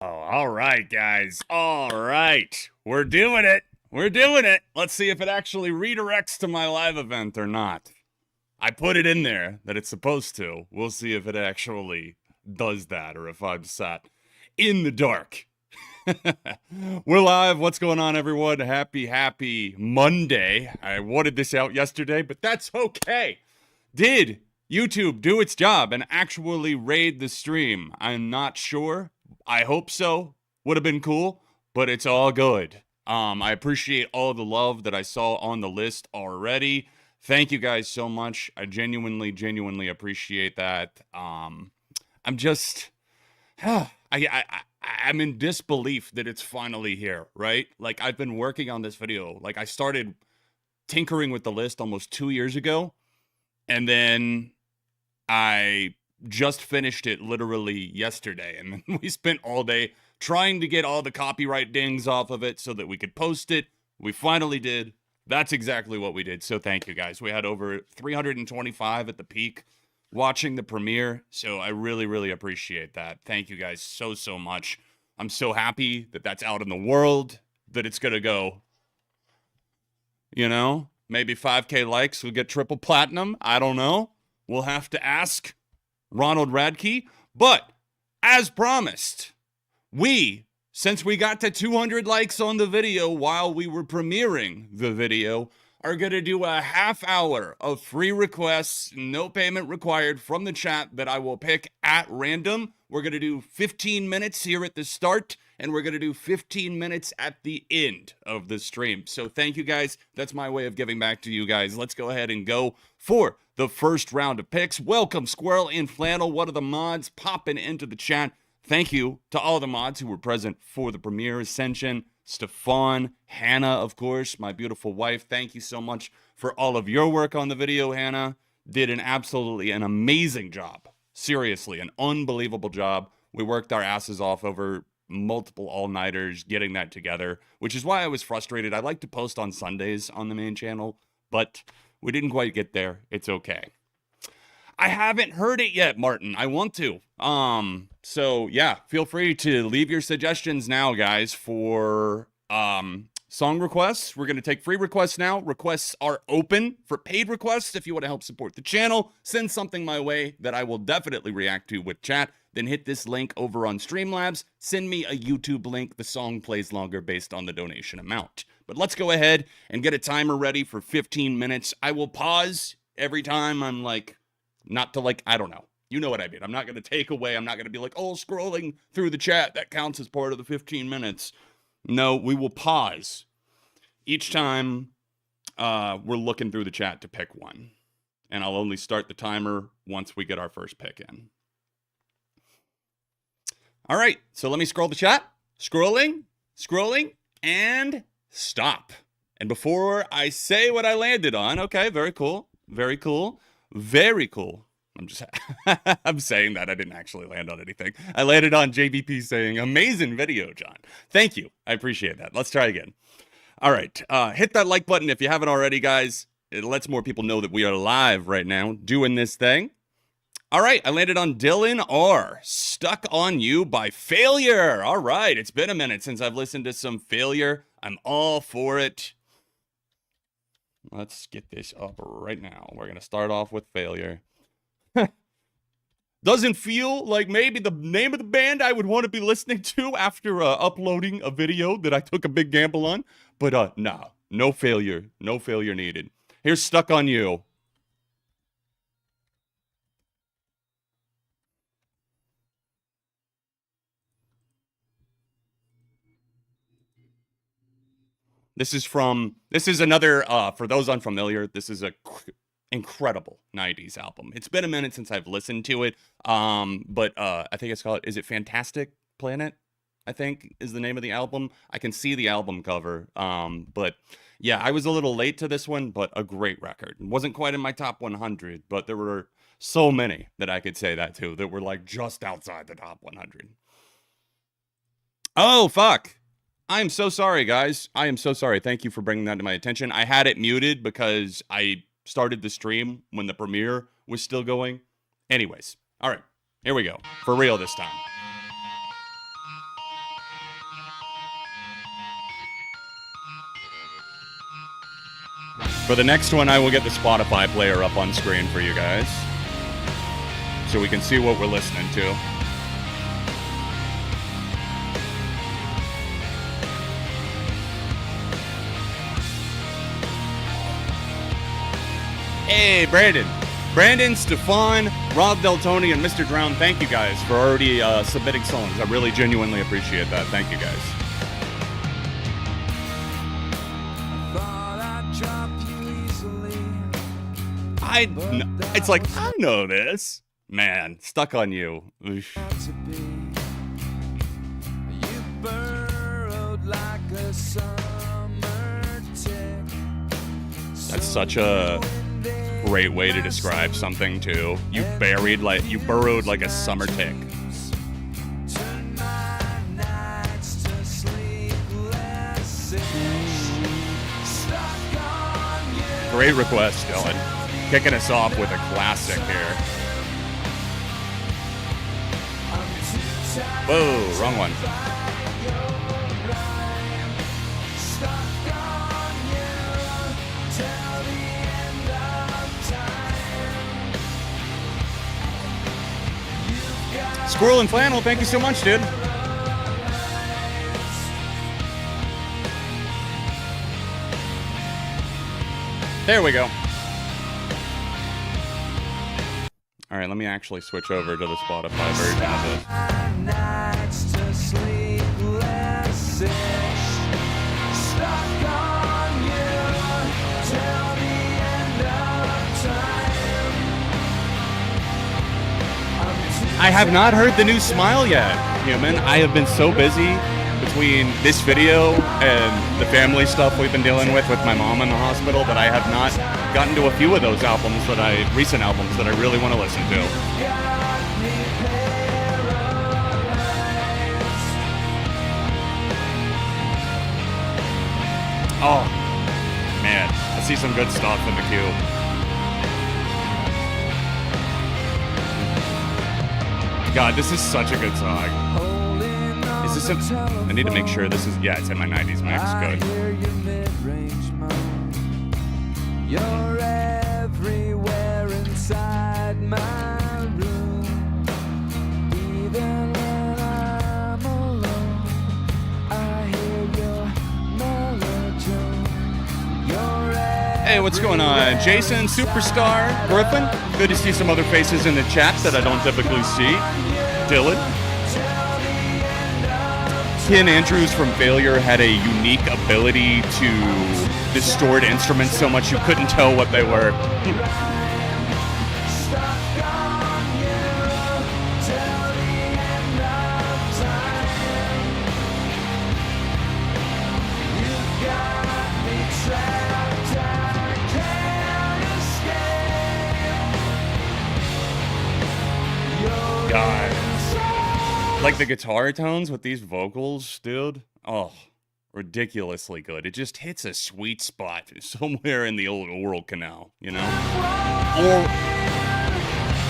Oh, all right, guys. All right. We're doing it. We're doing it. Let's see if it actually redirects to my live event or not. I put it in there that it's supposed to. We'll see if it actually does that or if I'm sat in the dark. We're live. What's going on, everyone? Happy Monday. I wanted this out yesterday, but that's okay. Did YouTube do its job and actually raid the stream? I'm not sure. I hope so. Would have been cool, but it's all good. I appreciate all the love that I saw on the list already. Thank you guys so much. I genuinely appreciate that. I'm just, I'm in disbelief that it's finally here, right? Like, I've been working on this video. Like, I started tinkering with the list almost 2 years ago, and then I just finished it literally yesterday, and then we spent all day trying to get all the copyright dings off of it so that we could post it. We finally did. That's exactly what we did, so thank you guys. We had over 325 at the peak watching the premiere, so I really appreciate that. Thank you guys so much. I'm so happy that that's out in the world, that it's gonna go, you know, maybe 5K likes, we'll get triple platinum. I don't know. We'll have to ask Ronald Radke. But as promised, since we got to 200 likes on the video while we were premiering the video, are going to do a half hour of free requests, no payment required, from the chat that I will pick at random. We're going to do 15 minutes here at the start, and we're going to do 15 minutes at the end of the stream. So thank you guys. That's my way of giving back to you guys. Let's go ahead and go for the first round of picks. Welcome, Squirrel in Flannel, one of the mods popping into the chat. Thank you to all the mods who were present for the premiere. Ascension, Stefan, Hannah, of course, my beautiful wife. Thank you so much for all of your work on the video, Hannah. Did an amazing job. Seriously, an unbelievable job. We worked our asses off over multiple all-nighters getting that together, which is why I was frustrated. I like to post on Sundays on the main channel, but we didn't quite get there. It's okay. I haven't heard it yet, Martin. I want to. So yeah, feel free to leave your suggestions now, guys, for song requests. We're going to take free requests now. Requests are open for paid requests. If you want to help support the channel, send something my way that I will definitely react to with chat. Then hit this link over on Streamlabs. Send me a YouTube link. The song plays longer based on the donation amount. But let's go ahead and get a timer ready for 15 minutes. I will pause every time I'm like, not to like, I don't know. You know what I mean. I'm not going to take away. I'm not going to be like, oh, scrolling through the chat, that counts as part of the 15 minutes. No, we will pause each time we're looking through the chat to pick one. And I'll only start the timer once we get our first pick in. All right, so let me scroll the chat. Scrolling, and stop. And before I say what I landed on, okay, very cool. I'm just, I'm saying that. I didn't actually land on anything. I landed on JVP saying, amazing video, John. Thank you. I appreciate that. Let's try again. All right. Hit that like button if you haven't already, guys. It lets more people know that we are live right now doing this thing. All right. I landed on Dylan R. Stuck on You by Failure. All right. It's been a minute since I've listened to some Failure. I'm all for it. Let's get this up right now. We're going to start off with Failure. Doesn't feel like maybe the name of the band I would want to be listening to after uploading a video that I took a big gamble on. But nah, no failure. No failure needed. Here's Stuck on You. This is another, for those unfamiliar, this is a incredible 90s album. It's been a minute since I've listened to it, but I think it's called, is it Fantastic Planet? I think is the name of the album. I can see the album cover, but yeah, I was a little late to this one, but a great record. It wasn't quite in my top 100, but there were so many that I could say that too, that were like just outside the top 100. Oh, fuck. I am so sorry, guys. I am so sorry. Thank you for bringing that to my attention. I had it muted because I started the stream when the premiere was still going. Anyways, all right, here we go. For real this time. For the next one, I will get the Spotify player up on screen for you guys, so we can see what we're listening to. Hey, Brandon, Stefan, Rob Del Tony, and Mr. Drown, thank you guys for already submitting songs. I really genuinely appreciate that. Thank you guys. It's like, I know this. Man, Stuck on You. Oof. That's such a great way to describe something too. You burrowed like a summer tick. Great request, Dylan. Kicking us off with a classic here. Whoa, wrong one. Squirrel and Flannel, thank you so much, dude. There we go. All right, let me actually switch over to the Spotify version of this. I have not heard the new Smile yet, Human. I have been so busy between this video and the family stuff we've been dealing with my mom in the hospital that I have not gotten to a few of those albums recent albums that I really want to listen to. Oh, man, I see some good stuff in the queue. God, this is such a good song. Is this I need to make sure this is... Yeah, it's in my 90s mix. Good. You're everywhere inside my room. Even when I'm alone, I hear your melody. Hey, what's going on? Jason, Superstar, Griffin. Good to see some other faces in the chat that I don't typically see. Dylan. Ken Andrews from Failure had a unique ability to distort instruments so much you couldn't tell what they were. God. Like the guitar tones with these vocals, dude. Oh, ridiculously good. It just hits a sweet spot somewhere in the old oral canal, you know? Or,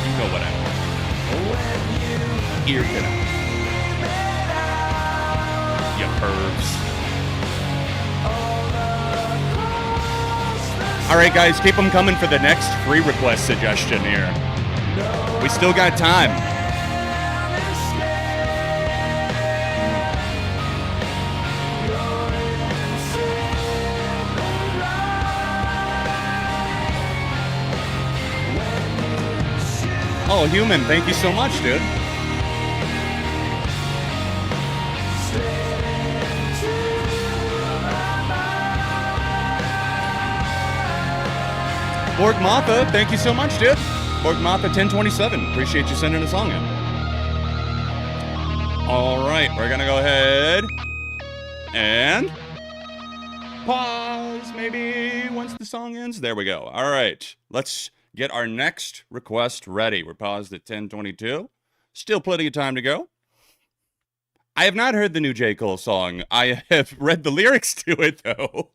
you know what I mean. Ear canal. You pervs. Alright guys, keep them coming for the next free request suggestion here. We still got time. Oh, Human, thank you so much, dude. Borg Mappa, thank you so much, dude. Borg Mappa 1027, appreciate you sending a song in. All right, we're gonna go ahead and pause maybe once the song ends. There we go. All right, let's get our next request ready. We're paused at 10:22. Still plenty of time to go. I have not heard the new J. Cole song. I have read the lyrics to it, though.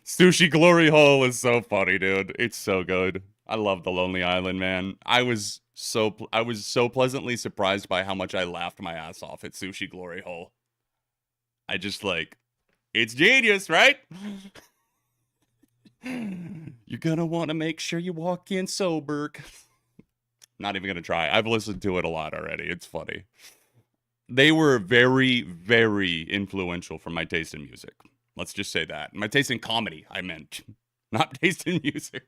Sushi Glory Hole is so funny, dude. It's so good. I love The Lonely Island, man. I was so pleasantly surprised by how much I laughed my ass off at Sushi Glory Hole. I just, like, it's genius, right? You're gonna want to make sure you walk in sober. Not even gonna try. I've listened to it a lot already. It's funny. They were very, very influential for my taste in music. Let's just say that. My taste in comedy, I meant. Not taste in music.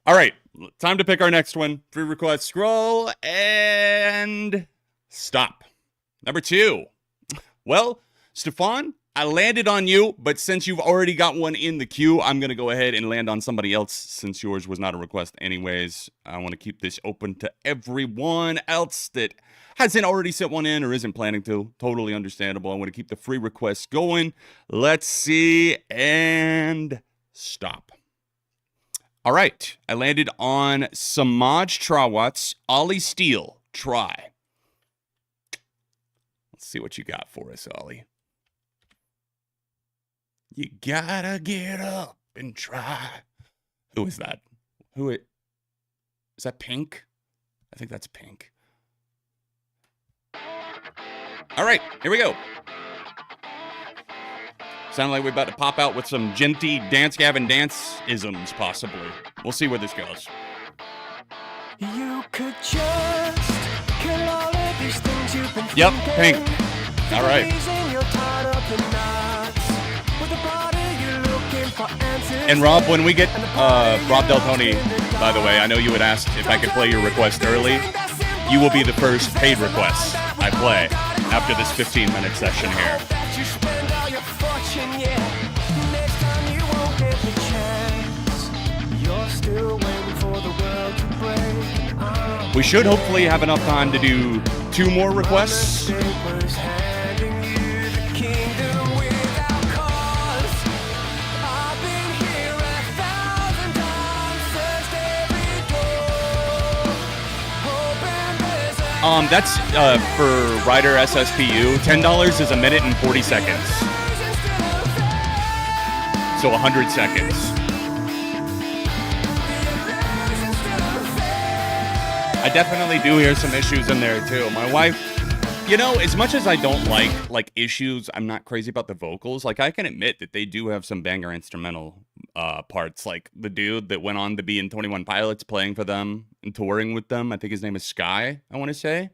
All right, time to pick our next one. Free request, scroll, and stop. Number 2. Well, Stefan, I landed on you, but since you've already got one in the queue, I'm going to go ahead and land on somebody else since yours was not a request anyways. I want to keep this open to everyone else that hasn't already sent one in or isn't planning to. Totally understandable. I want to keep the free requests going. Let's see, and stop. All right, I landed on Samaj Trawat's Ollie Steele, Try. Let's see what you got for us, Ollie. You gotta get up and try. Who is that? Is that Pink? I think that's Pink. All right, here we go. Sound like we're about to pop out with some genty Dance Gavin Dance isms, possibly. We'll see where this goes. You could just kill all of these things you've been Yep, thinking. Pink. All right. And Rob, when we get Rob Del Tony, by the way, I know you had asked if I could play your request early. You will be the first paid request I play after this 15-minute session here. We should hopefully have enough time to do 2 more requests. That's for Rider SSPU. $10 is a minute and 40 seconds. So 100 seconds. I definitely do hear some issues in there too. My wife, you know, as much as I don't like issues, I'm not crazy about the vocals. Like, I can admit that they do have some banger instrumental parts. Like the dude that went on to be in 21 Pilots playing for them and touring with them. I think his name is Sky, I want to say.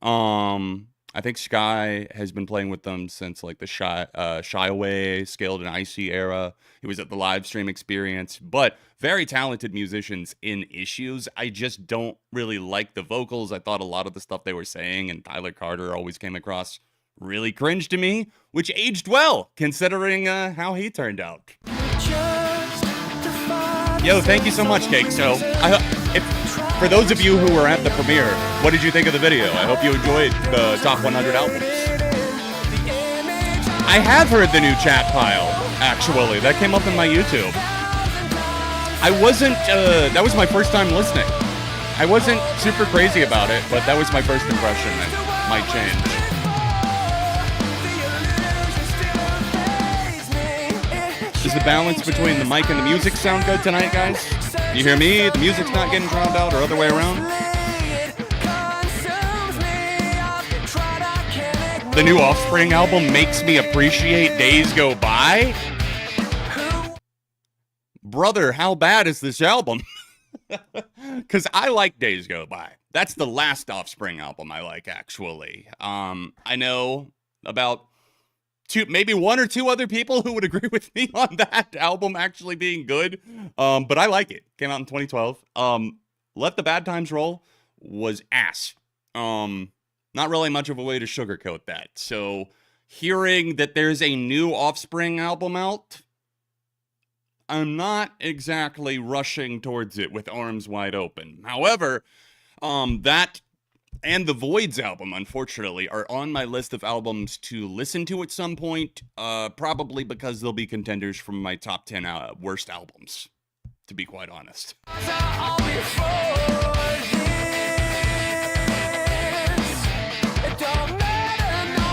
I think Sky has been playing with them since like the Shy Away, Scaled and Icy era. He was at the live stream experience, but very talented musicians in Issues. I just don't really like the vocals. I thought a lot of the stuff they were saying, and Tyler Carter always came across really cringe to me, which aged well considering how he turned out. Yo, thank you so much, Cake. So, for those of you who were at the premiere, what did you think of the video? I hope you enjoyed the top 100 albums. I have heard the new chat pile, actually. That came up in my YouTube. I wasn't, that was my first time listening. I wasn't super crazy about it, but that was my first impression. It might change. Does the balance between the mic and the music sound good tonight, guys? You hear me? The music's not getting drowned out or other way around? The new Offspring album makes me appreciate Days Go By? Brother, how bad is this album? Because I like Days Go By. That's the last Offspring album I like, actually. I know about maybe 1 or 2 other people who would agree with me on that album actually being good. But I like it. Came out in 2012. Let the Bad Times Roll was ass. Not really much of a way to sugarcoat that. So hearing that there's a new Offspring album out, I'm not exactly rushing towards it with arms wide open. However, that and the Voids album, unfortunately, are on my list of albums to listen to at some point, probably because they'll be contenders from my top 10 worst albums, to be quite honest.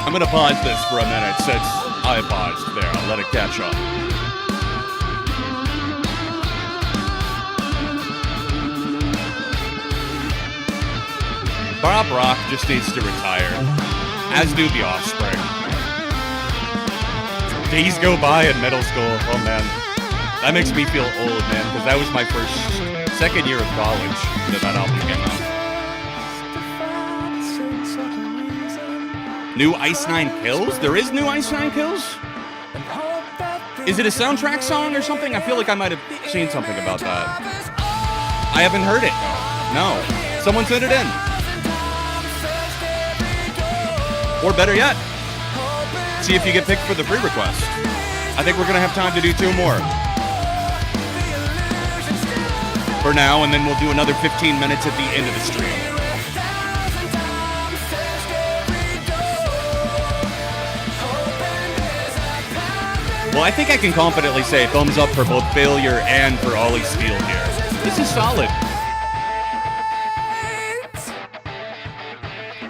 I'm going to pause this for a minute since I paused there. I'll let it catch up. Bob Rock just needs to retire, as do the Offspring. Days Go By in middle school. Oh, man. That makes me feel old, man, because that was my second year of college that album came out. New Ice Nine Kills? There is new Ice Nine Kills? Is it a soundtrack song or something? I feel like I might have seen something about that. I haven't heard it. No. Someone sent it in. Or better yet, see if you get picked for the free request. I think we're going to have time to do 2 more. For now, and then we'll do another 15 minutes at the end of the stream. Well, I think I can confidently say thumbs up for both Failure and for Ollie Steele here. This is solid.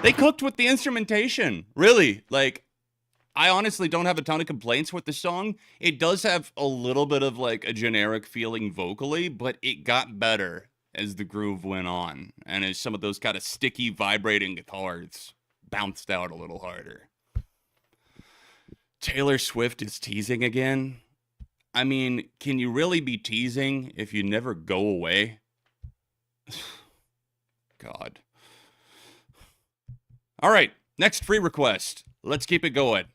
They cooked with the instrumentation. Really, like, I honestly don't have a ton of complaints with the song. It does have a little bit of like a generic feeling vocally, but it got better as the groove went on. And as some of those kind of sticky, vibrating guitars bounced out a little harder. Taylor Swift is teasing again. I mean, can you really be teasing if you never go away? God. All right, next free request. Let's keep it going.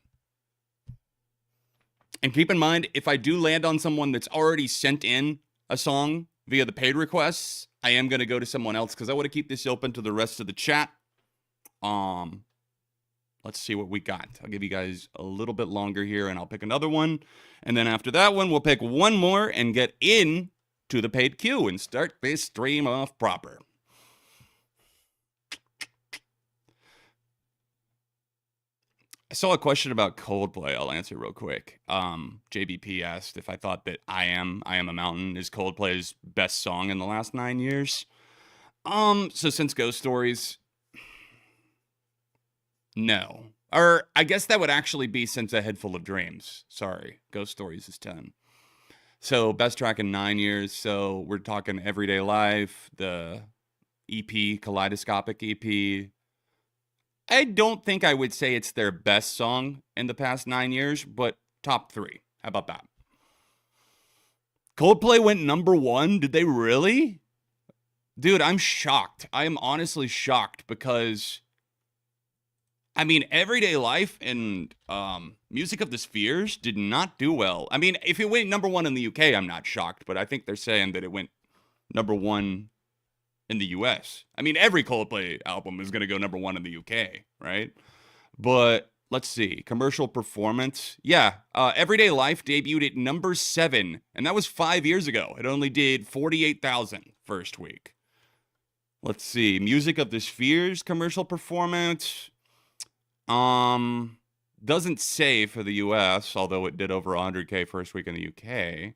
And keep in mind, if I do land on someone that's already sent in a song via the paid requests, I am going to go to someone else because I want to keep this open to the rest of the chat. Let's see what we got. I'll give you guys a little bit longer here, and I'll pick another one. And then after that one, we'll pick one more and get in to the paid queue and start this stream off proper. I saw a question about Coldplay. I'll answer real quick. JBP asked if I thought that I Am a Mountain is Coldplay's best song in the last 9 years. So since Ghost Stories, no. Or I guess that would actually be Since a Head Full of Dreams. Sorry, Ghost Stories is 10. So best track in 9 years. So we're talking Everyday Life, the EP, Kaleidoscopic EP. I don't think I would say it's their best song in the past 9 years, but top 3. How about that? Coldplay went #1? Did they really? Dude, I'm shocked. I am honestly shocked because, I mean, Everyday Life and Music of the Spheres did not do well. I mean, if it went #1 in the UK, I'm not shocked, but I think they're saying that it went #1 in the US. I mean, every Coldplay album is going to go #1 in the UK, right? But let's see. Commercial performance. Yeah, Everyday Life debuted at #7, and that was 5 years ago. It only did 48,000 first week. Let's see. Music of the Spheres commercial performance. Doesn't say for the US, although it did over 100K first week in the UK.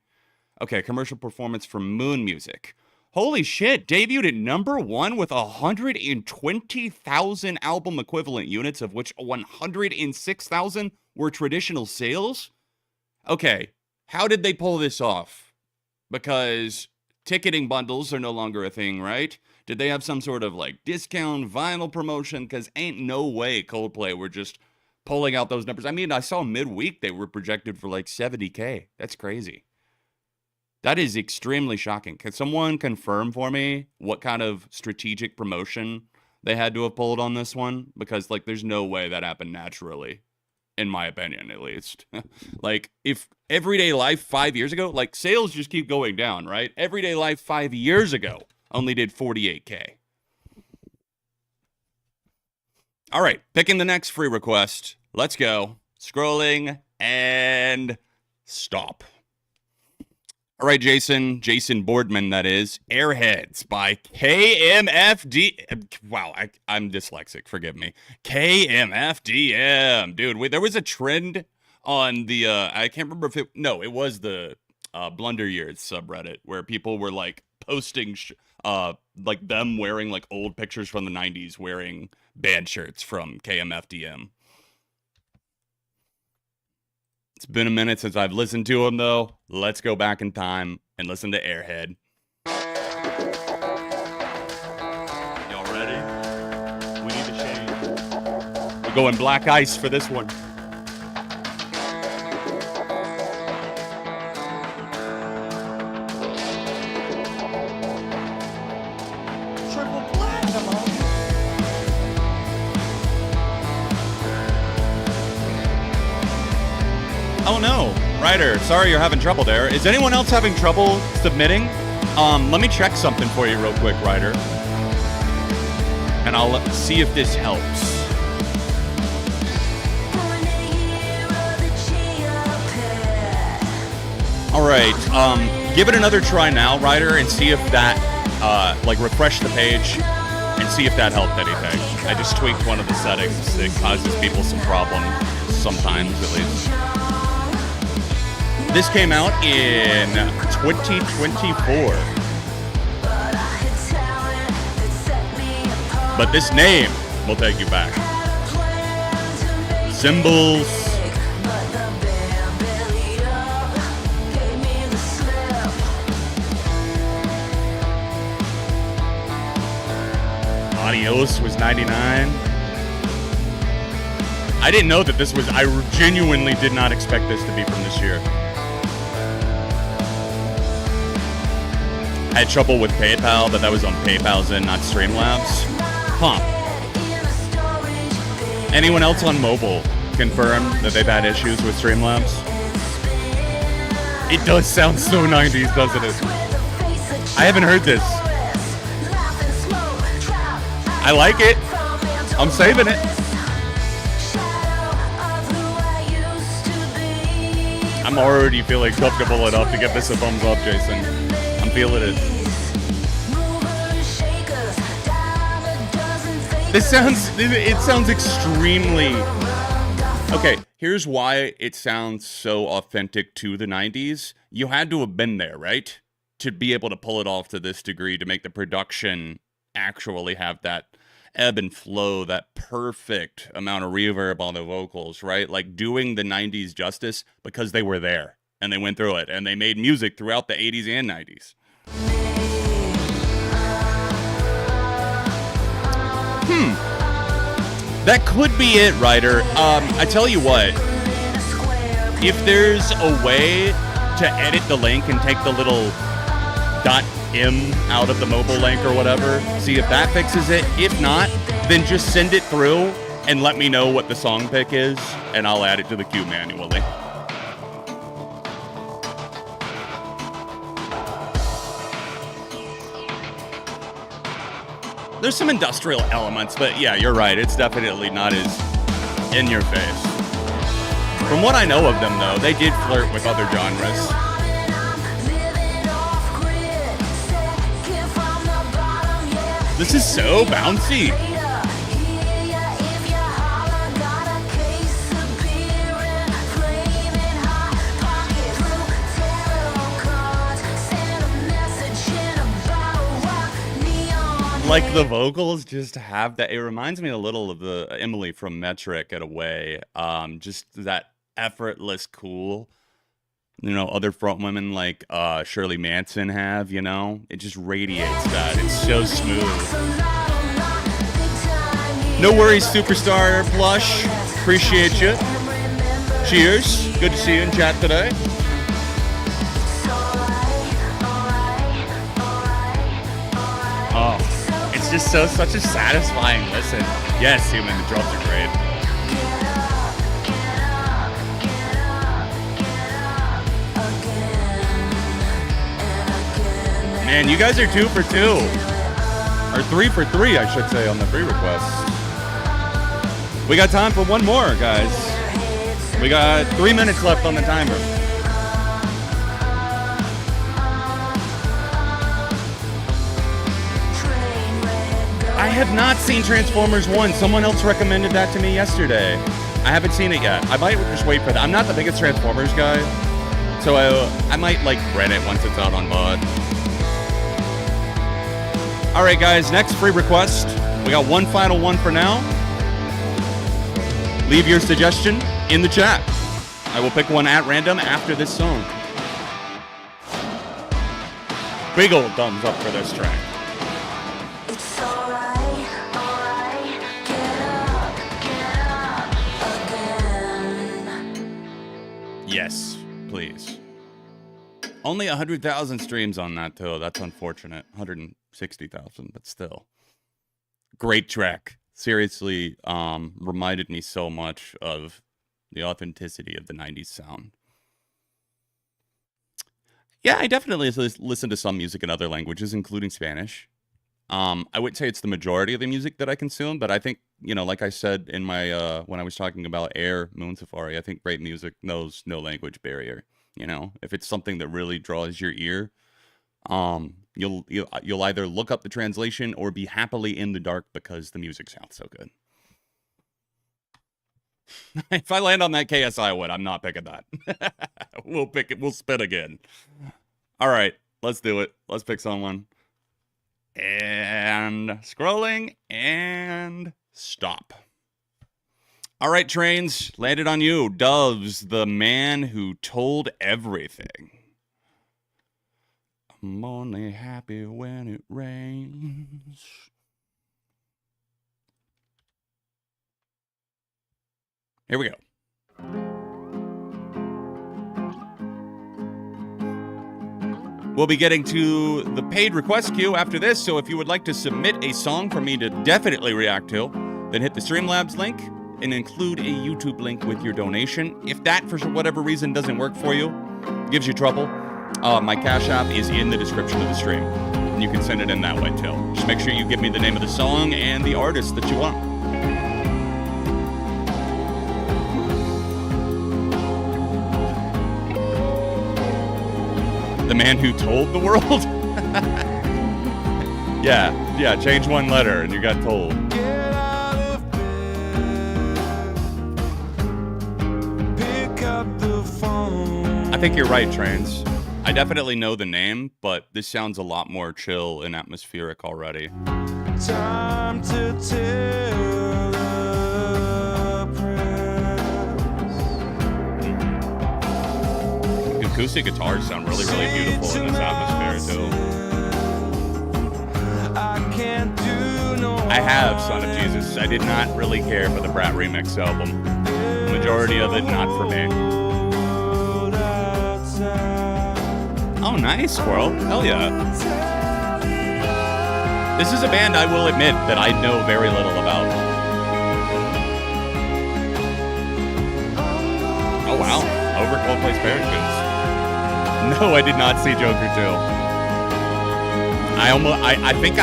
Okay, commercial performance from Moon Music. Holy shit, debuted at #1 with 120,000 album equivalent units, of which 106,000 were traditional sales? Okay, how did they pull this off? Because ticketing bundles are no longer a thing, right? Did they have some sort of like discount vinyl promotion? Because ain't no way Coldplay were just pulling out those numbers. I mean, I saw midweek they were projected for like 70K. That's crazy. That is extremely shocking. Can someone confirm for me what kind of strategic promotion they had to have pulled on this one? Because, like, there's no way that happened naturally, in my opinion, at least. Like, if Everyday Life 5 years ago, like, sales just keep going down, right? Everyday Life 5 years ago only did 48K. All right, picking the next free request. Let's go. Scrolling and stop. All right, Jason Boardman, that is. Airheads by KMFD. Wow, I'm dyslexic, forgive me. KMFDM. Dude, there was a trend on the, I can't remember if it was the Blunder Years subreddit where people were like posting, like them wearing like old pictures from the 90s wearing band shirts from KMFDM. It's been a minute since I've listened to him, though. Let's go back in time and listen to Airhead. Y'all ready? We need to change. We're going Black Ice for this one. Oh no, Ryder, sorry you're having trouble there. Is anyone else having trouble submitting? Let me check something for you real quick, Ryder. And I'll see if this helps. Alright, give it another try now, Ryder, and see if that, like refresh the page and see if that helped anything. I just tweaked one of the settings that causes people some problem, sometimes at least. This came out in 2024. But this name will take you back. Symbols. Adios was 99. I didn't know that this was, I genuinely did not expect this to be from this year. I had trouble with PayPal, but that was on PayPal's end, not Streamlabs. Huh. Anyone else on mobile confirm that they've had issues with Streamlabs? It does sound so 90s, doesn't it? I haven't heard this. I like it. I'm saving it. I'm already feeling comfortable enough to give this a thumbs up, Jason. I'm feeling it. It sounds extremely... Okay, here's why it sounds so authentic to the 90s. You had to have been there, right? To be able to pull it off to this degree, to make the production actually have that ebb and flow, that perfect amount of reverb on the vocals, right? Like doing the 90s justice because they were there and they went through it and they made music throughout the 80s and 90s. That could be it, Ryder. I tell you what, if there's a way to edit the link and take the little .m out of the mobile link or whatever, see if that fixes it. If not, then just send it through and let me know what the song pick is, and I'll add it to the queue manually. There's some industrial elements, but yeah, you're right. It's definitely not as in your face. From what I know of them, though, they did flirt with other genres. This is so bouncy. Like the vocals just have that. It reminds me a little of the Emily from Metric in a way. Just that effortless cool. You know, other front women like Shirley Manson have, you know? It just radiates that. It's so smooth. No worries, Superstar Plush. Appreciate you. Cheers. Good to see you in chat today. Oh, it's just such a satisfying listen. Yes, Human, the drums are great. Man, you guys are 2 for 2. Or 3 for 3, I should say, on the free requests. We got time for one more, guys. We got 3 minutes left on the timer. I have not seen Transformers 1. Someone else recommended that to me yesterday. I haven't seen it yet. I might just wait for that. I'm not the biggest Transformers guy, so I might like rent it once it's out on mod. All right, guys, next free request. We got one final one for now. Leave your suggestion in the chat. I will pick one at random after this song. Big old thumbs up for this track. It's alright, get up again. Yes, please. Only 100,000 streams on that, though. That's unfortunate. 160,000, but still. Great track. Seriously, reminded me so much of The authenticity of the 90s sound. Yeah, I definitely listen to some music in other languages, including Spanish. I wouldn't say it's the majority of the music that I consume, but I think, you know, like I said in my when I was talking about Air Moon Safari, I think great music knows no language barrier. You know, if it's something that really draws your ear, you'll either look up the translation or be happily in the dark because the music sounds so good. If I land on that KSI one, I'm not picking that. We'll pick it. We'll spin again. All right, let's do it. Let's pick someone. And scrolling and stop. All right, trains, landed on you. Doves, the man who told everything. I'm only happy when it rains. Here we go. We'll be getting to the paid request queue after this, so if you would like to submit a song for me to definitely react to, then hit the Streamlabs link and include a YouTube link with your donation. If that, for whatever reason, doesn't work for you, gives you trouble, my Cash App is in the description of the stream, and you can send it in that way too. Just make sure you give me the name of the song and the artist that you want. The man who told the world? Yeah, change one letter and you got told. Get out of bed, pick up the phone. I think you're right, Trains. I definitely know the name, but this sounds a lot more chill and atmospheric already. Time to tell the press. Acoustic guitars sound really, really beautiful in this atmosphere, too. I can't do no I have Son of Jesus. I did not really care for the Brat Remix album. The majority of it, not for me. Oh, nice, Squirrel. Hell yeah. This is a band I will admit that I know very little about. Oh, wow. Overcold plays Parachutes. No, I did not see Joker 2. I think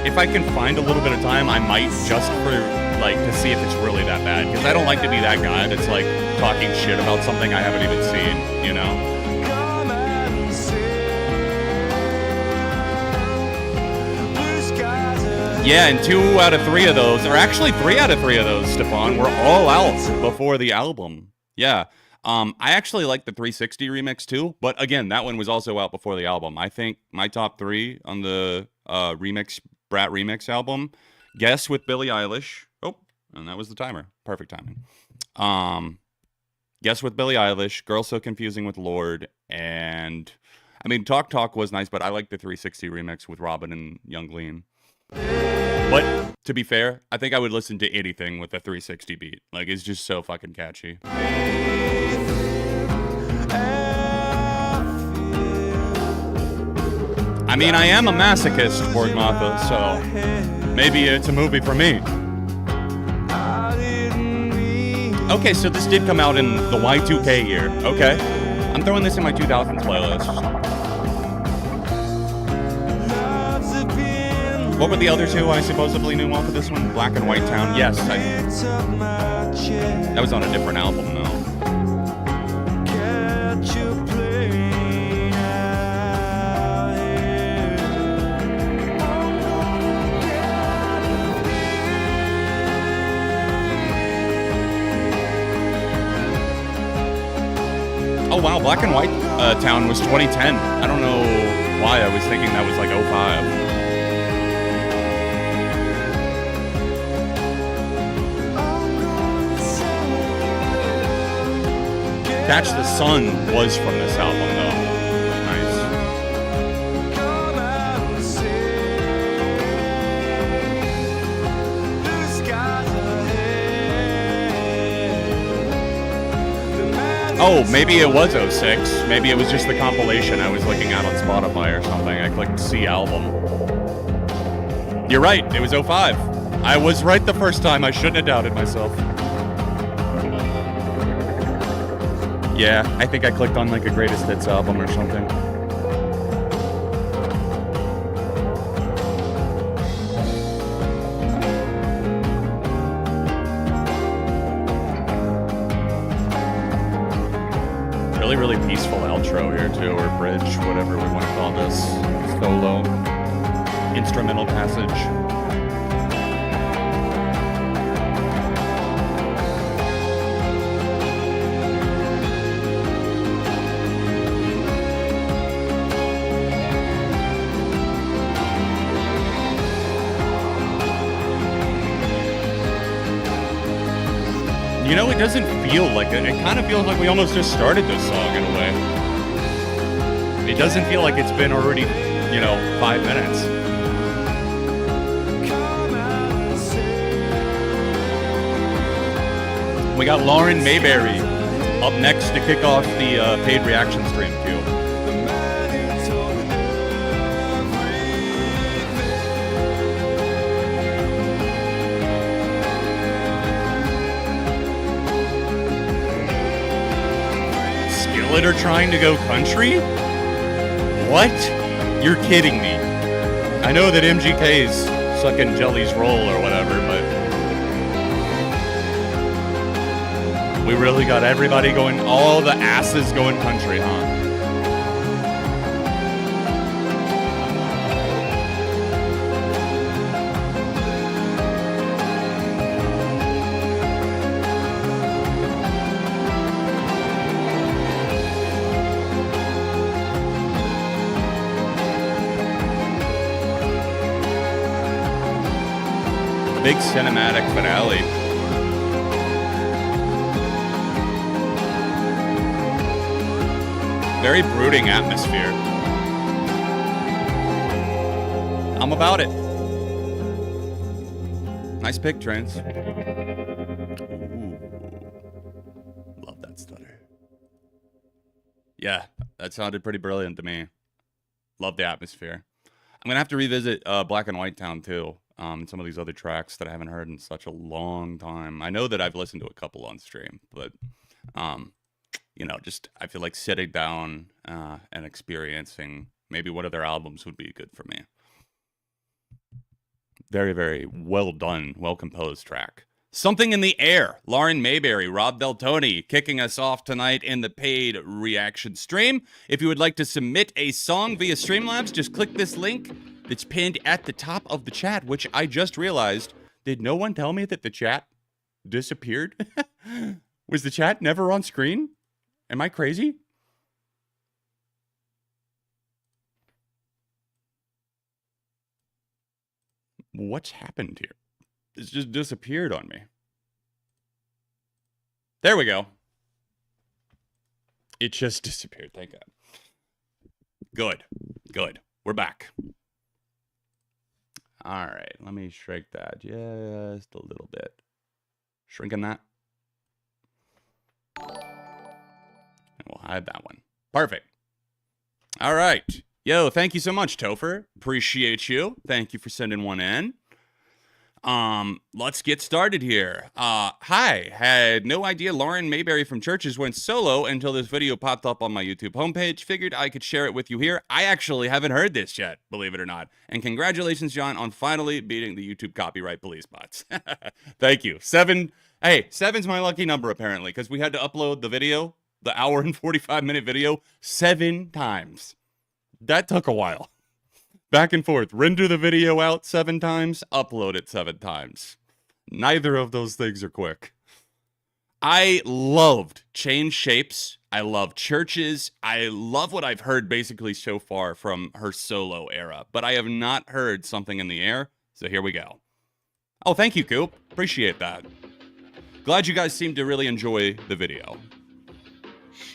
if I can find a little bit of time, I might just for, like, to see if it's really that bad. Because I don't like to be that guy that's, like, talking shit about something I haven't even seen, you know? Yeah, and 2 out of 3 of those, or actually 3 out of 3 of those, Stefan, were all out before the album. Yeah. I actually like the 360 remix too, but again, that one was also out before the album. I think my top 3 on the Brat Remix album, Guess with Billie Eilish. Oh, and that was the timer. Perfect timing. Guess with Billie Eilish, Girl So Confusing with Lord, and I mean, Talk Talk was nice, but I like the 360 remix with Robin and Young Lean. But to be fair, I think I would listen to anything with a 360 beat. Like, it's just so fucking catchy. I mean, I am a masochist, Borgmatha, so maybe it's a movie for me. Okay, so this did come out in the Y2K year. Okay. I'm throwing this in my 2000s playlist. What were the other 2 I supposedly knew off of this one? Black and White Town? Yes. That was on a different album, though. Oh, wow. Black and White Town was 2010. I don't know why I was thinking that was like 05. Catch the Sun was from this album, though. Nice. Oh, maybe it was 06. Maybe it was just the compilation I was looking at on Spotify or something. I clicked C album. You're right, it was 05. I was right the first time. I shouldn't have doubted myself. Yeah, I think I clicked on like a greatest hits album or something. Really peaceful outro here too, or bridge, whatever we want to call this. Solo instrumental passage. You know, it doesn't feel like it. It kind of feels like we almost just started this song in a way. It doesn't feel like it's been already, you know, 5 minutes. We got Lauren Mayberry up next to kick off the paid reaction stream queue. Are trying to go country? What? You're kidding me. I know that MGK's sucking Jelly's roll or whatever, but we really got everybody going, all the asses going country, huh? Big cinematic finale. Very brooding atmosphere. I'm about it. Nice pick, Trans. Ooh. Love that stutter. Yeah, that sounded pretty brilliant to me. Love the atmosphere. I'm gonna have to revisit Black and White Town too. Some of these other tracks that I haven't heard in such a long time. I know that I've listened to a couple on stream, but, you know, just I feel like sitting down and experiencing maybe one of their albums would be good for me. Very, very well done, well composed track. Something in the Air, Lauren Mayberry, Rob Del Tony, kicking us off tonight in the paid reaction stream. If you would like to submit a song via Streamlabs, just click this link. It's pinned at the top of the chat, which I just realized. Did no one tell me that the chat disappeared? Was the chat never on screen? Am I crazy? What's happened here? It's just disappeared on me. There we go. It just disappeared. Thank God. Good. Good. We're back. All right, let me shrink that just a little bit. Shrinking that. And we'll hide that one. Perfect. All right. Yo, thank you so much, Topher. Appreciate you. Thank you for sending one in. Let's get started here. Hi, had no idea Lauren Mayberry from Churches went solo until this video popped up on my YouTube homepage. Figured I could share it with you here. I actually haven't heard this yet, believe it or not. And congratulations, John, on finally beating the YouTube copyright police bots. Thank you. 7. Hey, 7's my lucky number, apparently, because we had to upload the video, the hour and 45-minute video, 7 times. That took a while. Back and forth. Render the video out 7 times, upload it 7 times. Neither of those things are quick. I loved Change Shapes. I love Churches. I love what I've heard basically so far from her solo era, but I have not heard Something in the Air, so here we go. Oh, thank you, Coop. Appreciate that. Glad you guys seem to really enjoy the video.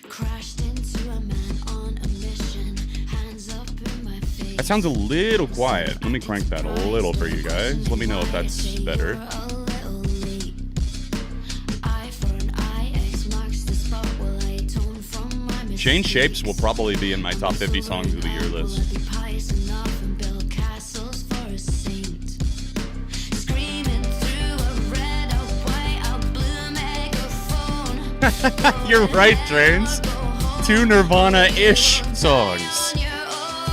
Crashed into a man on a mission, hands up in my face. That sounds a little quiet. Let me crank that a little for you guys. Let me know if that's better. Change Shapes will probably be in my top 50 songs of the year list. You're right, Trains. 2 Nirvana-ish songs.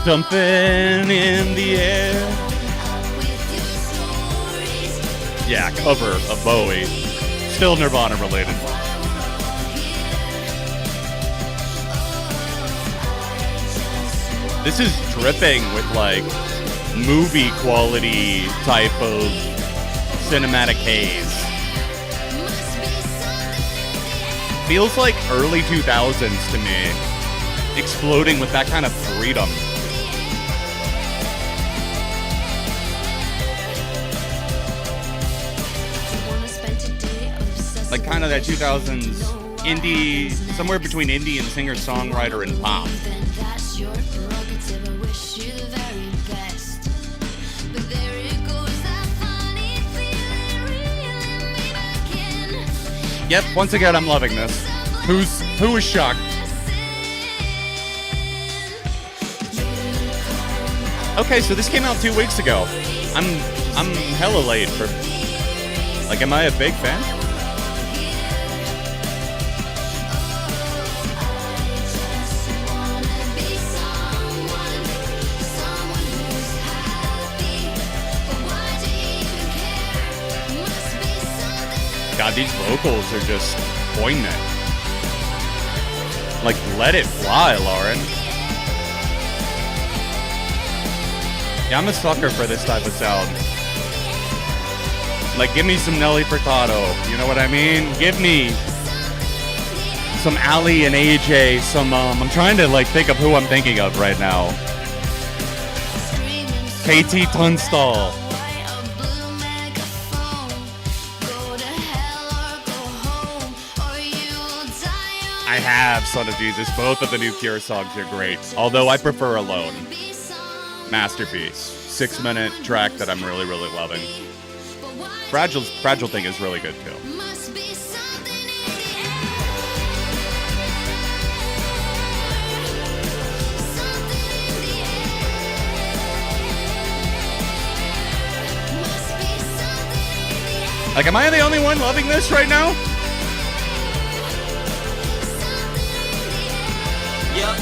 Something in the air. Yeah, cover of Bowie. Still Nirvana related. This is dripping with like movie quality type of cinematic haze. Feels like early 2000s to me. Exploding with that kind of freedom. Like kind of that 2000s indie, somewhere between indie and singer-songwriter and pop. Yep, once again I'm loving this. Who is shocked? Okay, so this came out 2 weeks ago. I'm hella late for. Like, am I a big fan? God, these vocals are just poignant. Like, let it fly, Lauren. Yeah, I'm a sucker for this type of sound. Like, give me some Nelly Furtado. You know what I mean? Give me some Ali and AJ. Some, I'm trying to, like, think of who I'm thinking of right now. KT Tunstall. I have Son of Jesus. Both of the new Cure songs are great. Although I prefer Alone. Masterpiece. 6-minute track that I'm really, really loving. Fragile thing is really good too. Like, am I the only one loving this right now? Yep.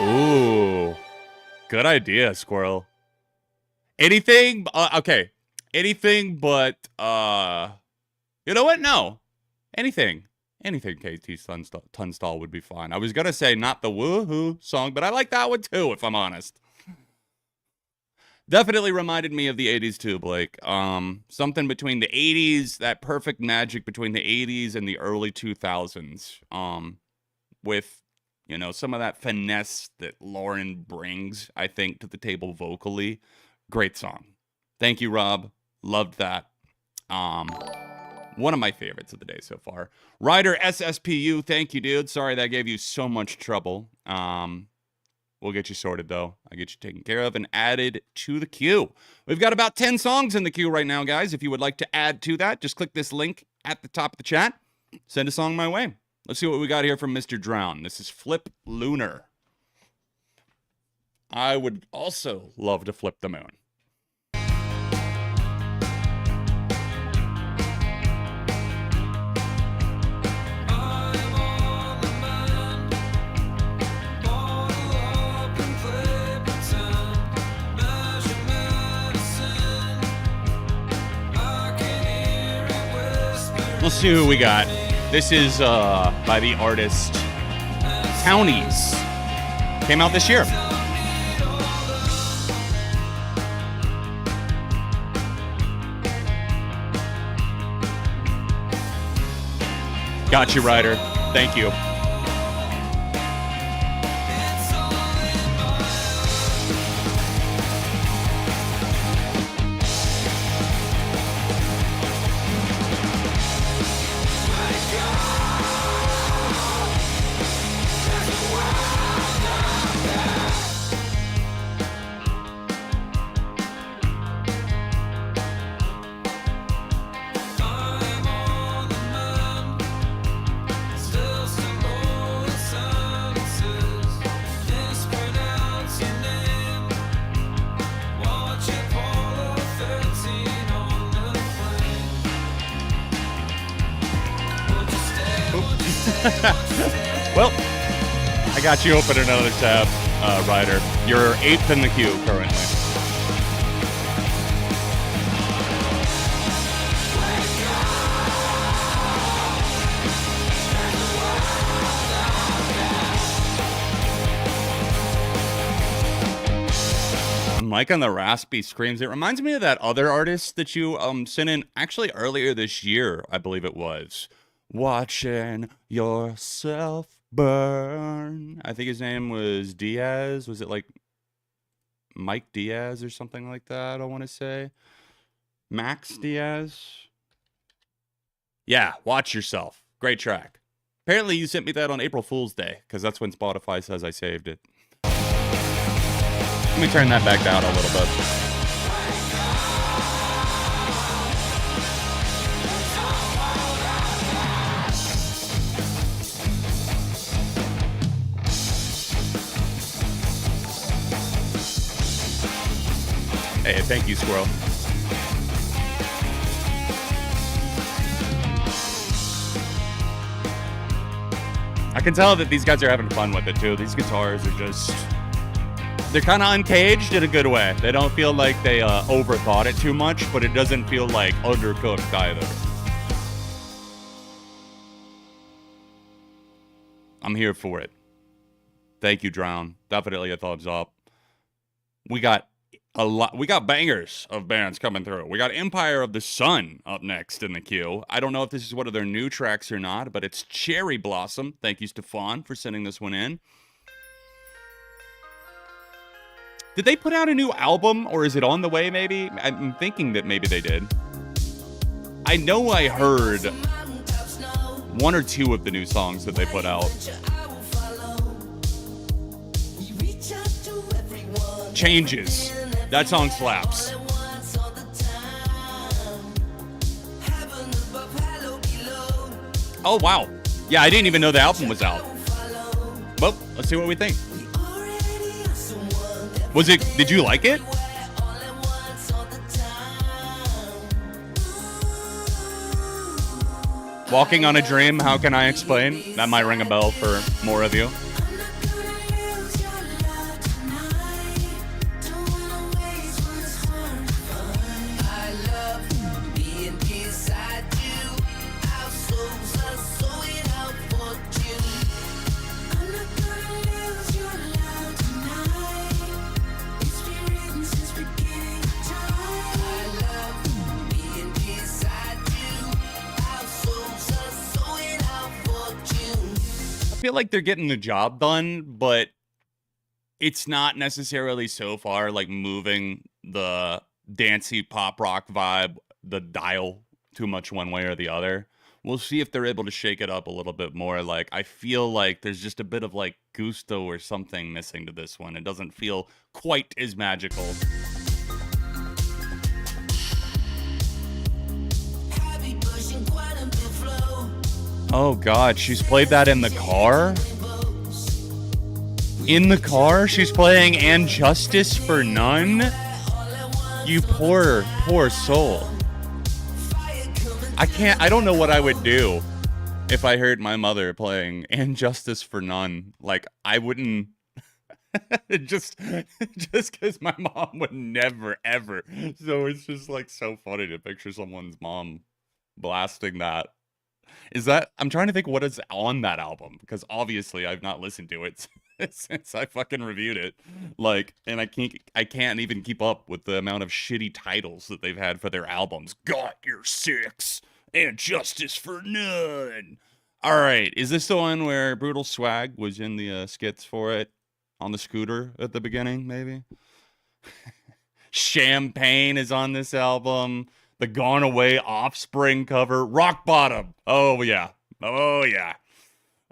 Ooh, good idea, Squirrel. Anything? Okay, anything but you know what? No, anything. KT Tunstall would be fine. I was gonna say not the Woohoo song, but I like that one too, if I'm honest. Definitely reminded me of the 80s too, Blake. Something between the 80s, that perfect magic between the 80s and the early 2000s. With, you know, some of that finesse that Lauren brings, I think, to the table vocally. Great song. Thank you, Rob. Loved that. One of my favorites of the day so far. Ryder SSPU, thank you, dude. Sorry that gave you so much trouble. We'll get you sorted, though. I'll get you taken care of and added to the queue. We've got about 10 songs in the queue right now, guys. If you would like to add to that, just click this link at the top of the chat. Send a song my way. Let's see what we got here from Mr. Drown. This is Flip Lunar. I would also love to flip the moon. Let's see who we got. This is by the artist Townies. Came out this year. Got you, Ryder. Thank you. Well, I got you open another tab, Ryder. You're 8th in the queue currently. I'm liking the raspy screams. It reminds me of that other artist that you sent in actually earlier this year, I believe it was. Watching yourself burn. I think his name was Diaz. Was it like Mike Diaz or something like that? I want to say Max Diaz. Yeah, Watch Yourself. Great track. Apparently you sent me that on April Fool's Day because that's when Spotify says I saved it. Let me turn that back down a little bit. Hey, thank you, Squirrel. I can tell that these guys are having fun with it, too. These guitars are just... They're kind of uncaged in a good way. They don't feel like they overthought it too much, but it doesn't feel like undercooked either. I'm here for it. Thank you, Drown. Definitely a thumbs up. We got a lot. We got bangers of bands coming through. We got Empire of the Sun up next in the queue. I don't know if this is one of their new tracks or not, but it's Cherry Blossom. Thank you, Stefan, for sending this one in. Did they put out a new album, or is it on the way, maybe? I'm thinking that maybe they did. I know I heard one or two of the new songs that they put out. Changes. That song slaps. Oh, wow. Yeah, I didn't even know the album was out. Well, let's see what we think. Was it, did you like it? Walking on a Dream, how can I explain? That might ring a bell for more of you. I feel like they're getting the job done, but it's not necessarily so far like moving the dancey pop rock vibe, the dial too much one way or the other. We'll see if they're able to shake it up a little bit more. Like, I feel like there's just a bit of like gusto or something missing to this one. It doesn't feel quite as magical. Oh God, she's played that in the car? In the car? She's playing And Justice for None? You poor, poor soul. I don't know what I would do if I heard my mother playing And Justice for None. Like, I wouldn't... just because my mom would never, ever. So it's just like so funny to picture someone's mom blasting that. Is that, I'm trying to think what is on that album, because obviously I've not listened to it since I fucking reviewed it. Like, and I can't even keep up with the amount of shitty titles that they've had for their albums. Got Your Six and Justice for None. All right, is this the one where Brutal Swag was in the skits for it on the scooter at the beginning, maybe? Champagne is on this album. The Gone Away Offspring cover. Rock Bottom. Oh, yeah. Oh, yeah.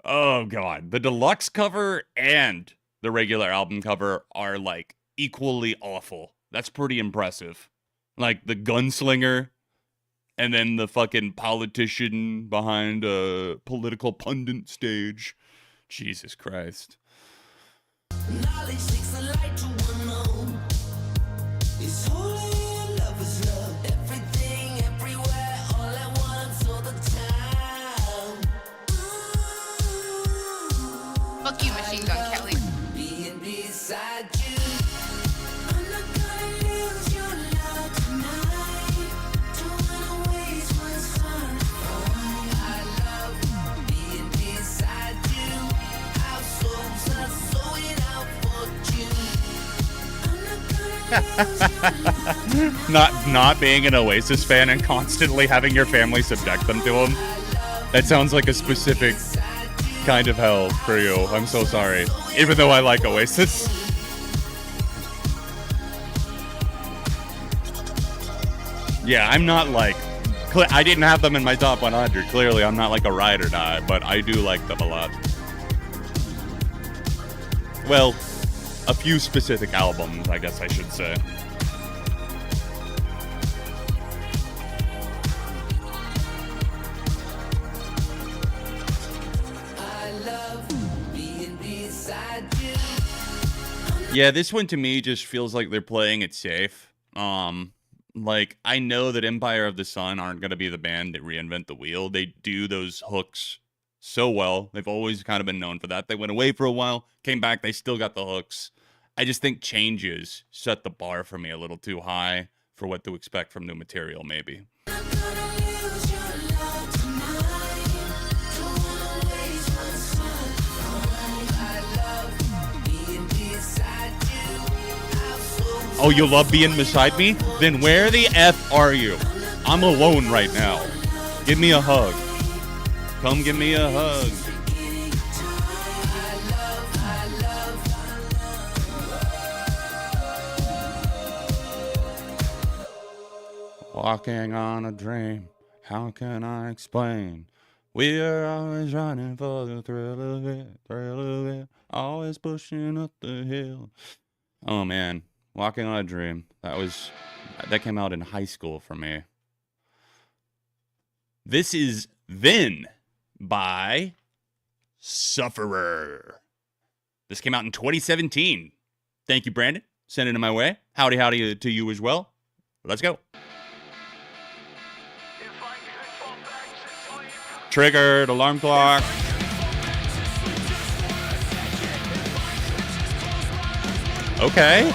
Oh, God. The deluxe cover and the regular album cover are, like, equally awful. That's pretty impressive. Like, the gunslinger and then the fucking politician behind a political pundit stage. Jesus Christ. Knowledge takes the light to unknown. It's holy. Not being an Oasis fan and constantly having your family subject them to them. That sounds like a specific kind of hell for you. I'm so sorry. Even though I like Oasis. Yeah, I'm not like... I didn't have them in my top 100. Clearly, I'm not like a ride or die, but I do like them a lot. Well, a few specific albums, I guess I should say. Yeah, this one to me just feels like they're playing it safe. Like, I know that Empire of the Sun aren't going to be the band that reinvent the wheel. They do those hooks so well. They've always kind of been known for that. They went away for a while, came back, they still got the hooks. I just think changes set the bar for me a little too high for what to expect from new material, maybe. Oh, you love being beside me? Then where the F are you? I'm alone right now. Give me a hug. Come give me a hug. Walking on a dream. How can I explain? We are always running for the thrill of it. Always pushing up the hill. Oh, man. Walking on a Dream. That came out in high school for me. This is Then by Sufferer. This came out in 2017. Thank you, Brandon. Send it in my way. Howdy, howdy to you as well. Let's go. Triggered, alarm clock. Okay.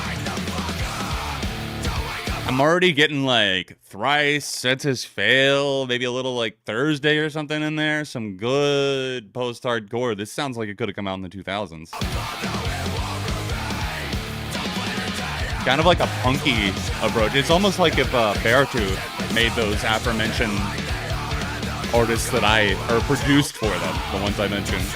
I'm already getting like Thrice, Senses Fail, maybe a little like Thursday or something in there. Some good post-hardcore. This sounds like it could have come out in the 2000s. Kind of like a punky approach. It's almost like if Beartooth made those aforementioned artists or produced for them, the ones I mentioned.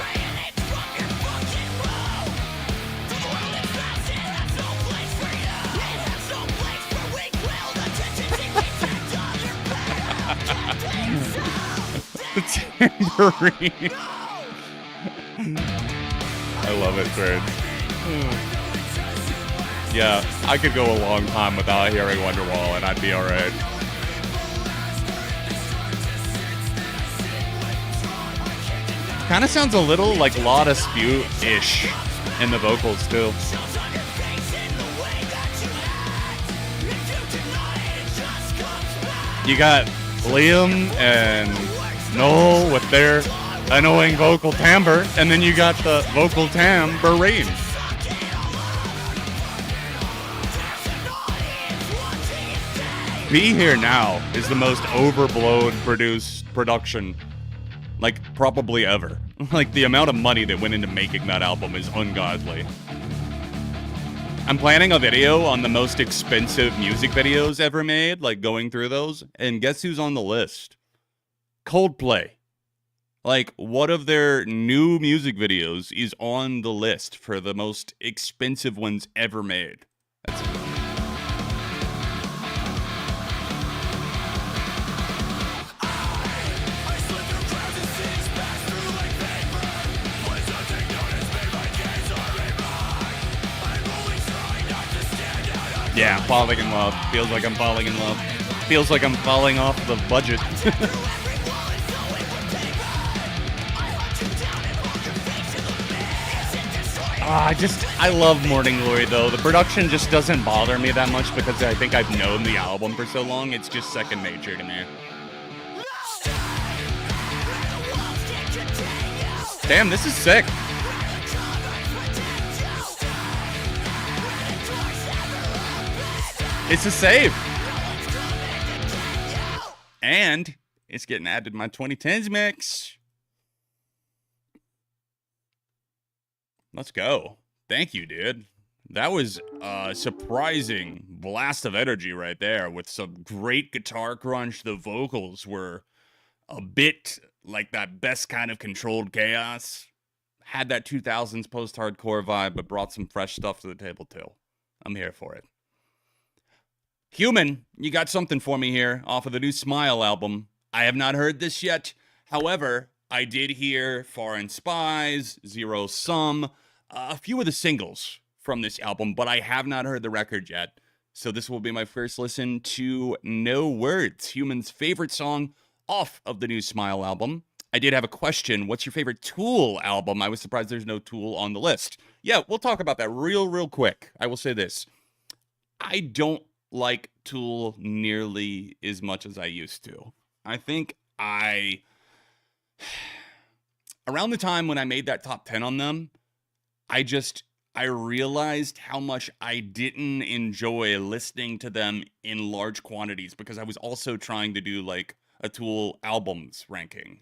The tambourine. I love it, Thread. Yeah, I could go a long time without hearing Wonderwall and I'd be alright. Kind of sounds a little like Law Dispute-ish in the vocals, too. You got Liam and Noel with their annoying vocal timbre, and then you got the vocal tambourine. Be Here Now is the most overblown production, like, probably ever. Like, the amount of money that went into making that album is ungodly. I'm planning a video on the most expensive music videos ever made, like going through those, and guess who's on the list? Coldplay. Like, what of their new music videos is on the list for the most expensive ones ever made? That's Yeah, falling in love. Feels like I'm falling in love. Feels like I'm falling off the budget. I love Morning Glory, though. The production just doesn't bother me that much because I think I've known the album for so long. It's just second nature to me. Damn, this is sick. It's a save. And it's getting added to my 2010s mix. Let's go. Thank you, dude. That was a surprising blast of energy right there with some great guitar crunch. The vocals were a bit like that best kind of controlled chaos. Had that 2000s post-hardcore vibe, but brought some fresh stuff to the table too. I'm here for it. Human, you got something for me here off of the new Smile album. I have not heard this yet. However, I did hear Foreign Spies, Zero Sum, a few of the singles from this album, but I have not heard the record yet. So this will be my first listen to No Words, Human's favorite song off of the new Smile album. I did have a question. What's your favorite Tool album? I was surprised there's no Tool on the list. Yeah, we'll talk about that real quick. I will say this. I don't like Tool nearly as much as I used to. I think around the time when I made that top 10 on them, I realized how much I didn't enjoy listening to them in large quantities because I was also trying to do like a Tool albums ranking.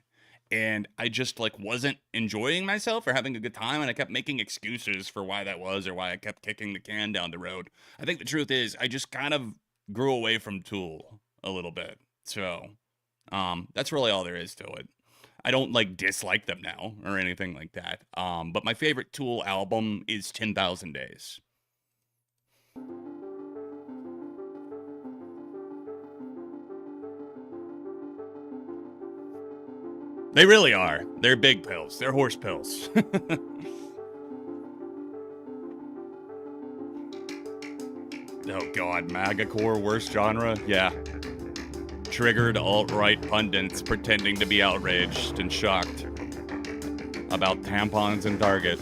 And I just like wasn't enjoying myself or having a good time, and I kept making excuses for why that was or why I kept kicking the can down the road. I think the truth is I just kind of grew away from Tool a little bit. So that's really all there is to it. I don't like dislike them now or anything like that. But my favorite Tool album is 10,000 Days. They really are. They're big pills. They're horse pills. Oh god, MAGAcore, worst genre? Yeah. Triggered alt-right pundits pretending to be outraged and shocked about tampons in Target.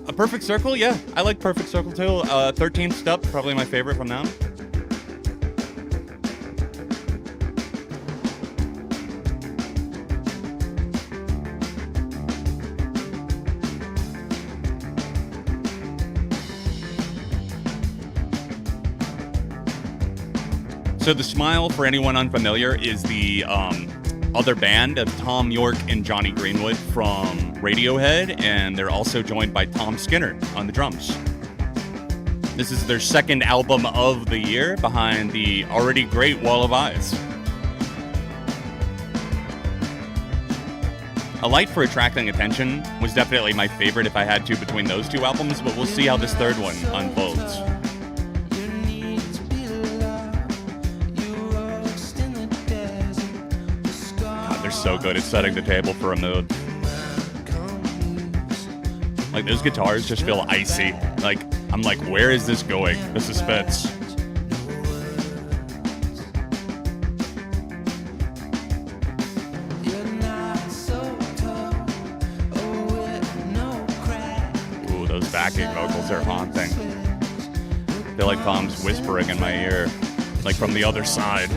A Perfect Circle? Yeah, I like Perfect Circle too. 13th Step, probably my favorite from them. So the Smile, for anyone unfamiliar, is the other band of Tom York and Johnny Greenwood from Radiohead, and they're also joined by Tom Skinner on the drums. This is their second album of the year, behind the already great Wall of Eyes. A Light for Attracting Attention was definitely my favorite if I had to between those two albums, but we'll see how this third one unfolds. So good at setting the table for a mood. Like, those guitars just feel icy. Like, I'm like, where is this going? The suspense. Ooh, those backing vocals are haunting. I feel like Tom's whispering in my ear, like from the other side.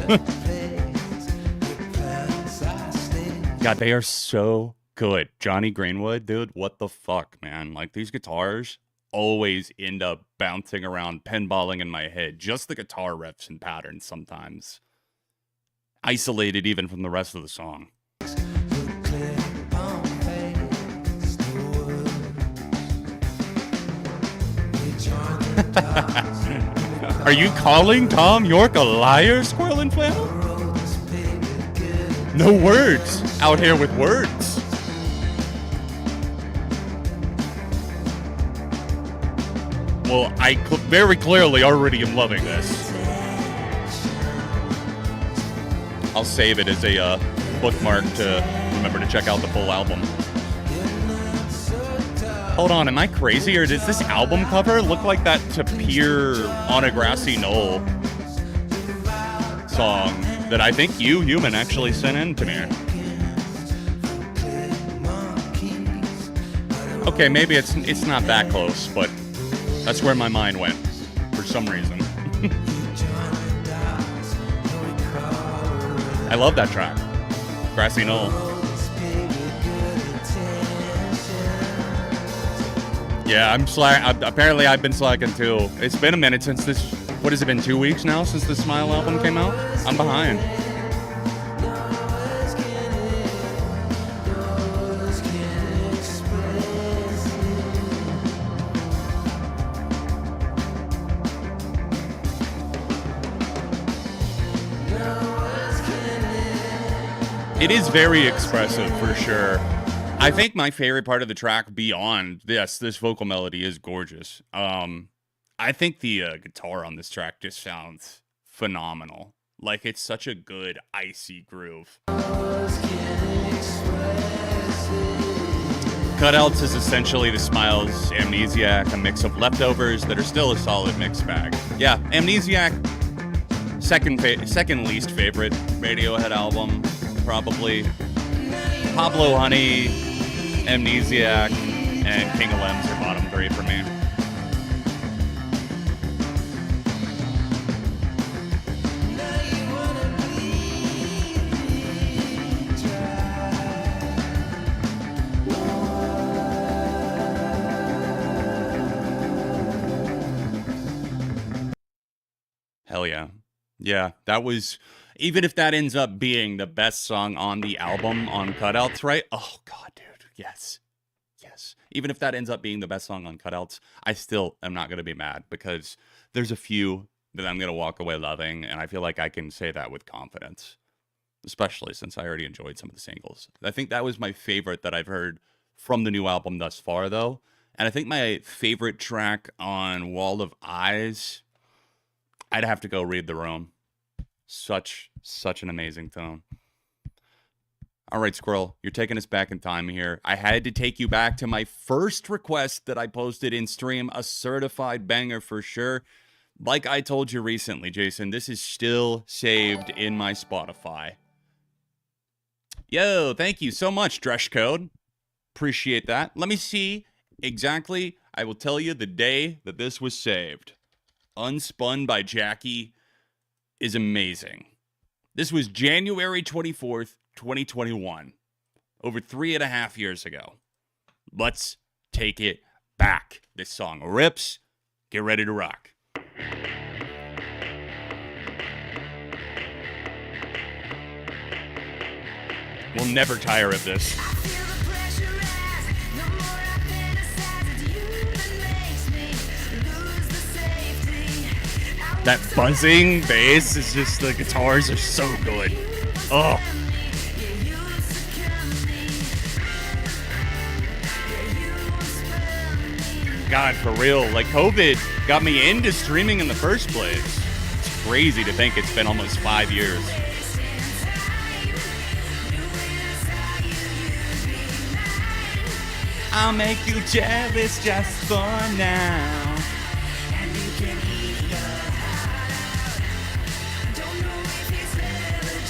God, they are so good. Johnny Greenwood, dude, what the fuck, man? Like, these guitars always end up bouncing around, pinballing in my head. Just the guitar riffs and patterns sometimes. Isolated even from the rest of the song. Are you calling Tom York a liar, Squirrel and Flannel? No words. Out here with words. Well, I very clearly already am loving this. I'll save it as a bookmark to remember to check out the full album. Hold on, am I crazy, or does this album cover look like that To Peer on a Grassy Knoll song that I think you, Human, actually sent in to me? Okay, maybe it's not that close, but that's where my mind went for some reason. I love that track, Grassy Knoll. Yeah, apparently I've been slacking too. It's been a minute since this. What has it been? 2 weeks now since the Smile album came out? I'm behind. It is very expressive for sure. I think my favorite part of the track beyond this vocal melody is gorgeous. I think the guitar on this track just sounds phenomenal. Like it's such a good icy groove. Cutouts is essentially the Smiles Amnesiac, a mix of leftovers that are still a solid mixed bag. Yeah, Amnesiac, second least favorite Radiohead album, probably. Pablo Honey, Amnesiac, and King of Limbs are bottom three for me. Hell yeah. Yeah, that was, even if that ends up being the best song on the album on Cutouts, right? Oh, God, dude. Yes. Yes. Even if that ends up being the best song on Cutouts, I still am not going to be mad because there's a few that I'm going to walk away loving, and I feel like I can say that with confidence, especially since I already enjoyed some of the singles. I think that was my favorite that I've heard from the new album thus far, though. And I think my favorite track on Wall of Eyes, I'd have to go Read the Room. Such an amazing tone. All right, Squirrel, you're taking us back in time here. I had to take you back to my first request that I posted in stream, a certified banger for sure. Like I told you recently, Jason, this is still saved in my Spotify. Yo, thank you so much, Dresh Code. Appreciate that. Let me see exactly. I will tell you the day that this was saved. Unspun by Jackie is amazing. This was January 24th, 2021. Over 3.5 years ago. Let's take it back. This song rips. Get ready to rock. We'll never tire of this. That buzzing bass is just, the guitars are so good. Oh. God, for real. Like, COVID got me into streaming in the first place. It's crazy to think it's been almost 5 years. I'll make you jealous just for now.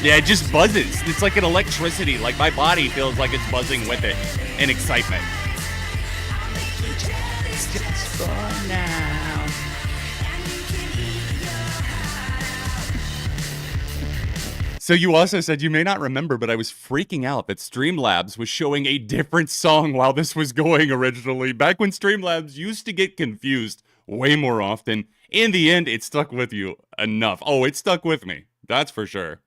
Yeah, it just buzzes. It's like an electricity. Like, my body feels like it's buzzing with it in excitement. Just for now. So you also said you may not remember, but I was freaking out that Streamlabs was showing a different song while this was going originally. Back when Streamlabs used to get confused way more often. In the end, it stuck with you enough. Oh, it stuck with me. That's for sure.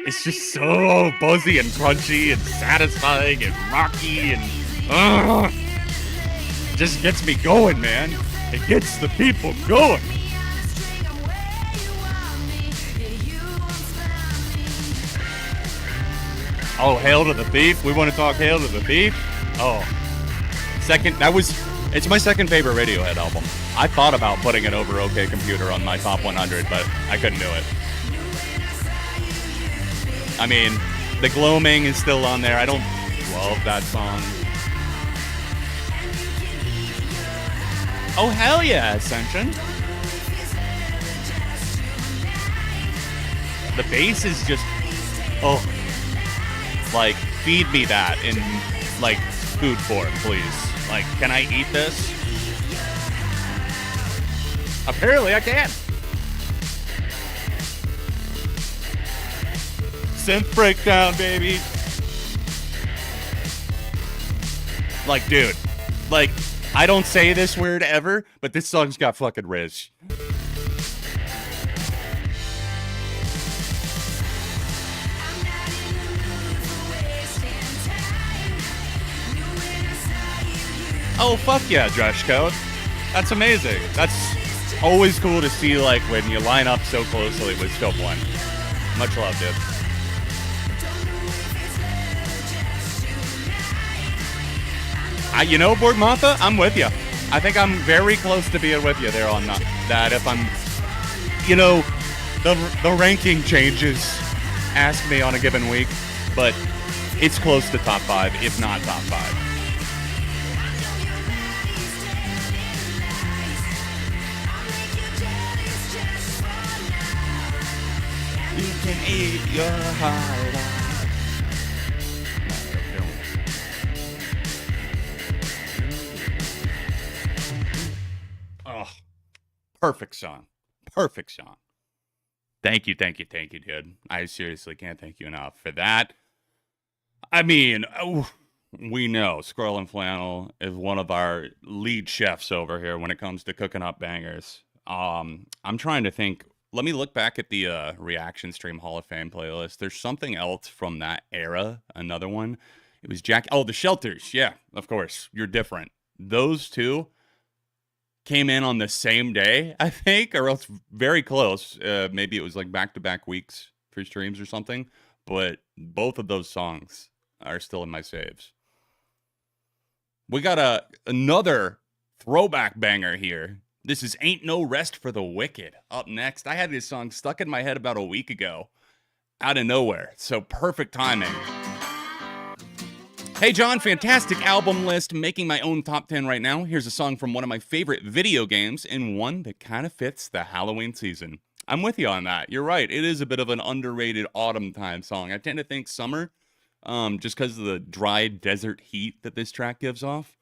It's just so buzzy and crunchy and satisfying and rocky and just gets me going, man. It gets the people going. Oh, Hail to the Thief. We want to talk Hail to the Thief? Oh. It's my second favorite Radiohead album. I thought about putting it over OK Computer on my top 100, but I couldn't do it. I mean, The Gloaming is still on there. I don't love that song. Oh, hell yeah, Ascension. The bass is just, like, feed me that in, like, food form, please. Like, can I eat this? Apparently I can. Synth breakdown, baby. Like, dude, like, I don't say this word ever, but this song's got fucking riz. Oh, fuck yeah, Josh Code. That's amazing. That's always cool to see, like, when you line up so closely with Scope 1. Much love, dude. You know, Borg Martha, I'm with you. I think I'm very close to being with you there on that. If I'm, you know, the ranking changes. Ask me on a given week, but it's close to top 5, if not top 5. You can eat your heart out. Oh, perfect song. Perfect song. Thank you, dude. I seriously can't thank you enough for that. I mean, we know Squirrel and Flannel is one of our lead chefs over here when it comes to cooking up bangers. I'm trying to think. Let me look back at the Reaction Stream Hall of Fame playlist. There's something else from that era. Another one. It was the Shelters. Yeah, of course. You're different. Those two came in on the same day, I think, or else very close. Maybe it was like back-to-back weeks for streams or something. But both of those songs are still in my saves. We got another throwback banger here. This is Ain't No Rest for the Wicked. Up next, I had this song stuck in my head about a week ago. Out of nowhere. So perfect timing. Hey John, fantastic album list. Making my own top 10 right now. Here's a song from one of my favorite video games and one that kind of fits the Halloween season. I'm with you on that. You're right. It is a bit of an underrated autumn time song. I tend to think summer, just because of the dry desert heat that this track gives off.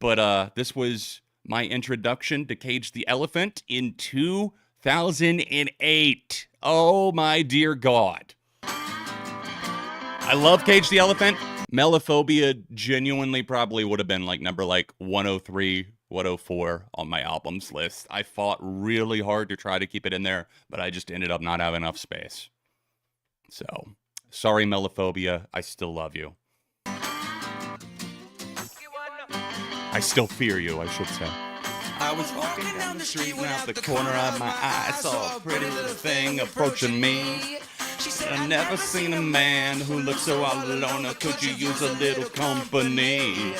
But this was my introduction to Cage the Elephant in 2008. Oh my dear God. I love Cage the Elephant. Melophobia genuinely probably would have been like number 103, 104 on my albums list. I fought really hard to try to keep it in there, but I just ended up not having enough space. So, sorry Melophobia, I still love you. I still fear you, I should say. I was walking down the street when out the corner of my eye I saw a pretty little thing approaching me. She said, I've never seen a man who looks so all alone. Or could you use a little company?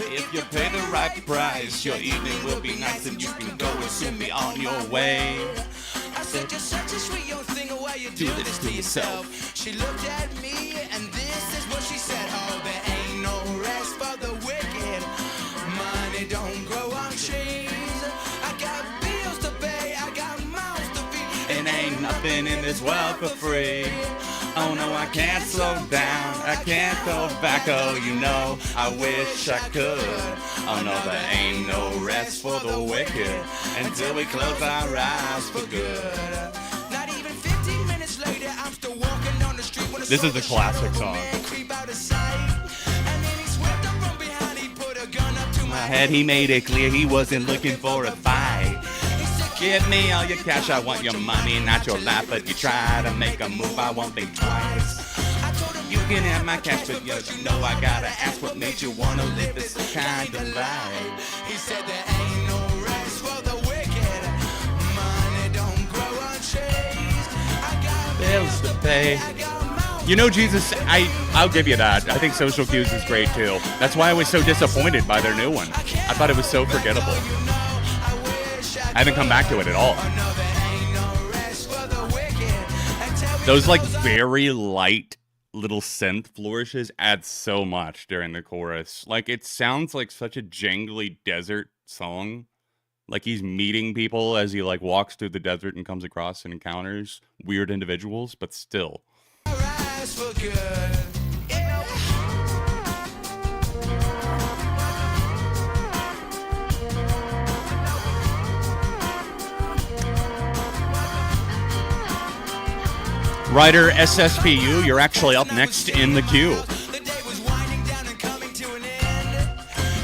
If you pay the right price, your evening will be nice and you can go and soon be on your way. I said, you're such a sweet young thing, why you do this to yourself? She looked at me and this is what she said. Oh, there ain't no rest for the wicked. Money don't grow on trees. I got bills to pay, I got mouths to feed. And ain't nothing in this world for free. Oh no, I can't slow down, I can't go back, oh you know, I wish I could. Oh no, there ain't no rest for the wicked until we close our eyes for good. Not even 15 minutes later, I'm still walking on the street when this is a classic song. My head, he made it clear he wasn't looking for a fight. Give me all your cash, I want your money, not your life. But if you try to make a move, I won't think twice. You can have my cash, but you know I gotta ask what made you wanna live this kind of life. He said there ain't no rest for the wicked. Money don't grow on trees. I got bills to pay. You know, Jesus, I'll give you that. I think Social Cues is great too. That's why I was so disappointed by their new one. I thought it was so forgettable. I haven't come back to it at all. Those very light little synth flourishes add so much during the chorus. It sounds like such a jangly desert song. Like he's meeting people as he walks through the desert and comes across and encounters weird individuals, but still. Ryder SSPU, you're actually up next in the queue.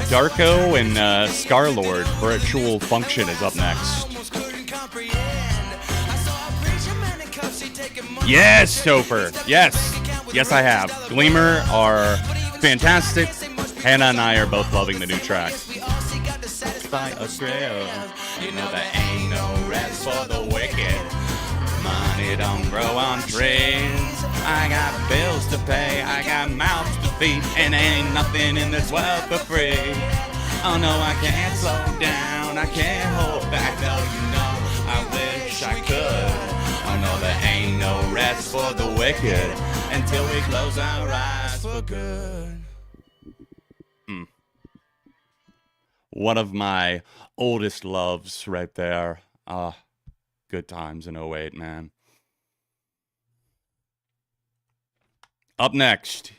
Darko and Scarlord, Virtual Function is up next. Yes, Topher. Yes. Yes, I have. Gleamer are fantastic. Hannah and I are both loving the new track. By Australia, you know there ain't no rest for the wicked. Money don't grow on trees. I got bills to pay, I got mouths to feed, and ain't nothing in this world for free. Oh no, I can't slow down, I can't hold back, no, you know, I wish I could. Oh no, there ain't no rest for the wicked until we close our eyes for good. One of my oldest loves right there. Good times in 08, man. Up next,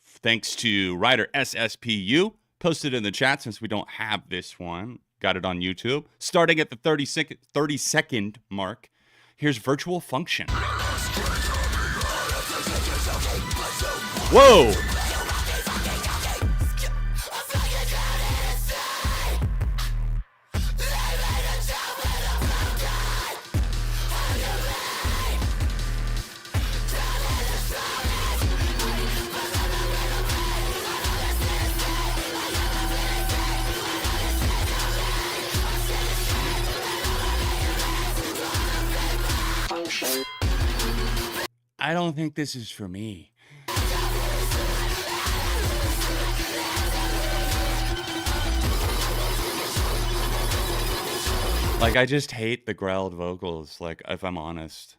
thanks to writer SSPU, posted in the chat since we don't have this one. Got it on YouTube. Starting at the 30-second mark, here's Virtual Function. Whoa! I don't think this is for me. Like, I just hate the growled vocals, like, if I'm honest.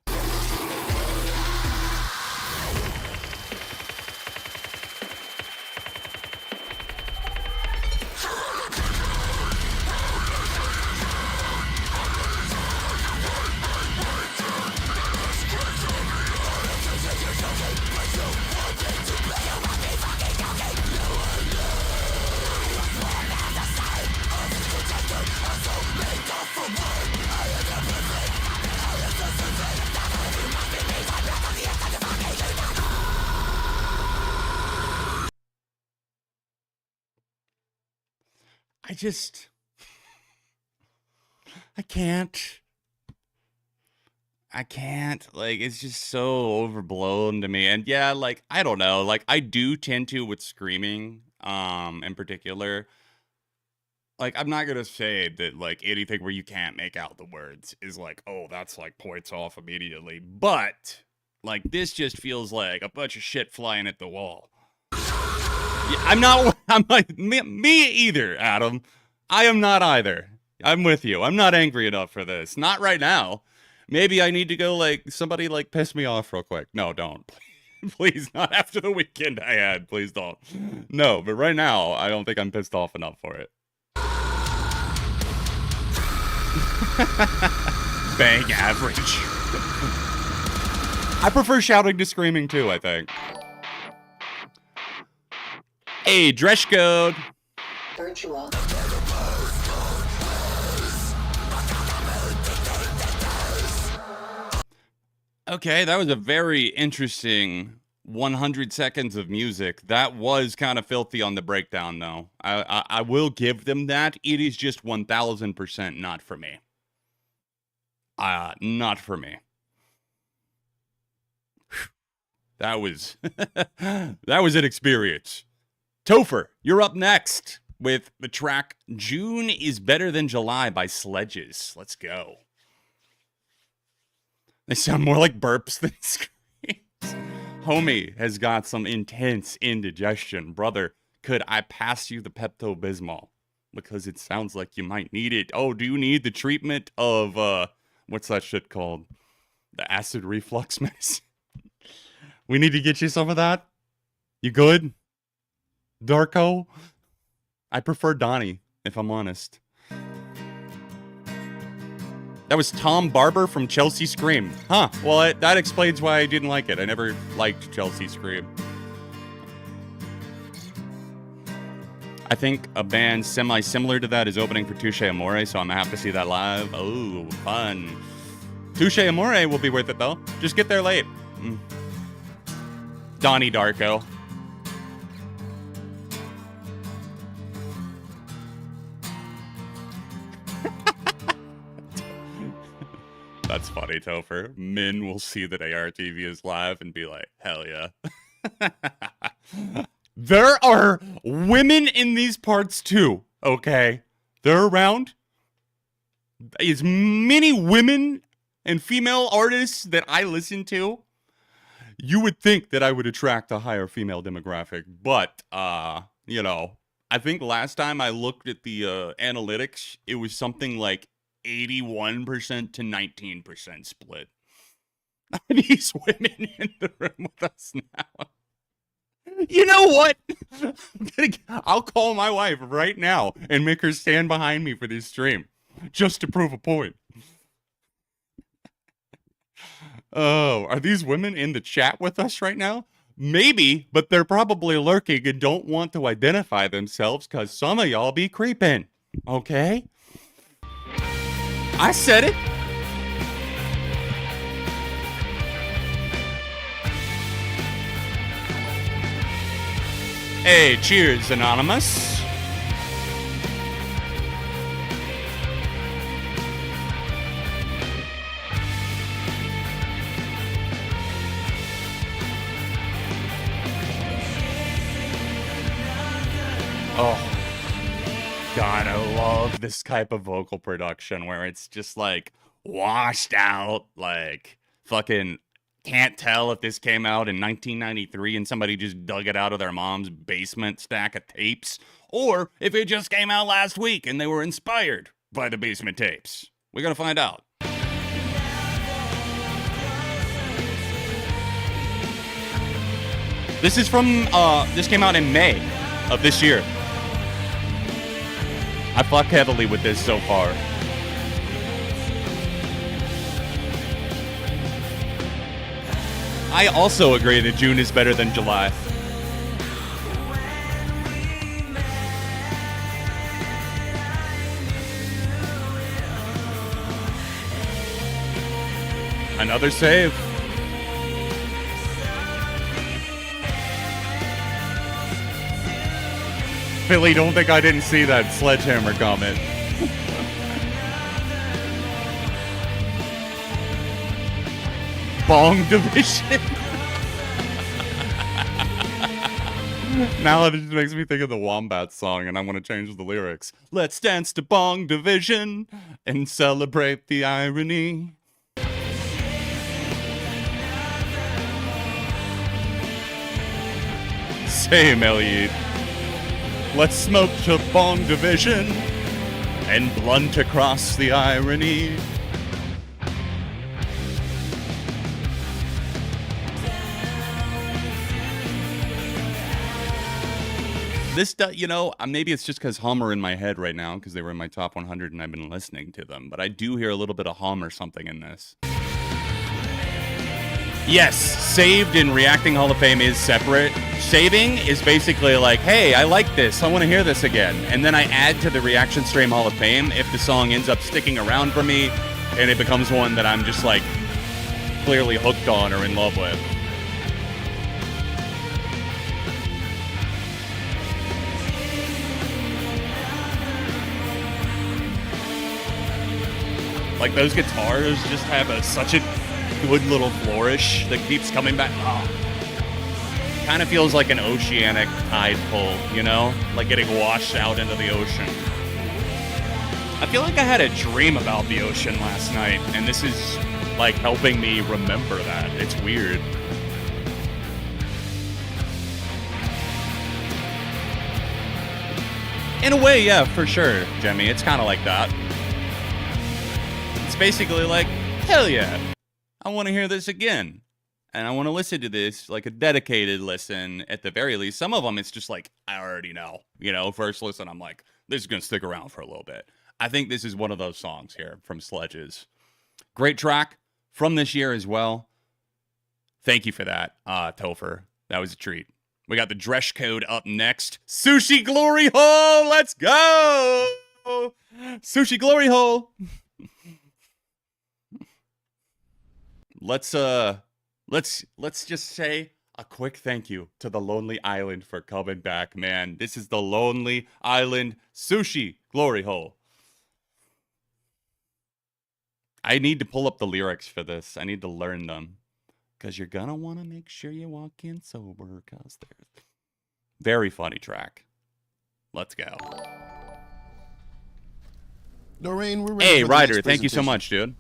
I can't, like, it's just so overblown to me. And yeah, like, I don't know, like, I do tend to with screaming, in particular. Like, I'm not gonna say that, like, anything where you can't make out the words is like, oh, that's like points off immediately. But, like, this just feels like a bunch of shit flying at the wall. Yeah, I'm like, me either, Adam. I am not either. I'm with you. I'm not angry enough for this. Not right now. Maybe I need to go, like, somebody, like, piss me off real quick. No, don't. Please, not after the weekend I had. Please don't. No, but right now, I don't think I'm pissed off enough for it. Bang average. I prefer shouting to screaming, too, I think. Hey, dress code. Virtual. Okay, that was a very interesting 100 seconds of music. That was kind of filthy on the breakdown, though. I will give them that. It is just 1000% not for me. Not for me. That was that was an experience. Topher, you're up next with the track June is Better Than July by Sledges. Let's go. They sound more like burps than screams. Homie has got some intense indigestion. Brother, could I pass you the Pepto-Bismol? Because it sounds like you might need it. Oh, do you need the treatment of, what's that shit called? The acid reflux medicine? We need to get you some of that? You good? Darko? I prefer Donnie, if I'm honest. That was Tom Barber from Chelsea Scream. Huh. Well, that explains why I didn't like it. I never liked Chelsea Scream. I think a band semi-similar to that is opening for Touche Amore, so I'm going to have to see that live. Oh, fun. Touche Amore will be worth it, though. Just get there late. Donnie Darko. That's funny, Topher. Min will see that ARTV is live and be like, hell yeah. There are women in these parts too, okay? They're around. As many women and female artists that I listen to, you would think that I would attract a higher female demographic. But, you know, I think last time I looked at the analytics, it was something like 81% to 19% split. Are these women in the room with us now? You know what? I'll call my wife right now and make her stand behind me for this stream just to prove a point. Oh, are these women in the chat with us right now? Maybe, but they're probably lurking and don't want to identify themselves because some of y'all be creeping. Okay? I said it. Hey, cheers, Anonymous. Oh, God, I love this type of vocal production where it's just like washed out, like fucking can't tell if this came out in 1993 and somebody just dug it out of their mom's basement stack of tapes, or if it just came out last week and they were inspired by the basement tapes. We're gonna find out. This is from, this came out in May of this year. I fuck heavily with this so far. I also agree that June is better than July. Another save. Billy, don't think I didn't see that sledgehammer comment. Bong division. Now it just makes me think of the Wombat song, and I'm gonna change the lyrics. Let's dance to Bong division and celebrate the irony. Same, Elliot. Let's smoke to Bong division and blunt across the irony. This, you know, maybe it's just because Hum are in my head right now because they were in my top 100 and I've been listening to them, but I do hear a little bit of Hum or something in this. Yes, saved in Reacting Hall of Fame is separate. Saving is basically like, hey, I like this, I want to hear this again. And then I add to the Reaction Stream Hall of Fame if the song ends up sticking around for me and it becomes one that I'm just like clearly hooked on or in love with. Like those guitars just have such a good little flourish that keeps coming back. Oh. Kind of feels like an oceanic tide pull, you know? Like getting washed out into the ocean. I feel like I had a dream about the ocean last night, and this is like helping me remember that. It's weird. In a way, yeah, for sure, Jemmy. It's kind of like that. It's basically like, hell yeah, I want to hear this again. And I want to listen to this, like a dedicated listen at the very least. Some of them, it's just like, I already know. You know, first listen, I'm like, this is going to stick around for a little bit. I think this is one of those songs here from Sledges. Great track from this year as well. Thank you for that, Topher. That was a treat. We got the dress code up next. Sushi Glory Hole, let's go! Sushi Glory Hole. Let's just say a quick thank you to the Lonely Island for coming back, man. This is the Lonely Island Sushi Glory Hole. I need to pull up the lyrics for this. I need to learn them. Because you're gonna want to make sure you walk in sober, because they're very funny track. Let's go. Doreen, we're ready Hey, for the Ryder, next thank you so presentation. much, dude.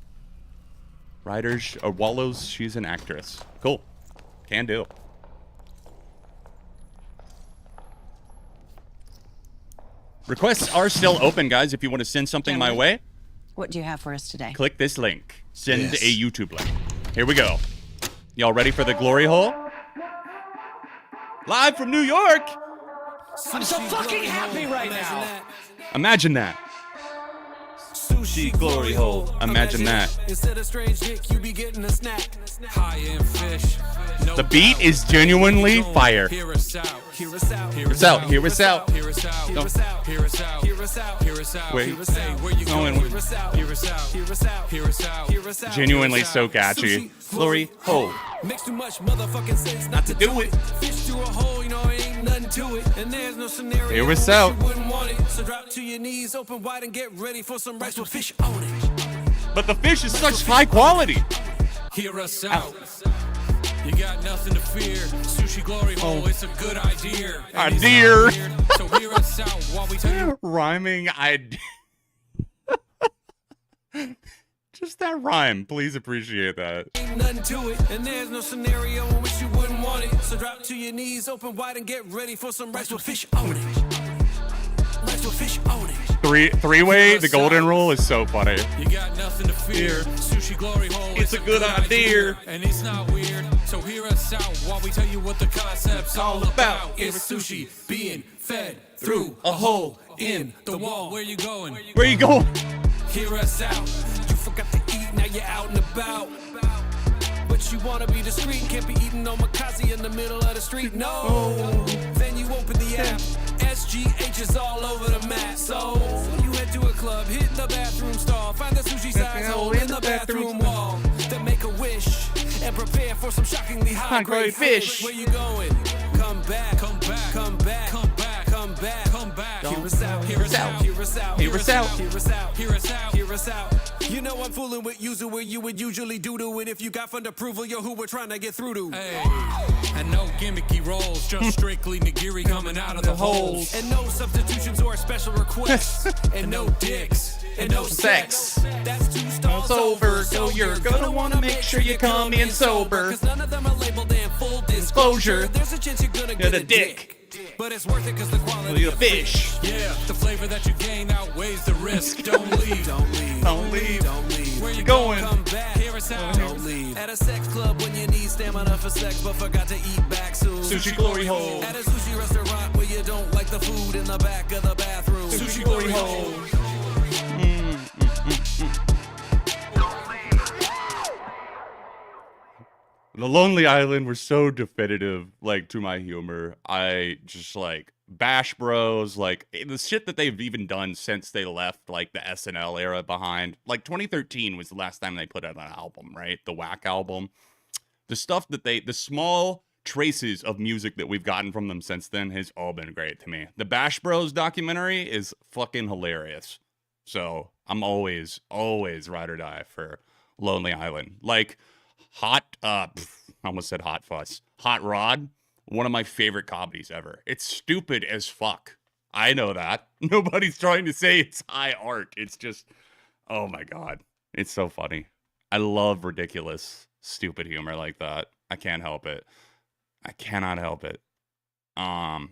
Riders or Wallows, she's an actress. Cool. Can do. Requests are still open, guys. If you want to send something my way, What do you have for us today? click this link. Send a YouTube link. Here we go. Y'all ready for the glory hole? Live from New York. I'm so fucking happy right now. Imagine that. Sushi glory hole. Imagine that. Instead of strange dick, you be getting a snack. High-end fish. No The beat is genuinely fire. Hear us out. Hear us out. Hear us out. Hear us out. Hear us out. Hear us out. Hear us out. Hear us out. Hear us out. Wait. Hear us out. Where you going? Hear us out. Hear us out. Hear us out. Hear us out. Hear us out. Genuinely so catchy. Glory hole. Makes too much motherfucking sense not to do it. Fish to a hole, you know, ain't nothing to it. And there's no scenario Hear us where out. you wouldn't want it. So drop to your knees, open wide, and get ready for some rice with fish on it. But the fish is such high quality. Hear us out. You got nothing to fear. Sushi glory hole, it's a good idea. And it's Idea. not weird, so hear us out while we tell you. Rhyming idea. Just that rhyme. Please appreciate that. Ain't nothing to it, and there's no scenario in which you wouldn't want it. So drop to your knees, open wide, and get ready for some rice with fish on it. Rice with fish on it. Three-way, the golden rule is so funny. You got nothing to fear. Sushi glory hole. It's a good idea. And it's not weird. So hear us out while we tell you what the concept's all about. It's sushi being fed through a hole in the wall. Where you going? Where you going? Hear us out. You forgot to eat, now you're out and about. But you wanna be discreet, can't be eating on Makazi in the middle of the street. No. Then you open the app. SGH is all over the map. So you head to a club, hit the bathroom stall, find the sushi size hole in the bathroom wall. Then make a wish and prepare for some shockingly high-grade fish. Where you going? Come back. Come back. Come back. Come back. Come back. Come back. Hear us out. Hear us out. Hear us out. Hear us out. Hear us out. Hear us out. Hear us out. You know I'm fooling with you, where you would usually do to it if you got fund approval. You're who we're trying to get through to. Hey, and no gimmicky roles, just strictly nigiri coming out of the holes. And no substitutions or special requests. And no dicks. And no sex. That's two stalls over, so you're gonna wanna make sure you come in sober. Cause none of them are labeled in full disclosure. There's a chance you're gonna get a dick. But it's worth it cause the quality of fish. Yeah, the flavor that you gain outweighs the risk. Don't leave. Don't leave. Don't leave. Don't leave. Where you going? Come back. Hear us out. Don't leave. At a sex club when you need stamina for sex but forgot to eat back soon. Sushi glory hole. At a sushi restaurant where you don't like the food in the back of the bathroom. Sushi glory hole. The Lonely Island were so definitive, like, to my humor. I just, like, Bash Bros, like, the shit that they've even done since they left, like, the SNL era behind. Like, 2013 was the last time they put out an album, right? The Whack album. The stuff that the small traces of music that we've gotten from them since then has all been great to me. The Bash Bros documentary is fucking hilarious. So, I'm always ride or die for Lonely Island. Like, I almost said Hot Fuss. Hot Rod, one of my favorite comedies ever. It's stupid as fuck. I know that. Nobody's trying to say it's high art. It's just, oh my God. It's so funny. I love ridiculous, stupid humor like that. I can't help it. I cannot help it. All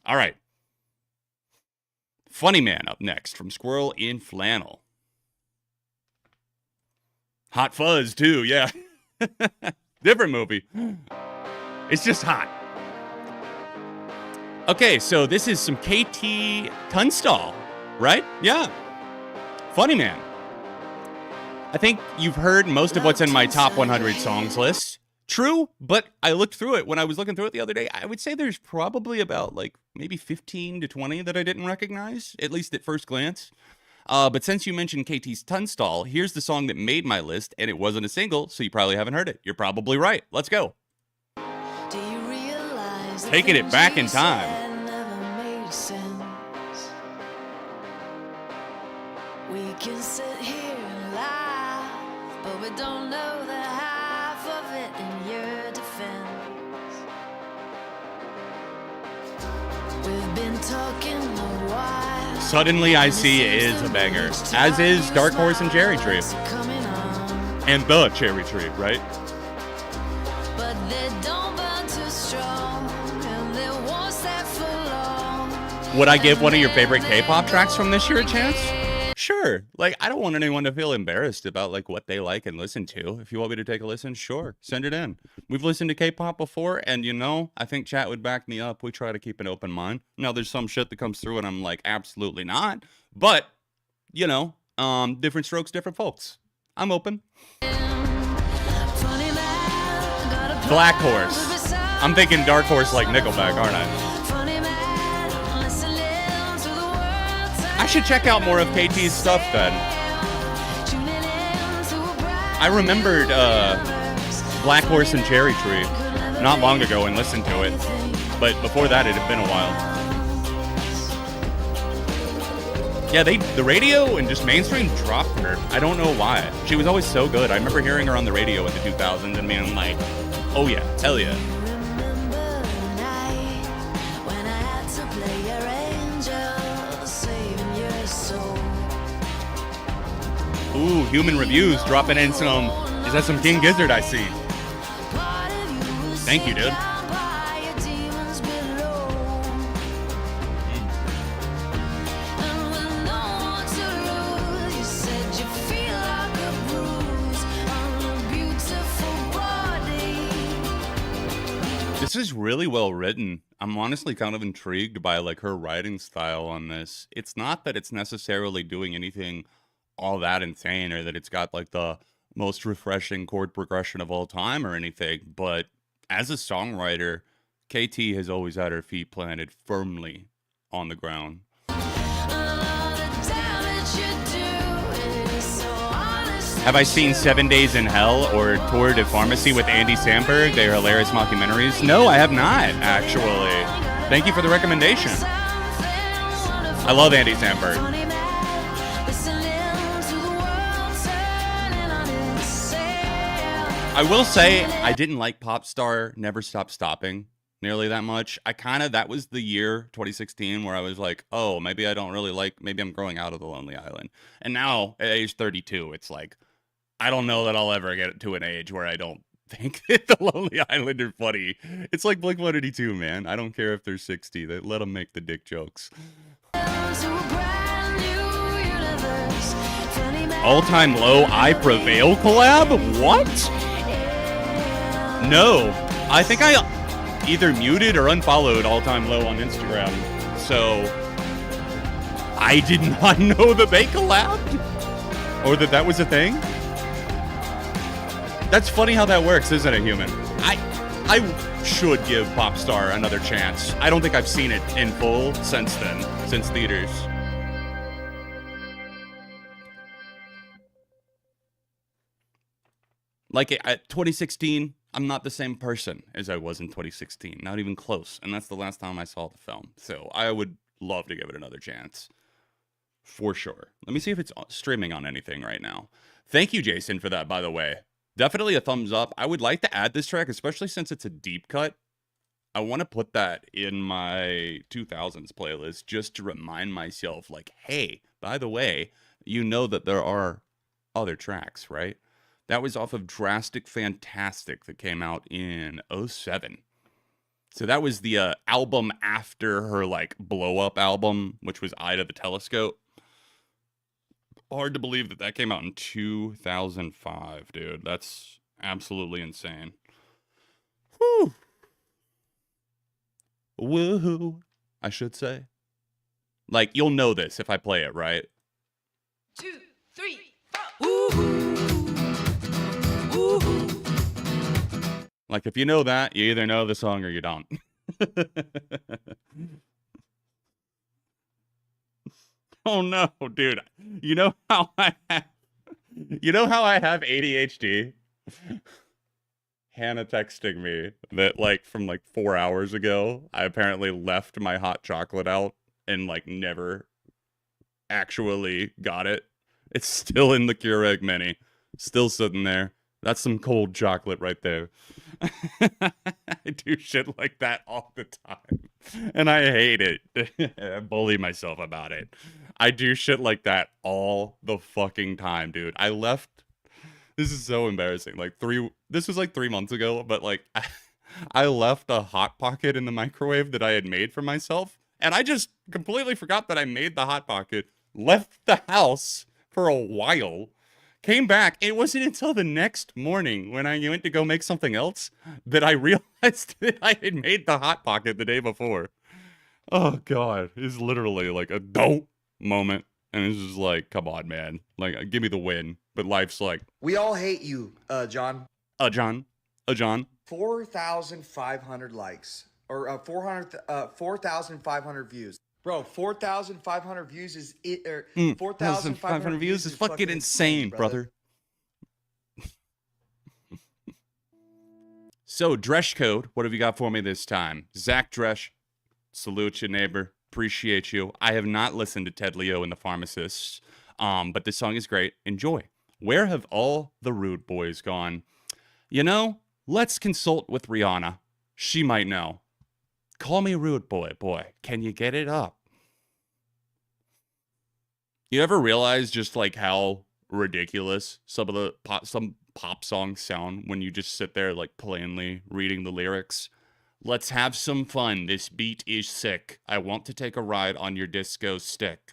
right. Funny Man up next from Squirrel in Flannel. Hot Fuzz too, yeah. Different movie. It's just hot. Okay, so this is some KT Tunstall, right? Yeah. Funny Man. I think you've heard most of what's in my top 100 songs list. True, but I looked through it. When I was looking through it the other day, I would say there's probably about like maybe 15 to 20 that I didn't recognize, at least at first glance. But since you mentioned KT's Tunstall, here's the song that made my list, and it wasn't a single, so you probably haven't heard it. You're probably right. Let's go. Do you realize the Taking it things back you in time. said never made sense? We can sit here and laugh, but we don't know the half of it in your defense. We've been talking a while. Suddenly I See is a banger, as is Dark Horse and Cherry Tree. And the cherry tree, right? but they don't burn too strong, and they won't stay for long. Would I give one of your favorite K-pop tracks from this year a chance? Sure. Like, I don't want anyone to feel embarrassed about like what they like and listen to. If you want me to take a listen, sure, send it in. We've listened to K-pop before, and you know, I think chat would back me up. We try to keep an open mind. Now, there's some shit that comes through, and I'm like, absolutely not. But you know, different strokes, different folks. I'm open. Funny man, got a Black plan Horse. to be sad. I'm thinking Dark Horse like Nickelback, aren't I? Funny man, listening to the world I should check out more of KT's stuff then. tuning in to a brand I remembered Black Horse and Cherry Tree not long ago and listened to it, but before that it had been a while. Yeah, the radio and just mainstream dropped her. I don't know why. She was always so good. I remember hearing her on the radio in the 2000s and being like, oh yeah, hell yeah. Remember the night when I had to play your angel, saving your soul. Ooh, Human Reviews dropping in some. Is that some King Gizzard I see? Part of you was Thank you, dude. down by your demons below. And with no one to lose, you said you feel like a bruise on a beautiful body. This is really well written. I'm honestly kind of intrigued by like her writing style on this. It's not that it's necessarily doing anything all that insane or that it's got like the most refreshing chord progression of all time or anything, but as a songwriter, KT has always had her feet planted firmly on the ground. Have I seen 7 Days in Hell or Tour de Pharmacy with Andy Samberg? They are hilarious mockumentaries. No, I have not, actually. Thank you for the recommendation. I love Andy Samberg. I will say I didn't like Popstar Never Stop Stopping nearly that much. That was the year 2016 where I was like, oh, maybe I don't really like, maybe I'm growing out of the Lonely Island. And now at age 32, it's like, I don't know that I'll ever get to an age where I don't think that the Lonely Island are funny. It's like Blink-182, man. I don't care if they're 60. Let them make the dick jokes. All-time low I Prevail collab? What? No. I think I either muted or unfollowed All-Time Low on Instagram. So I did not know that they collabed or that was a thing. That's funny how that works, isn't it, Human? I should give Popstar another chance. I don't think I've seen it in full since then, since theaters. Like at 2016, I'm not the same person as I was in 2016. Not even close. And that's the last time I saw the film. So I would love to give it another chance. For sure. Let me see if it's streaming on anything right now. Thank you, Jason, for that, by the way. Definitely a thumbs up. I would like to add this track, especially since it's a deep cut. I want to put that in my 2000s playlist just to remind myself, like, hey, by the way, you know that there are other tracks, right? That was off of Drastic Fantastic that came out in 07. So that was the album after her, like, blow-up album, which was Eye to the Telescope. Hard to believe that came out in 2005, dude. That's absolutely insane. Whew. Woohoo, I should say. Like, you'll know this if I play it, right? 2, 3, 4. Ooh. Ooh. Like, if you know that, you either know the song or you don't. Oh no, dude. You know how I have ADHD? Hannah texting me that like from like 4 hours ago, I apparently left my hot chocolate out and like never actually got it. It's still in the Keurig mini. Still sitting there. That's some cold chocolate right there. I do shit like that all the time. And I hate it. I bully myself about it. I do shit like that all the fucking time, dude. I left This is so embarrassing. This was like 3 months ago, but like I left a hot pocket in the microwave that I had made for myself, and I just completely forgot that I made the hot pocket. Left the house for a while, came back. It wasn't until the next morning when I went to go make something else that I realized that I had made the hot pocket the day before. Oh god, it's literally like a dope moment, and it's just like, come on, man, like give me the win. But life's like, We all hate you, John. John, 4,500 likes or 4,500 views. Bro, 4,500 views is it? Or 4,500 views is fucking insane, brother. So, Dresh Code, what have you got for me this time? Zach Dresh, salute you, neighbor. Appreciate you. I have not listened to Ted Leo and the Pharmacists, but this song is great. Enjoy. Where have all the rude boys gone? You know, let's consult with Rihanna. She might know. Call me rude boy. Can you get it up? You ever realize just like how ridiculous some pop songs sound when you just sit there like plainly reading the lyrics? Let's have some fun. This beat is sick. I want to take a ride on your disco stick.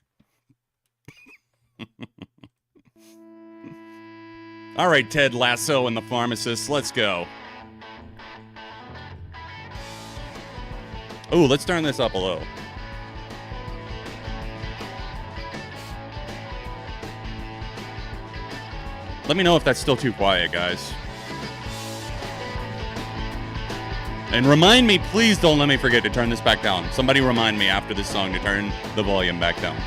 All right, Ted Lasso and the Pharmacist, let's go. Ooh, let's turn this up a little. Let me know if that's still too quiet, guys. And remind me, please don't let me forget to turn this back down. Somebody remind me after this song to turn the volume back down.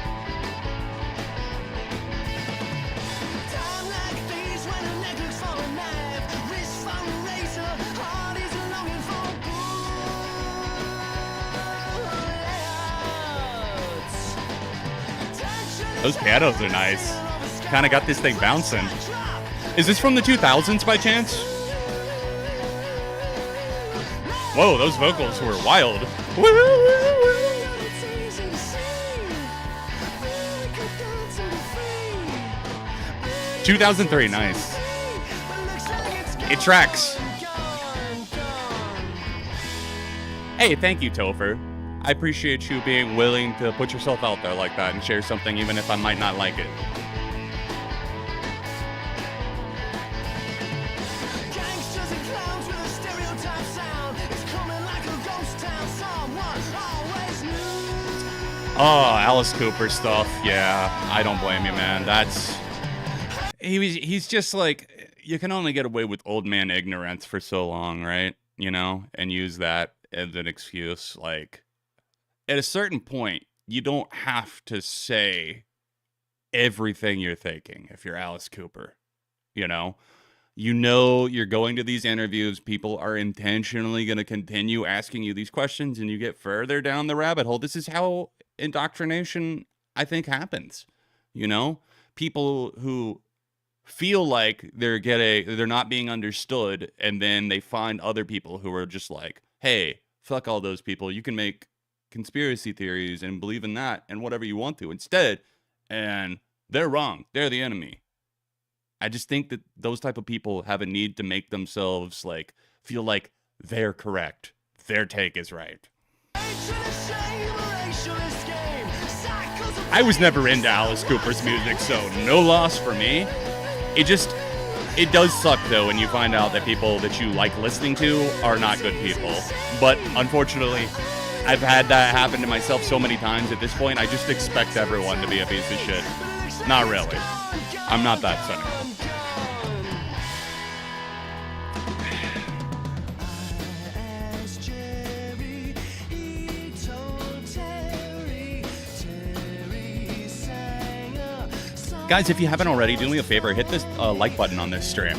Those pianos are nice. Kind of got this thing bouncing. Is this from the 2000s by chance? Whoa, those vocals were wild. 2003, nice. It tracks. Hey, thank you, Topher. I appreciate you being willing to put yourself out there like that and share something even if I might not like it. Oh, Alice Cooper stuff. Yeah, I don't blame you, man. He's just like, you can only get away with old man ignorance for so long, right? You know, and use that as an excuse. Like, at a certain point, you don't have to say everything you're thinking if you're Alice Cooper. You know you're going to these interviews. People are intentionally going to continue asking you these questions, and you get further down the rabbit hole. This is how indoctrination, I think, happens. You know, people who feel like they're not being understood, and then they find other people who are just like, hey, fuck all those people. You can make conspiracy theories and believe in that and whatever you want to instead, and they're wrong. They're the enemy. I just think that those type of people have a need to make themselves like feel like they're correct. Their take is right. I was never into Alice Cooper's music, so no loss for me. It does suck though when you find out that people that you like listening to are not good people. But unfortunately, I've had that happen to myself so many times at this point, I just expect everyone to be a piece of shit. Not really. I'm not that cynical. Guys, if you haven't already, do me a favor, hit this like button on this stream.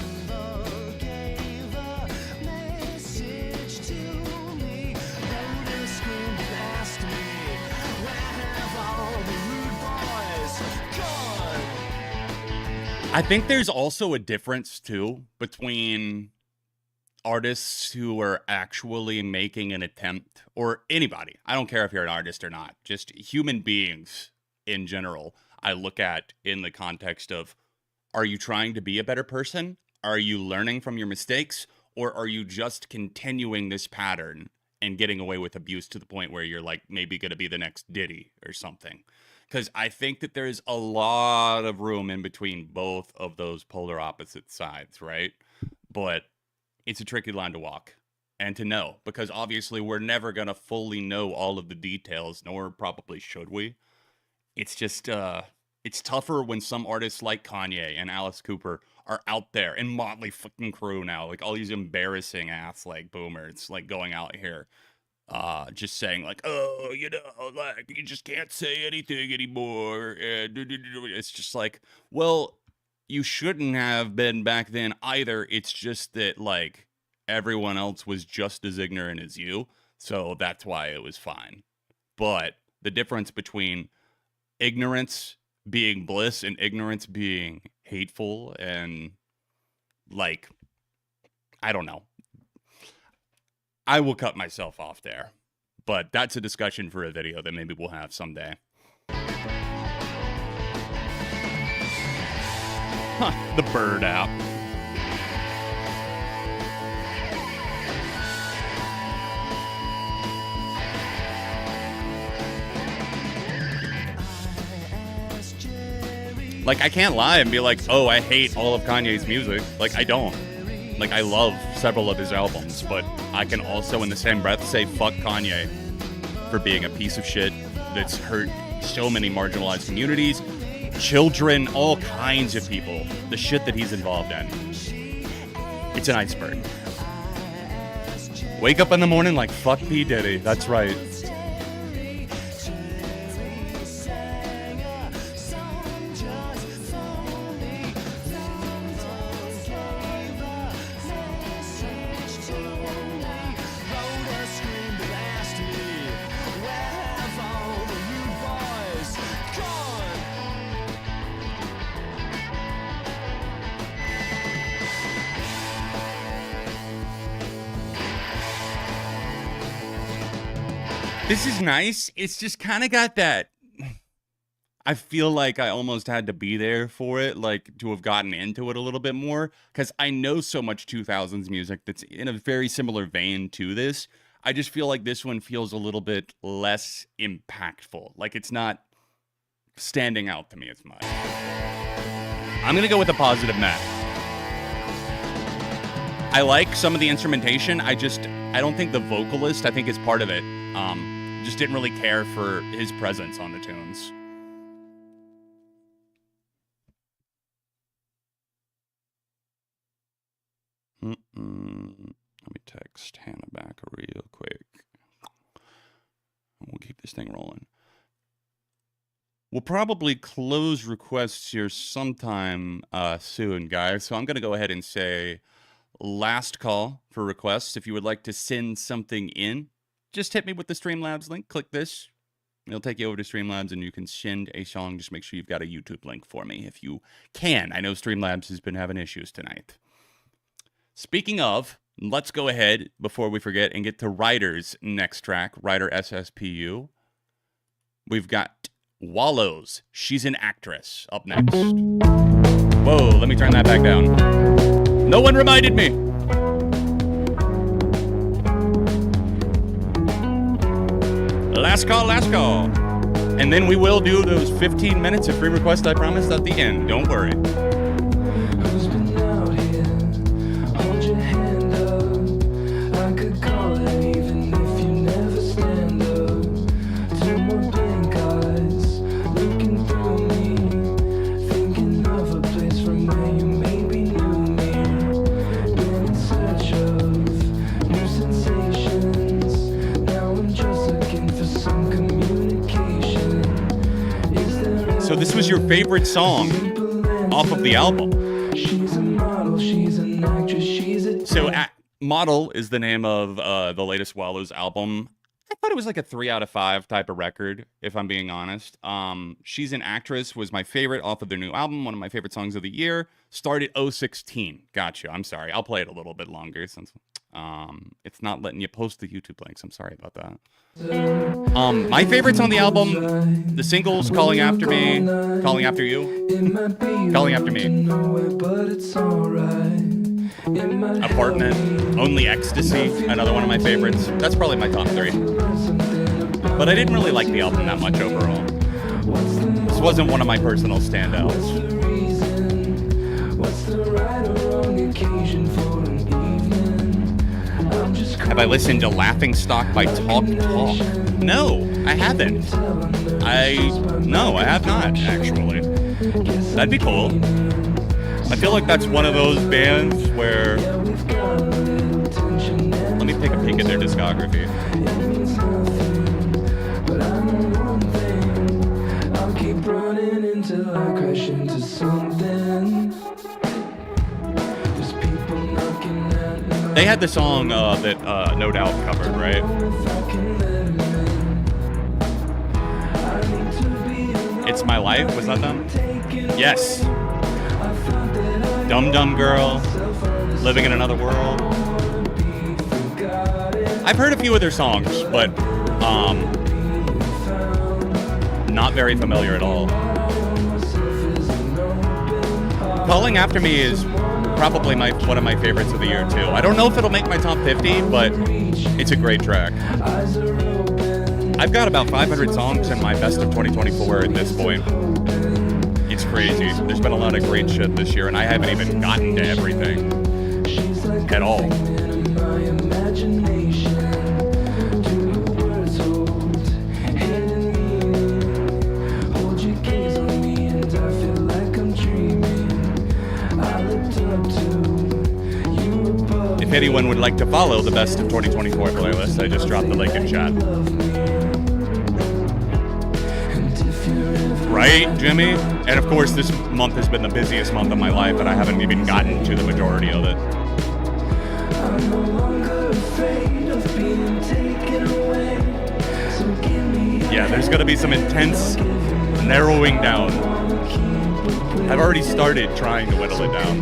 I think there's also a difference, too, between artists who are actually making an attempt, or anybody. I don't care if you're an artist or not. Just human beings in general. I look at in the context of, are you trying to be a better person? Are you learning from your mistakes, or are you just continuing this pattern and getting away with abuse to the point where you're like maybe going to be the next Diddy or something? Because I think that there's a lot of room in between both of those polar opposite sides, right? But it's a tricky line to walk and to know, because obviously we're never going to fully know all of the details, nor probably should we. It's just, it's tougher when some artists like Kanye and Alice Cooper are out there, and Motley fucking Crue now, like all these embarrassing ass like boomers like going out here just saying like, oh, you know, like you just can't say anything anymore. It's just like, well, you shouldn't have been back then either. It's just that like everyone else was just as ignorant as you, so that's why it was fine. But the difference between ignorance being bliss and ignorance being hateful and like, I don't know. I will cut myself off there, but that's a discussion for a video that maybe we'll have someday. The Bird app. Like, I can't lie and be like, oh, I hate all of Kanye's music. Like, I don't. Like, I love several of his albums, but I can also in the same breath say fuck Kanye for being a piece of shit that's hurt so many marginalized communities, children, all kinds of people. The shit that he's involved in. It's an iceberg. Wake up in the morning like, fuck P. Diddy. That's right. This is nice. It's just kind of got that. I feel like I almost had to be there for it, like to have gotten into it a little bit more, because I know so much 2000s music that's in a very similar vein to this. I just feel like this one feels a little bit less impactful. Like it's not standing out to me as much. I'm going to go with a positive Matt. I like some of the instrumentation. I don't think the vocalist, I think is part of it. Just didn't really care for his presence on the tunes. Let me text Hannah back real quick. We'll keep this thing rolling. We'll probably close requests here sometime soon, guys. So I'm going to go ahead and say last call for requests. If you would like to send something in, just hit me with the Streamlabs link. Click this. It'll take you over to Streamlabs and you can send a song. Just make sure you've got a YouTube link for me if you can. I know Streamlabs has been having issues tonight. Speaking of, let's go ahead before we forget and get to Ryder's next track, Ryder SSPU. We've got Wallows, She's an Actress, up next. Whoa, let me turn that back down. No one reminded me. Last call, last call. And then we will do those 15 minutes of free requests I promised at the end. Don't worry. Who's been out here? Hold your hand up. I could call it even if you never stand up. Two more blank eyes looking through me, thinking of a place from where you maybe knew me. Been in search of new sensations. Now I'm just looking for some communication. Is there So this was your favorite song off of the album. She's a model, she's an actress, she's a So Model is the name of the latest Wallows album. I thought it was like a 3 out of 5 type of record, if I'm being honest. She's an Actress was my favorite off of their new album, one of my favorite songs of the year. Started 016. Gotcha. I'm sorry. I'll play it a little bit longer since it's not letting you post the YouTube links. I'm sorry about that. My favorites on the album, the singles Calling After Me, Calling After You, It might be Calling After to Me. nowhere, but it's alright. Apartment, Only Ecstasy, another one of my favorites. That's probably my top 3. But I didn't really like the album that much overall. This wasn't one of my personal standouts. Have I listened to Laughing Stock by Talk Talk? No, I haven't. No, I have not, actually. That'd be cool. I feel like that's one of those bands where... Let me take a peek at their discography. They had the song that No Doubt covered, right? It's My Life, was that them? Yes. Dum Dum Girl, Living in Another World. I've heard a few of their songs, but not very familiar at all. Calling After Me is probably one of my favorites of the year, too. I don't know if it'll make my top 50, but it's a great track. I've got about 500 songs in my best of 2024 at this point. It's crazy. There's been a lot of great shit this year, and I haven't even gotten to everything at all. If anyone would like to follow the best of 2024 playlist, I just dropped the link in chat. Right, Jimmy? And of course, this month has been the busiest month of my life, and I haven't even gotten to the majority of it. Yeah, there's going to be some intense narrowing down. I've already started trying to whittle it down.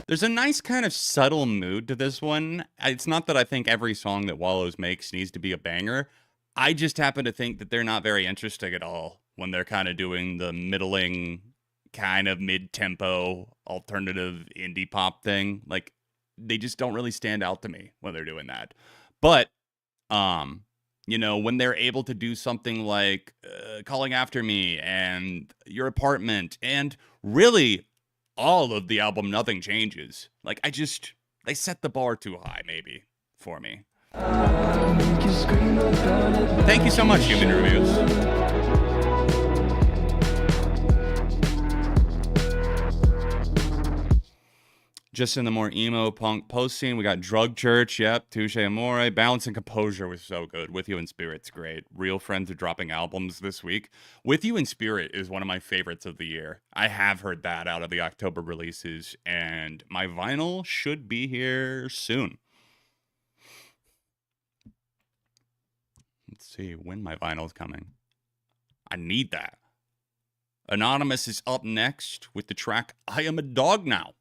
There's a nice kind of subtle mood to this one. It's not that I think every song that Wallows makes needs to be a banger. I just happen to think that they're not very interesting at all when they're kind of doing the middling, kind of mid-tempo, alternative indie pop thing. Like, they just don't really stand out to me when they're doing that. But, you know, when they're able to do something like Calling After Me and Your Apartment and really all of the album Nothing Changes. Like, they set the bar too high, maybe, for me. Thank you so much, Human Reviews. Just in the more emo punk post scene, we got Drug Church, yep, Touche Amore. Balance and Composure was so good. With You in Spirit's great. Real Friends are dropping albums this week. With You in Spirit is one of my favorites of the year. I have heard that out of the October releases, and my vinyl should be here soon. Let's see when my vinyl's coming. I need that. Anonymous is up next with the track I Am a Dog Now.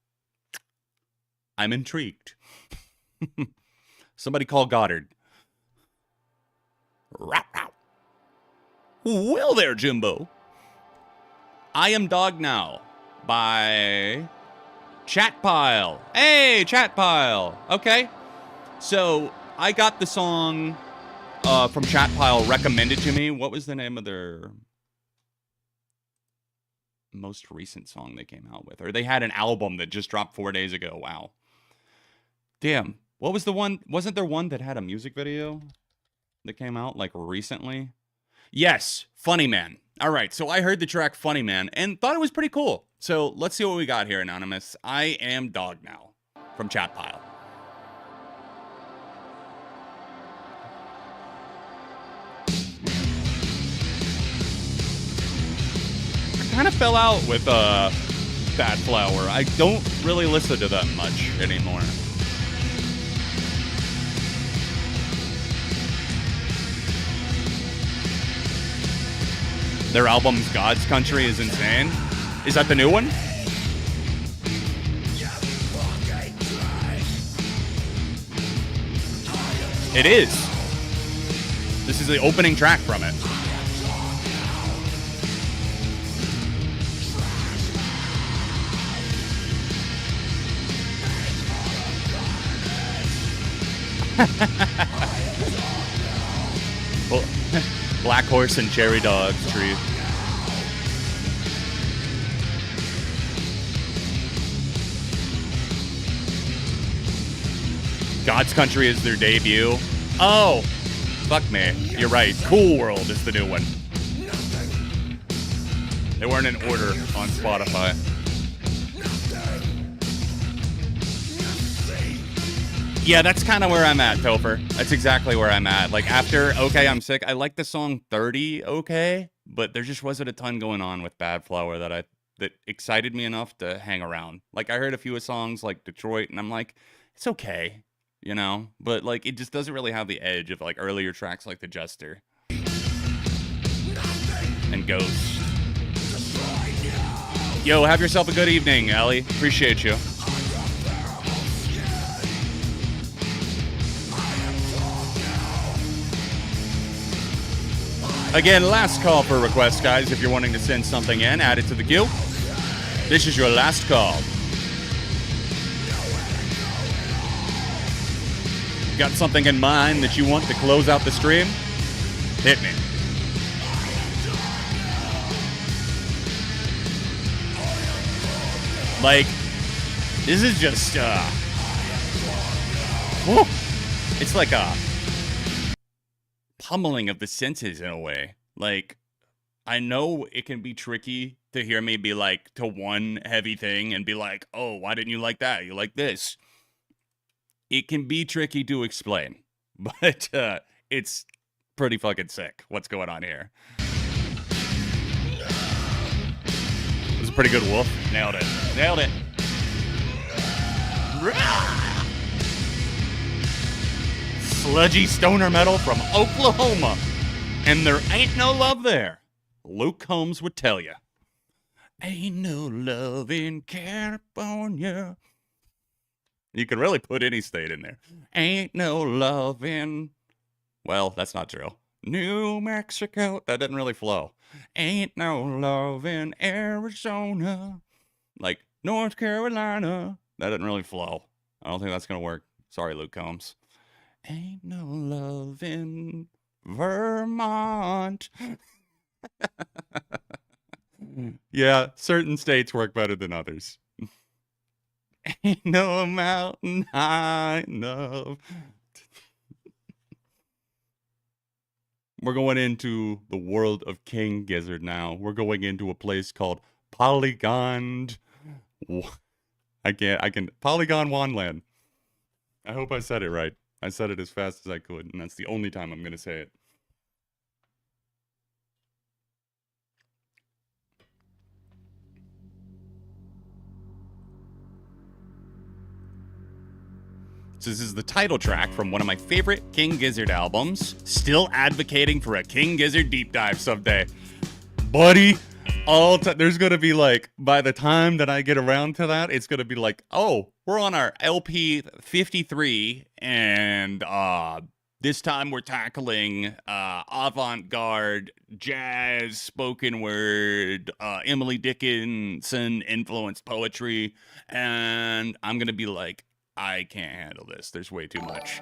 I'm intrigued. Somebody call Goddard. Well there, Jimbo. I Am Dog Now by Chatpile. Hey, Chatpile. Okay. So I got the song from Chatpile recommended to me. What was the name of their most recent song they came out with? Or they had an album that just dropped 4 days ago. Wow. Damn. What was the one? Wasn't there one that had a music video that came out like recently? Yes. Funny Man. All right. So I heard the track Funny Man and thought it was pretty cool. So let's see what we got here, Anonymous. I Am Dog Now from Chatpile. I kind of fell out with Bad Flower. I don't really listen to them much anymore. Their album God's Country is insane. Is that the new one? It is. This is the opening track from it. Well, Black Horse and Cherry Dogs tree. God's Country is their debut. Oh, fuck me. You're right. Cool World is the new one. They weren't in order on Spotify. Yeah, that's kind of where I'm at, Topher. That's exactly where I'm at. Like, after Okay, I'm Sick, I like the song 30, okay, but there just wasn't a ton going on with Bad Flower that excited me enough to hang around. Like, I heard a few of songs like Detroit, and I'm like, it's okay, you know? But, like, it just doesn't really have the edge of, like, earlier tracks like The Jester. And Ghost. Yo, have yourself a good evening, Ellie. Appreciate you. Again, last call for requests, guys. If you're wanting to send something in, add it to the queue. This is your last call. Got something in mind that you want to close out the stream? Hit me. Like, this is just, whew. It's like a pummeling of the senses in a way. Like, I know it can be tricky to hear me be like to one heavy thing and be like, oh, why didn't you like that? You like this. It can be tricky to explain, but it's pretty fucking sick what's going on here. It was a pretty good wolf. Nailed it. Nailed it. Sludgy stoner metal from Oklahoma. And there ain't no love there. Luke Combs would tell you. Ain't no love in California. You can really put any state in there. Ain't no love in... Well, that's not true. New Mexico. That doesn't really flow. Ain't no love in Arizona. Like North Carolina. That doesn't really flow. I don't think that's going to work. Sorry, Luke Combs. Ain't no love in Vermont. Yeah, certain states work better than others. Ain't no mountain high enough. We're going into the world of King Gizzard now. We're going into a place called Polygon. I can Polygon Wandland. I hope I said it right. I said it as fast as I could, and that's the only time I'm going to say it. So this is the title track from one of my favorite King Gizzard albums. Still advocating for a King Gizzard deep dive someday. Buddy, there's going to be like, by the time that I get around to that, it's going to be like, oh, we're on our LP 53, and this time we're tackling avant-garde, jazz, spoken word, Emily Dickinson influenced poetry, and I'm going to be like, I can't handle this. There's way too much.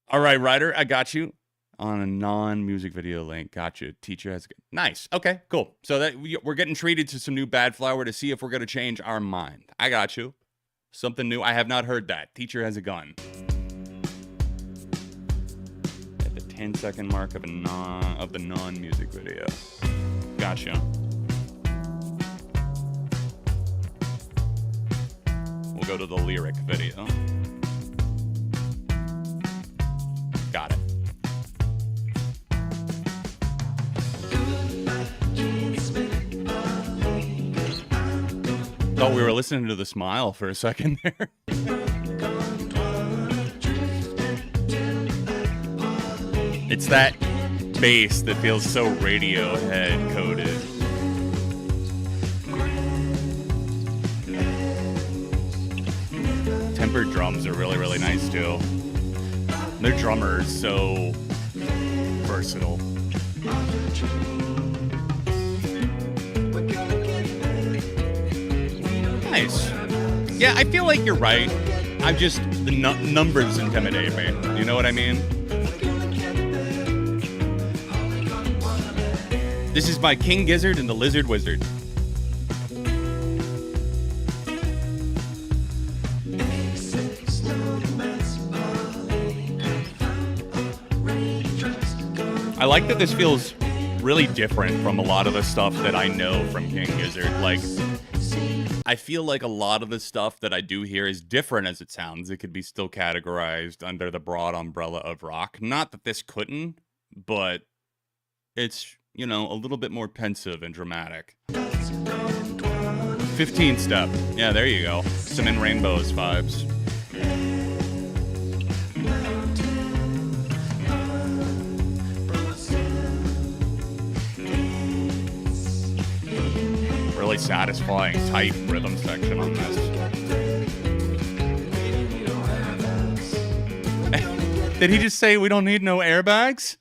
All right, Ryder, I got you on a non-music video link. Got you. Teacher has... Nice. Okay, cool. So that we're getting treated to some new Bad Flower to see if we're going to change our mind. I got you. Something new. I have not heard that. Teacher has a gun. At the 10-second mark of the non-music video. Gotcha. We'll go to the lyric video. Got it. Thought we were listening to The Smile for a second there. It's that bass that feels so Radiohead coded. Tempered drums are really, really nice too. Their drummer is so versatile. Nice. Yeah, I feel like you're right. I just, the numbers intimidate me. You know what I mean? This is by King Gizzard and the Lizard Wizard. I like that this feels really different from a lot of the stuff that I know from King Gizzard. Like, I feel like a lot of the stuff that I do here is different as it sounds. It could be still categorized under the broad umbrella of rock. Not that this couldn't, but it's, you know, a little bit more pensive and dramatic. 15 step. Yeah, there you go. Some In Rainbows vibes. Really satisfying, tight rhythm section on this. Did he just say we don't need no airbags?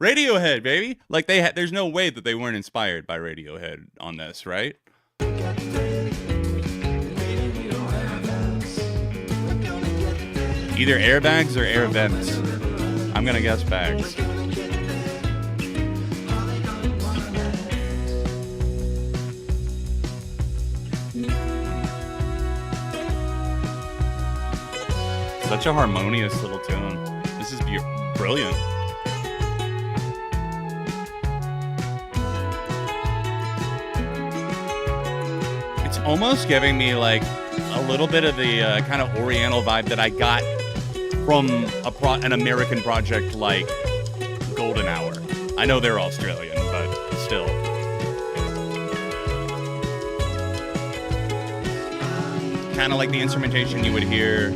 Radiohead, baby. Like there's no way that they weren't inspired by Radiohead on this, right? Either airbags or air vents. I'm gonna guess bags. Such a harmonious little tune. This is brilliant. It's almost giving me like a little bit of the kind of Oriental vibe that I got from an American project like Golden Hour. I know they're Australian, but still. Kind of like the instrumentation you would hear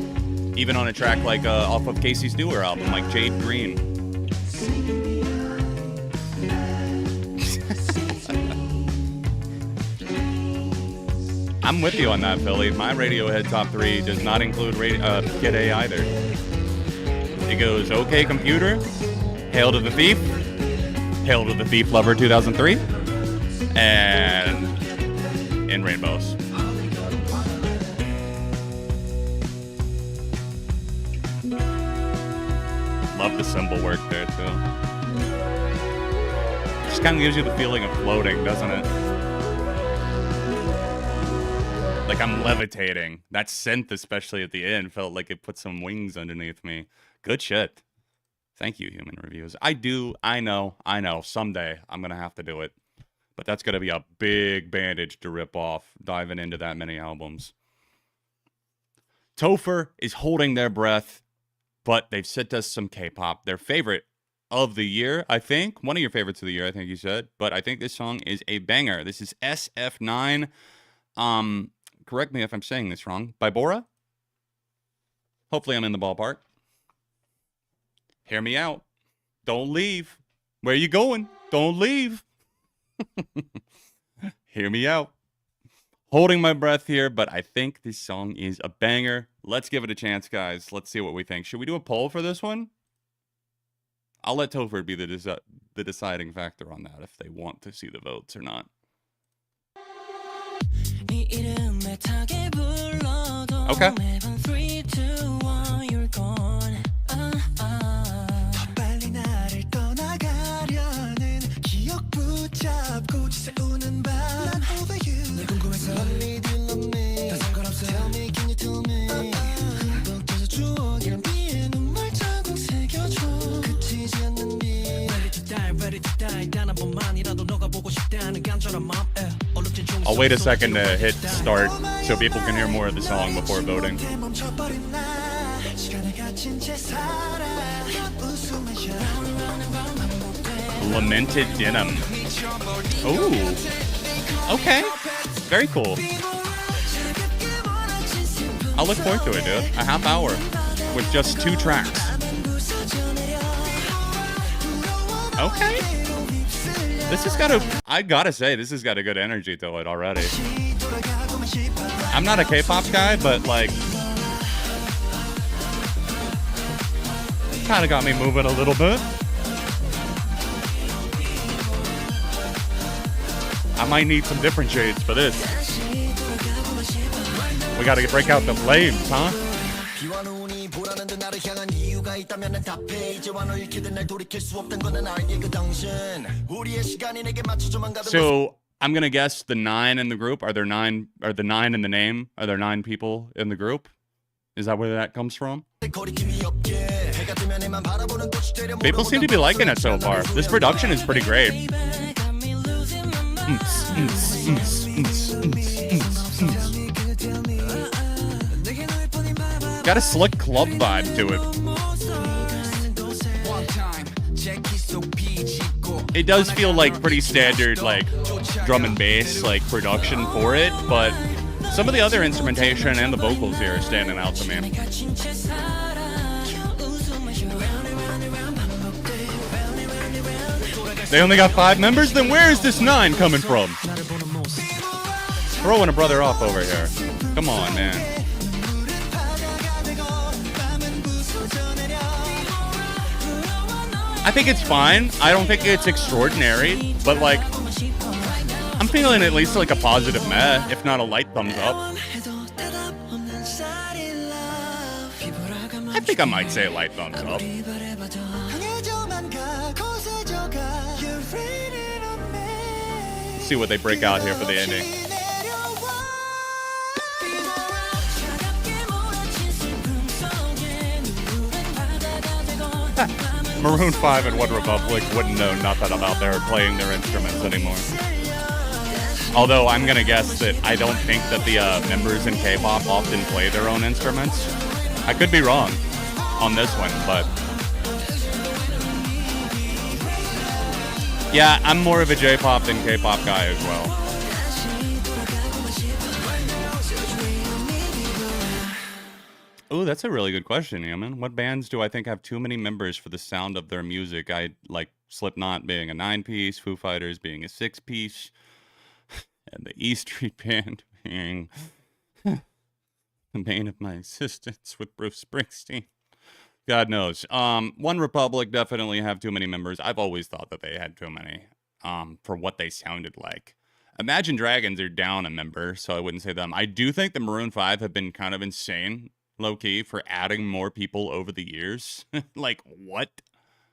even on a track like off of Casey's newer album, like Jade Green. I'm with you on that, Philly. My Radiohead top 3 does not include Kid A either. It goes OK Computer, Hail to the Thief, Hail to the Thief Lover 2003, and In Rainbows. Love the cymbal work there, too. Just kind of gives you the feeling of floating, doesn't it? Like I'm levitating. That synth, especially at the end, felt like it put some wings underneath me. Good shit. Thank you, Human Reviews. I know. Someday I'm going to have to do it. But that's going to be a big bandage to rip off, diving into that many albums. Topher is holding their breath. But they've sent us some K-pop. Their favorite of the year, I think. One of your favorites of the year, I think you said. But I think this song is a banger. This is SF9. Correct me if I'm saying this wrong. By Bora? Hopefully I'm in the ballpark. Hear me out. Don't leave. Where you going? Don't leave. Hear me out. Holding my breath here, but I think this song is a banger. Let's give it a chance, guys. Let's see what we think. Should we do a poll for this one? I'll let Topher be the deciding factor on that, if they want to see the votes or not. Okay. I'll wait a second to hit start so people can hear more of the song before voting. Lamented Denim. Ooh. Okay. Very cool. I'll look forward to it, dude. A half hour with just 2 tracks. Okay. This has got I gotta say, this has got a good energy to it already. I'm not a K-pop guy, but like, kind of got me moving a little bit. I might need some different shades for this. We gotta break out the flames, huh? 비와 눈이 보라는 듯 나를 향한 이유가 있다면 답해 이제와 너 잃게 날 돌이킬 수 없던 거는 알게 그 당신 우리의 시간이 내게 맞춰줘만 가던 So I'm gonna guess the 9 in the group. Are there 9? Are the 9 in the name? Are there 9 people in the group? Is that where that comes from? People seem to be liking it so far. This production is pretty great. Got a slick club vibe to it. It does feel like pretty standard, like drum and bass, like production for it, but some of the other instrumentation and the vocals here are standing out to me. They only got 5 members? Then where is this 9 coming from? Throwing a brother off over here. Come on, man. I think it's fine. I don't think it's extraordinary, but like, I'm feeling at least like a positive meh, if not a light thumbs up. I think I might say a light thumbs up. Let's see what they break out here for the ending. Maroon 5 and One Republic wouldn't know nothing about their playing their instruments anymore. Although I'm gonna guess that I don't think that the members in K-pop often play their own instruments. I could be wrong on this one, but yeah, I'm more of a J-pop than K-pop guy as well. Oh, that's a really good question, Yaman. What bands do I think have too many members for the sound of their music? I like Slipknot being a 9-piece, Foo Fighters being a 6-piece, and the E Street Band being the bane of my existence with Bruce Springsteen. God knows. One Republic definitely have too many members. I've always thought that they had too many for what they sounded like. Imagine Dragons are down a member, so I wouldn't say them. I do think the Maroon 5 have been kind of insane, low-key, for adding more people over the years. Like, what?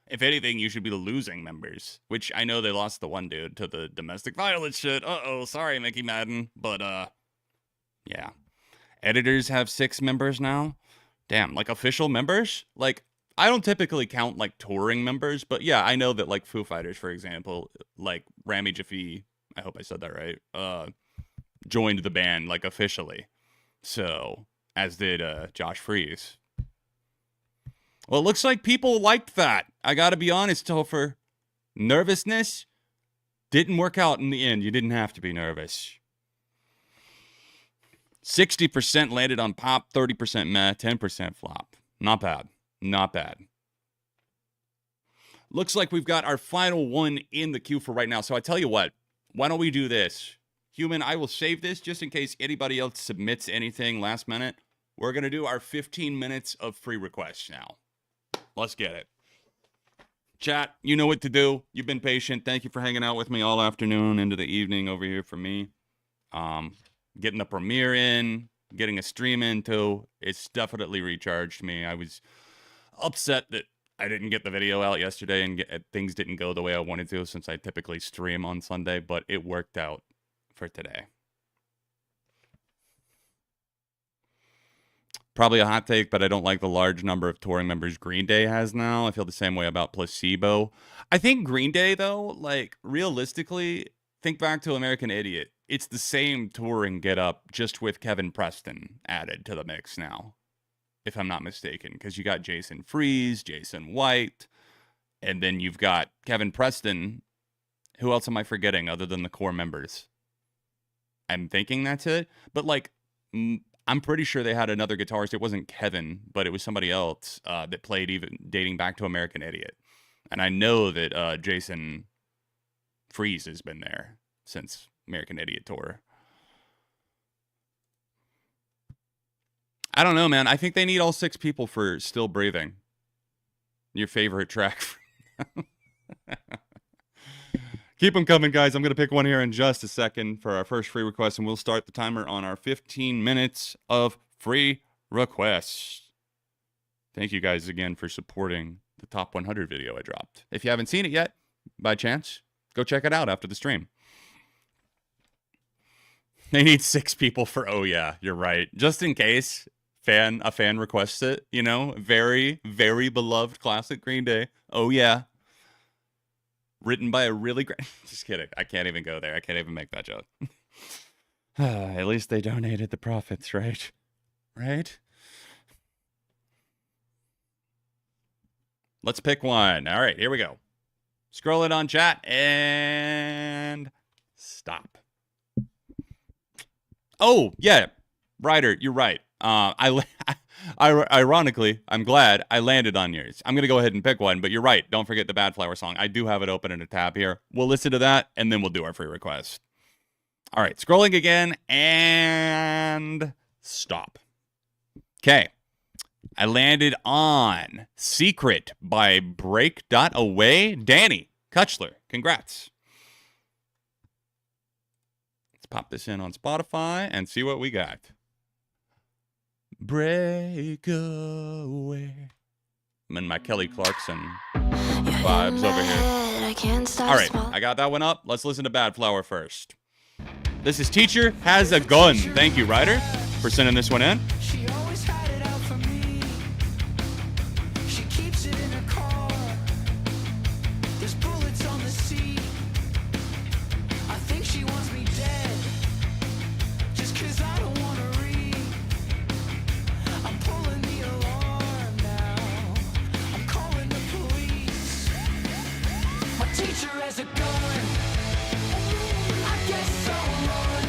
If anything, you should be losing members, which I know they lost the one dude to the domestic violence shit. Uh-oh, sorry, Mickey Madden. But, yeah. Editors have 6 members now. Damn, like official members? Like, I don't typically count, like, touring members, but yeah, I know that, like, Foo Fighters, for example, like, Rami Jaffee, I hope I said that right, joined the band, like, officially. So, as did Josh Freese. Well, it looks like people liked that. I gotta be honest, Topher. Nervousness didn't work out in the end. You didn't have to be nervous. 60% landed on pop, 30% meh, 10% flop. Not bad. Not bad. Looks like we've got our final one in the queue for right now. So I tell you what, why don't we do this? Human, I will save this just in case anybody else submits anything last minute. We're going to do our 15 minutes of free requests now. Let's get it. Chat, you know what to do. You've been patient. Thank you for hanging out with me all afternoon into the evening over here for me. Getting the premiere in, getting a stream in too. It's definitely recharged me. I was upset that I didn't get the video out yesterday and things didn't go the way I wanted to since I typically stream on Sunday, but it worked out for today. Probably a hot take, but I don't like the large number of touring members Green Day has now. I feel the same way about Placebo. I think Green Day, though, like, realistically, think back to American Idiot. It's the same touring get-up, just with Kevin Preston added to the mix now, if I'm not mistaken. Because you got Jason Freeze, Jason White, and then you've got Kevin Preston. Who else am I forgetting other than the core members? I'm thinking that's it. But, like, I'm pretty sure they had another guitarist. It wasn't Kevin, but it was somebody else that played even dating back to American Idiot. And I know that Jason Freeze has been there since American Idiot tour. I don't know, man. I think they need all 6 people for Still Breathing. Your favorite track. Keep them coming, guys. I'm going to pick one here in just a second for our first free request, and we'll start the timer on our 15 minutes of free requests. Thank you guys again for supporting the top 100 video I dropped. If you haven't seen it yet, by chance, go check it out after the stream. They need 6 people for oh yeah, you're right. Just in case a fan requests it, you know, very, very beloved classic Green Day. Oh yeah. Written by a really great... Just kidding. I can't even go there. I can't even make that joke. At least they donated the profits, right? Right? Let's pick one. All right, here we go. Scroll it on chat and stop. Oh, yeah. Ryder, you're right. Ironically, I'm glad I landed on yours. I'm going to go ahead and pick one, but you're right. Don't forget the Bad Flower song. I do have it open in a tab here. We'll listen to that, and then we'll do our free request. All right, scrolling again, and stop. Okay. I landed on Secret by Break.Away. Danny Kutchler, congrats. Let's pop this in on Spotify and see what we got. Break away. I'm in my Kelly Clarkson vibes over here. All right, I got that one up. Let's listen to Bad Flower first. This is Teacher Has a Gun. Thank you, Ryder, for sending this one in. She always had it out for me. She keeps it in her car. There's bullets on the seat. I think she wants me dead. Just 'cause I don't want to read. I'm pulling the alarm now. I'm calling the police. My teacher has a gun. I guess I'll run.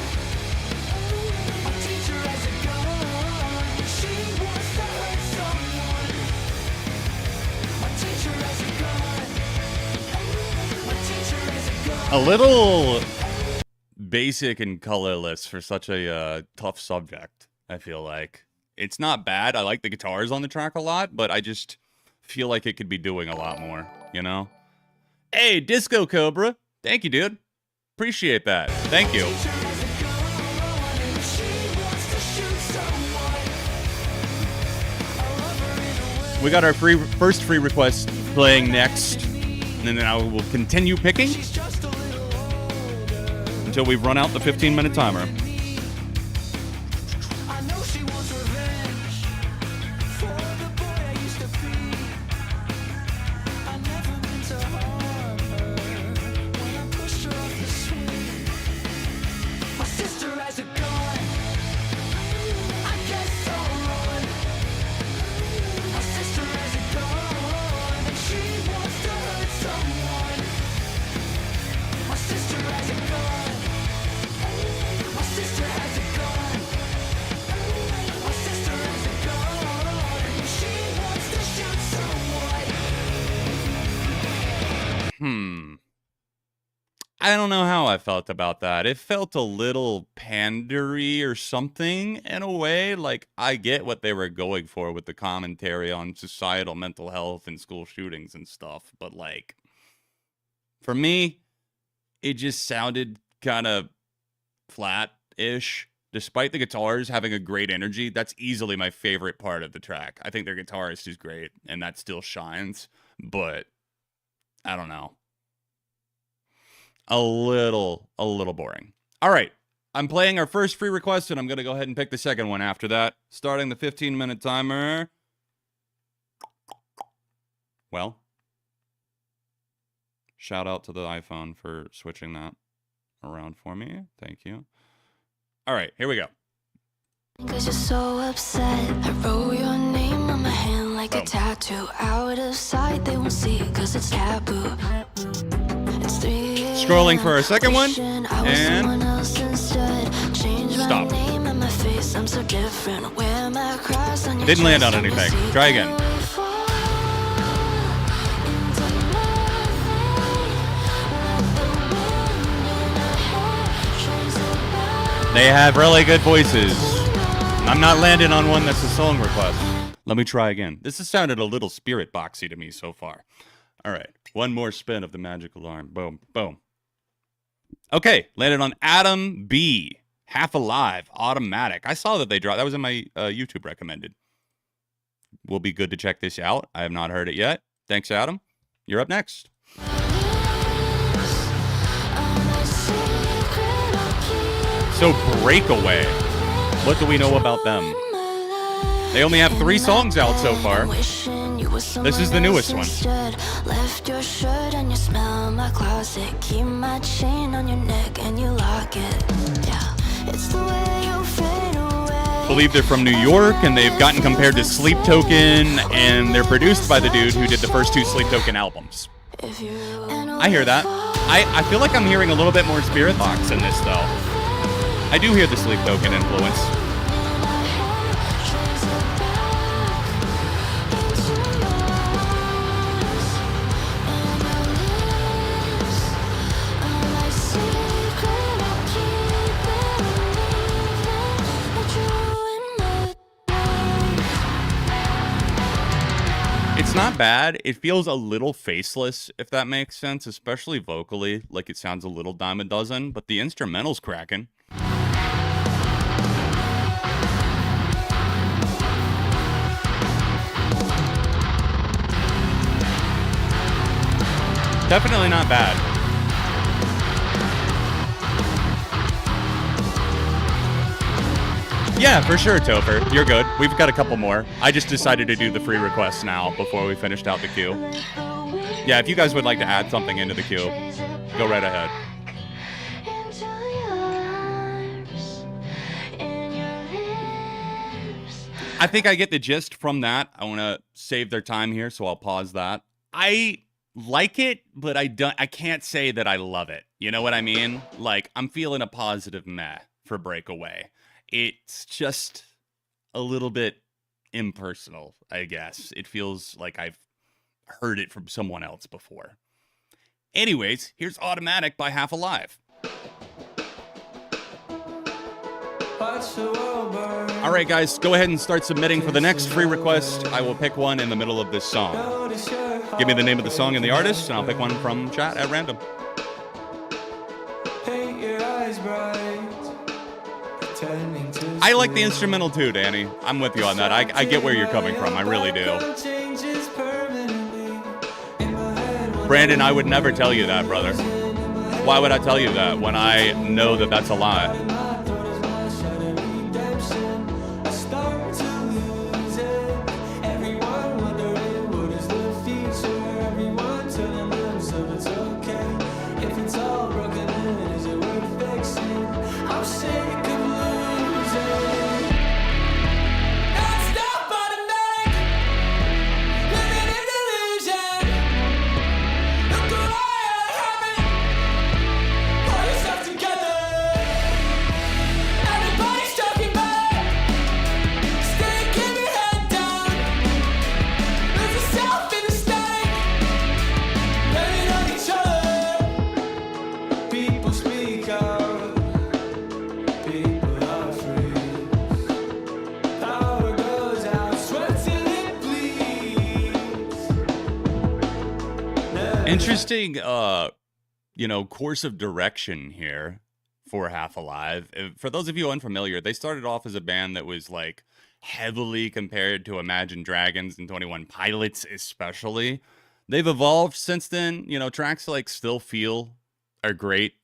My teacher has a gun. She wants to hurt someone. My teacher has a gun. My teacher has a gun. A little basic and colorless for such a tough subject, I feel like. It's not bad. I like the guitars on the track a lot, but I just feel like it could be doing a lot more, you know? Hey, Disco Cobra. Thank you, dude. Appreciate that. Thank you. Teacher has a gun. And she wants to shoot someone. I love her in a way. We got our first free request playing next, and then I will continue picking She's just a little older. until we've run out the 15-minute timer. I know she wants revenge for the boy I used to be. I never meant to harm her when I pushed her off the swing. My sister has a gun. I guess I'll run. My sister has a gun and she wants to hurt someone. My sister has a gun. My sister has a gun. My sister has a gun and she wants to shoot someone. I don't know how I felt about that. It felt a little pandery or something in a way. Like, I get what they were going for with the commentary on societal mental health and school shootings and stuff. But, like, for me, it just sounded kind of flat-ish. Despite the guitars having a great energy, that's easily my favorite part of the track. I think their guitarist is great, and that still shines. But, I don't know. A little boring. All right. I'm playing our first free request, and I'm going to go ahead and pick the second one after that. Starting the 15-minute timer. Well, shout out to the iPhone for switching that around for me. Thank you. All right, here we go. Cause you're so upset. I wrote your name on my hand like Boom. a tattoo. Out of sight, they won't see it cause it's taboo. It's 3 Scrolling for our second one, I was and someone else instead. Change my stop. name and my face, I'm so different. Wear my cross on your Didn't land on chest, and anything. we'll see Try again. when we fall into nothing. Like the wind in our hair, trains of They have really good voices. I'm not landing on one that's a song request. Let me try again. This has sounded a little spirit boxy to me so far. All right, one more spin of the magical arm. Boom, boom. Okay, landed on Adam B. Half Alive, Automatic. I saw that they dropped. That was in my YouTube recommended. will be good to check this out. I have not heard it yet. Thanks, Adam. You're up next. So Breakaway, what do we know about them? They only have 3 songs out so far. This is the newest one. Left your shirt and you smell my closet. Keep my chain on your neck and you lock it. Yeah, it's the way you fade away. Believe they're from New York, and they've gotten compared to Sleep Token, and they're produced by the dude who did the first 2 Sleep Token albums. I hear that. I feel like I'm hearing a little bit more Spirit Box in this, though. I do hear the Sleep Token influence. It's not bad. It feels a little faceless, if that makes sense, especially vocally. Like, it sounds a little dime a dozen, but the instrumental's cracking. Definitely not bad. Yeah, for sure, Topher. You're good. We've got a couple more. I just decided to do the free requests now before we finished out the queue. Yeah, if you guys would like to add something into the queue, go right ahead. I think I get the gist from that. I want to save their time here, so I'll pause that. I like it, but I can't say that I love it. You know what I mean? Like, I'm feeling a positive meh for Breakaway. It's just a little bit impersonal, I guess. It feels like I've heard it from someone else before. Anyways, here's Automatic by Half Alive. All right, guys, go ahead and start submitting for the next free request. I will pick one in the middle of this song. Give me the name of the song and the artist, and I'll pick one from chat at random. I like the instrumental too, Danny. I'm with you on that. I get where you're coming from. I really do. Brandon, I would never tell you that, brother. Why would I tell you that when I know that that's a lie? Interesting, course of direction here for Half Alive. For those of you unfamiliar, they started off as a band that was like heavily compared to Imagine Dragons and 21 Pilots, especially. They've evolved since then. Tracks like Still Feel are great.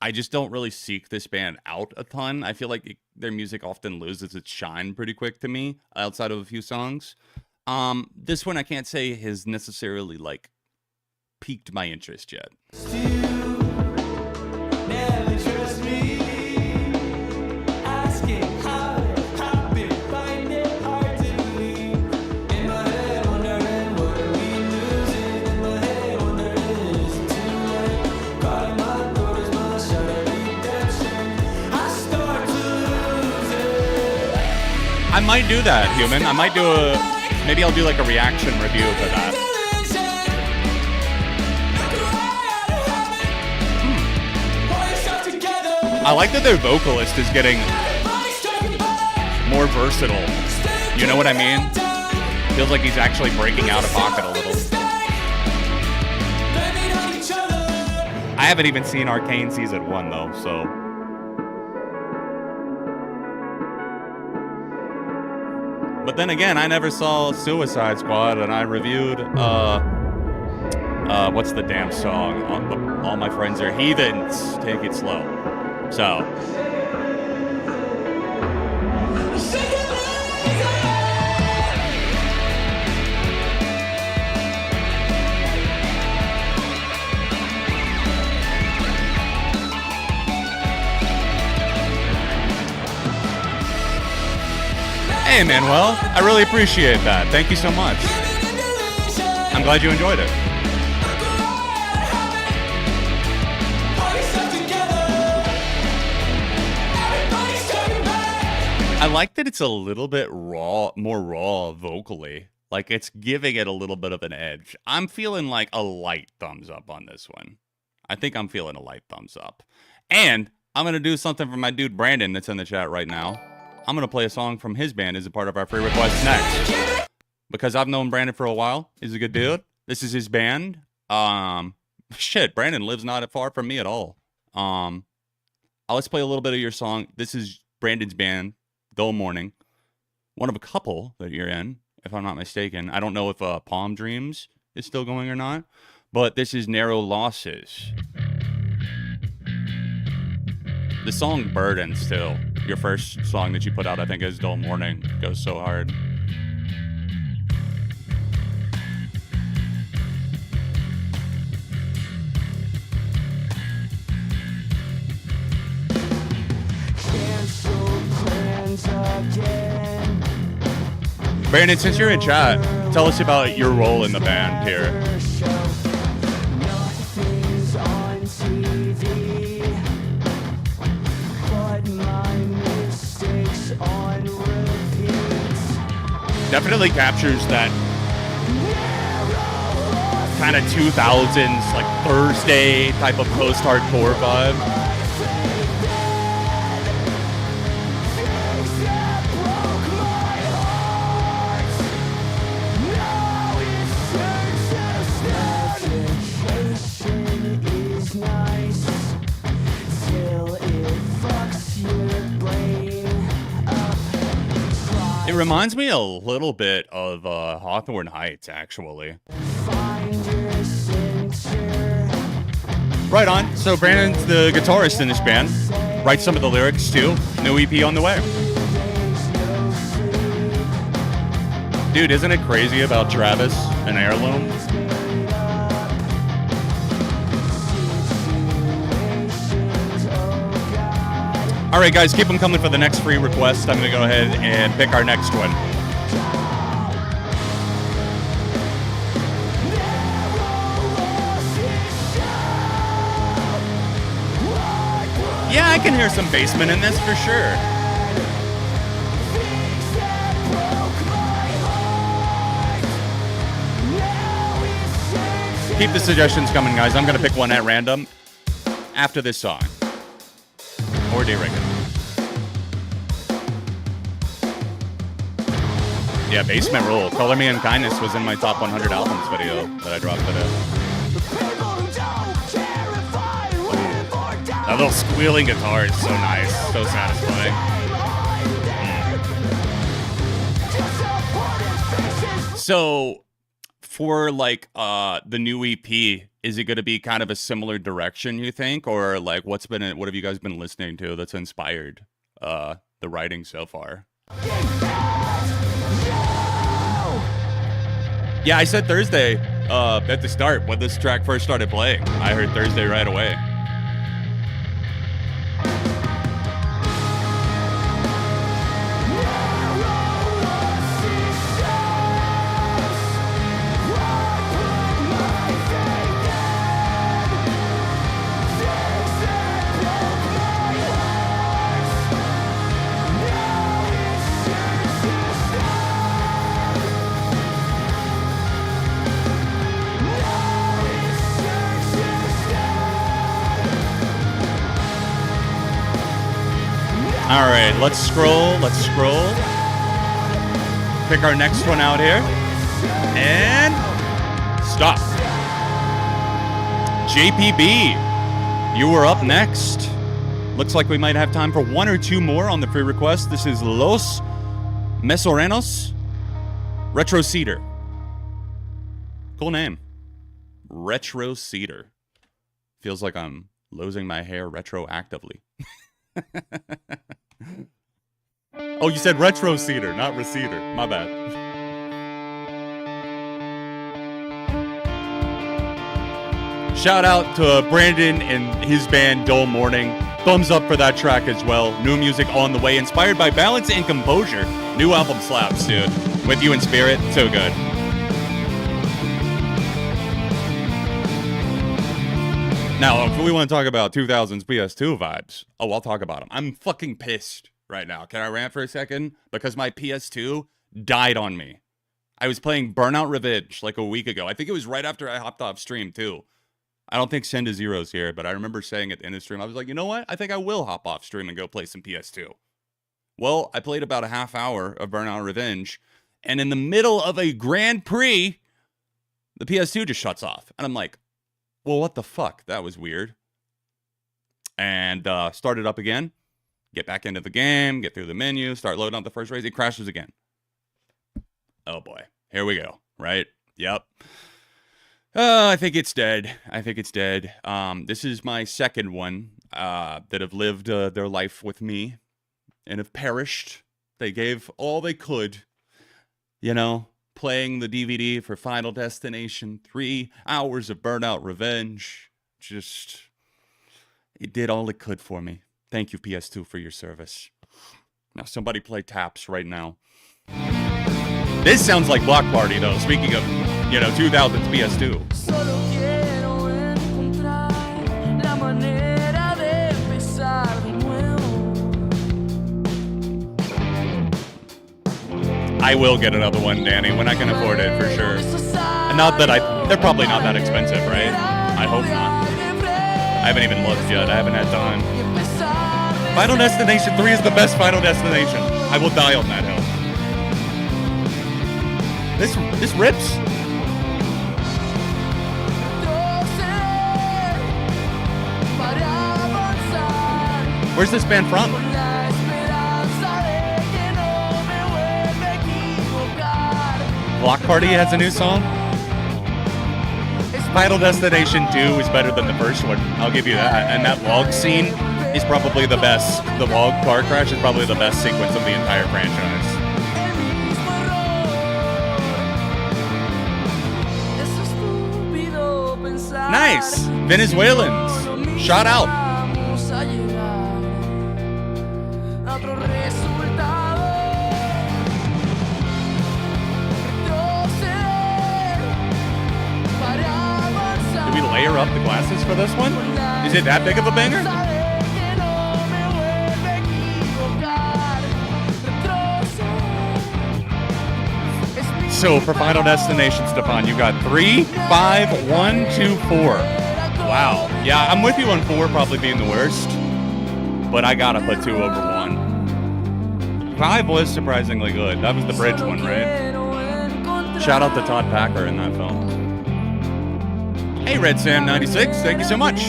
I just don't really seek this band out a ton. I feel like their music often loses its shine pretty quick to me, outside of a few songs. This one I can't say has necessarily like piqued my interest yet. I might do that, Human. I might do maybe I'll do like a reaction review for that. I like that their vocalist is getting more versatile. You know what I mean? Feels like he's actually breaking out of pocket a little. I haven't even seen Arcane Season 1 though, so... But then again, I never saw Suicide Squad, and I reviewed, what's the damn song? All My Friends Are Heathens. Take it slow. So. Hey, Manuel, I really appreciate that. Thank you so much. I'm glad you enjoyed it. I like that it's a little bit raw, more raw vocally. Like it's giving it a little bit of an edge. I'm feeling like a light thumbs up on this one. I think I'm feeling a light thumbs up. And I'm going to do something for my dude Brandon that's in the chat right now. I'm going to play a song from his band as a part of our free request next. Because I've known Brandon for a while. He's a good dude. This is his band. Shit, Brandon lives not far from me at all. Let's play a little bit of your song. This is Brandon's band, Dull Morning. One of a couple that you're in, if I'm not mistaken. I don't know if Palm Dreams is still going or not. But this is Narrow Losses. The song Burden still. Your first song that you put out, I think, is Dull Morning. Goes so hard. Brandon, since you're in chat, tell us about your role in the band here. Definitely captures that kind of 2000s, like Thursday type of post-hardcore vibe. It reminds me a little bit of Hawthorne Heights, actually. Right on. So Brandon's the guitarist in this band. Writes some of the lyrics, too. New EP on the way. Dude, isn't it crazy about Travis and Heirloom? All right, guys, keep them coming for the next free request. I'm going to go ahead and pick our next one. Yeah, I can hear some basement in this for sure. Keep the suggestions coming, guys. I'm going to pick one at random after this song. Or D-Ring it. Yeah, Basement Rule. Color Me in Kindness was in my top 100 albums video that I dropped today. That little squealing guitar is so nice. So satisfying. So, for like the new EP, is it going to be kind of a similar direction, you think? Or like what have you guys been listening to that's inspired the writing so far? Yeah, I said Thursday at the start when this track first started playing. I heard Thursday right away. All right, let's scroll. Pick our next one out here. And stop. JPB, you were up next. Looks like we might have time for one or two more on the free request. This is Los Mesorenos Retro Cedar. Cool name. Retro Cedar. Feels like I'm losing my hair retroactively. Oh, you said Retro Cedar, not Receder. My bad. Shout out to Brandon and his band Dull Morning. Thumbs up for that track as well. New music on the way, inspired by balance and composure. New album slaps, dude. With You in Spirit, so good. Now, if we want to talk about 2000s PS2 vibes, oh, I'll talk about them. I'm fucking pissed right now. Can I rant for a second? Because my PS2 died on me. I was playing Burnout Revenge like a week ago. I think it was right after I hopped off stream, too. I don't think Send to Zero's here, but I remember saying at the end of stream, I was like, you know what? I think I will hop off stream and go play some PS2. Well, I played about a half hour of Burnout Revenge, and in the middle of a Grand Prix, the PS2 just shuts off. And I'm like, well, what the fuck? That was weird. And start it up again. Get back into the game. Get through the menu. Start loading up the first race. It crashes again. Oh, boy. Here we go. Right? Yep. I think it's dead. I think it's dead. This is my second one that have lived their life with me and have perished. They gave all they could, you know, playing the DVD for Final Destination, 3 hours of Burnout Revenge. Just, it did all it could for me. Thank you, PS2, for your service. Now, somebody play Taps right now. This sounds like Block Party, though, speaking of, you know, 2000s PS2. Solo quiero encontrar la manera de empezar de nuevo. I will get another one, Danny, when I can afford it, for sure. And not that they're probably not that expensive, right? I hope not. I haven't even looked yet. I haven't had time. Final Destination 3 is the best Final Destination. I will die on that hill. This rips. Where's this band from? Block Party has a new song. Final Destination 2 is better than the first one. I'll give you that. And that log scene is probably the best. The log car crash is probably the best sequence of the entire franchise. Nice! Venezuelans. Shout out. Do we layer up the glasses for this one? Is it that big of a banger? So for Final Destination, Stefan, you got 3, 5, 1, 2, 4. Wow. Yeah, I'm with you on 4 probably being the worst. But I gotta put 2 over 1. 5 was surprisingly good. That was the bridge one, right? Shout out to Todd Packer in that film. Hey, Red Sam 96, thank you so much.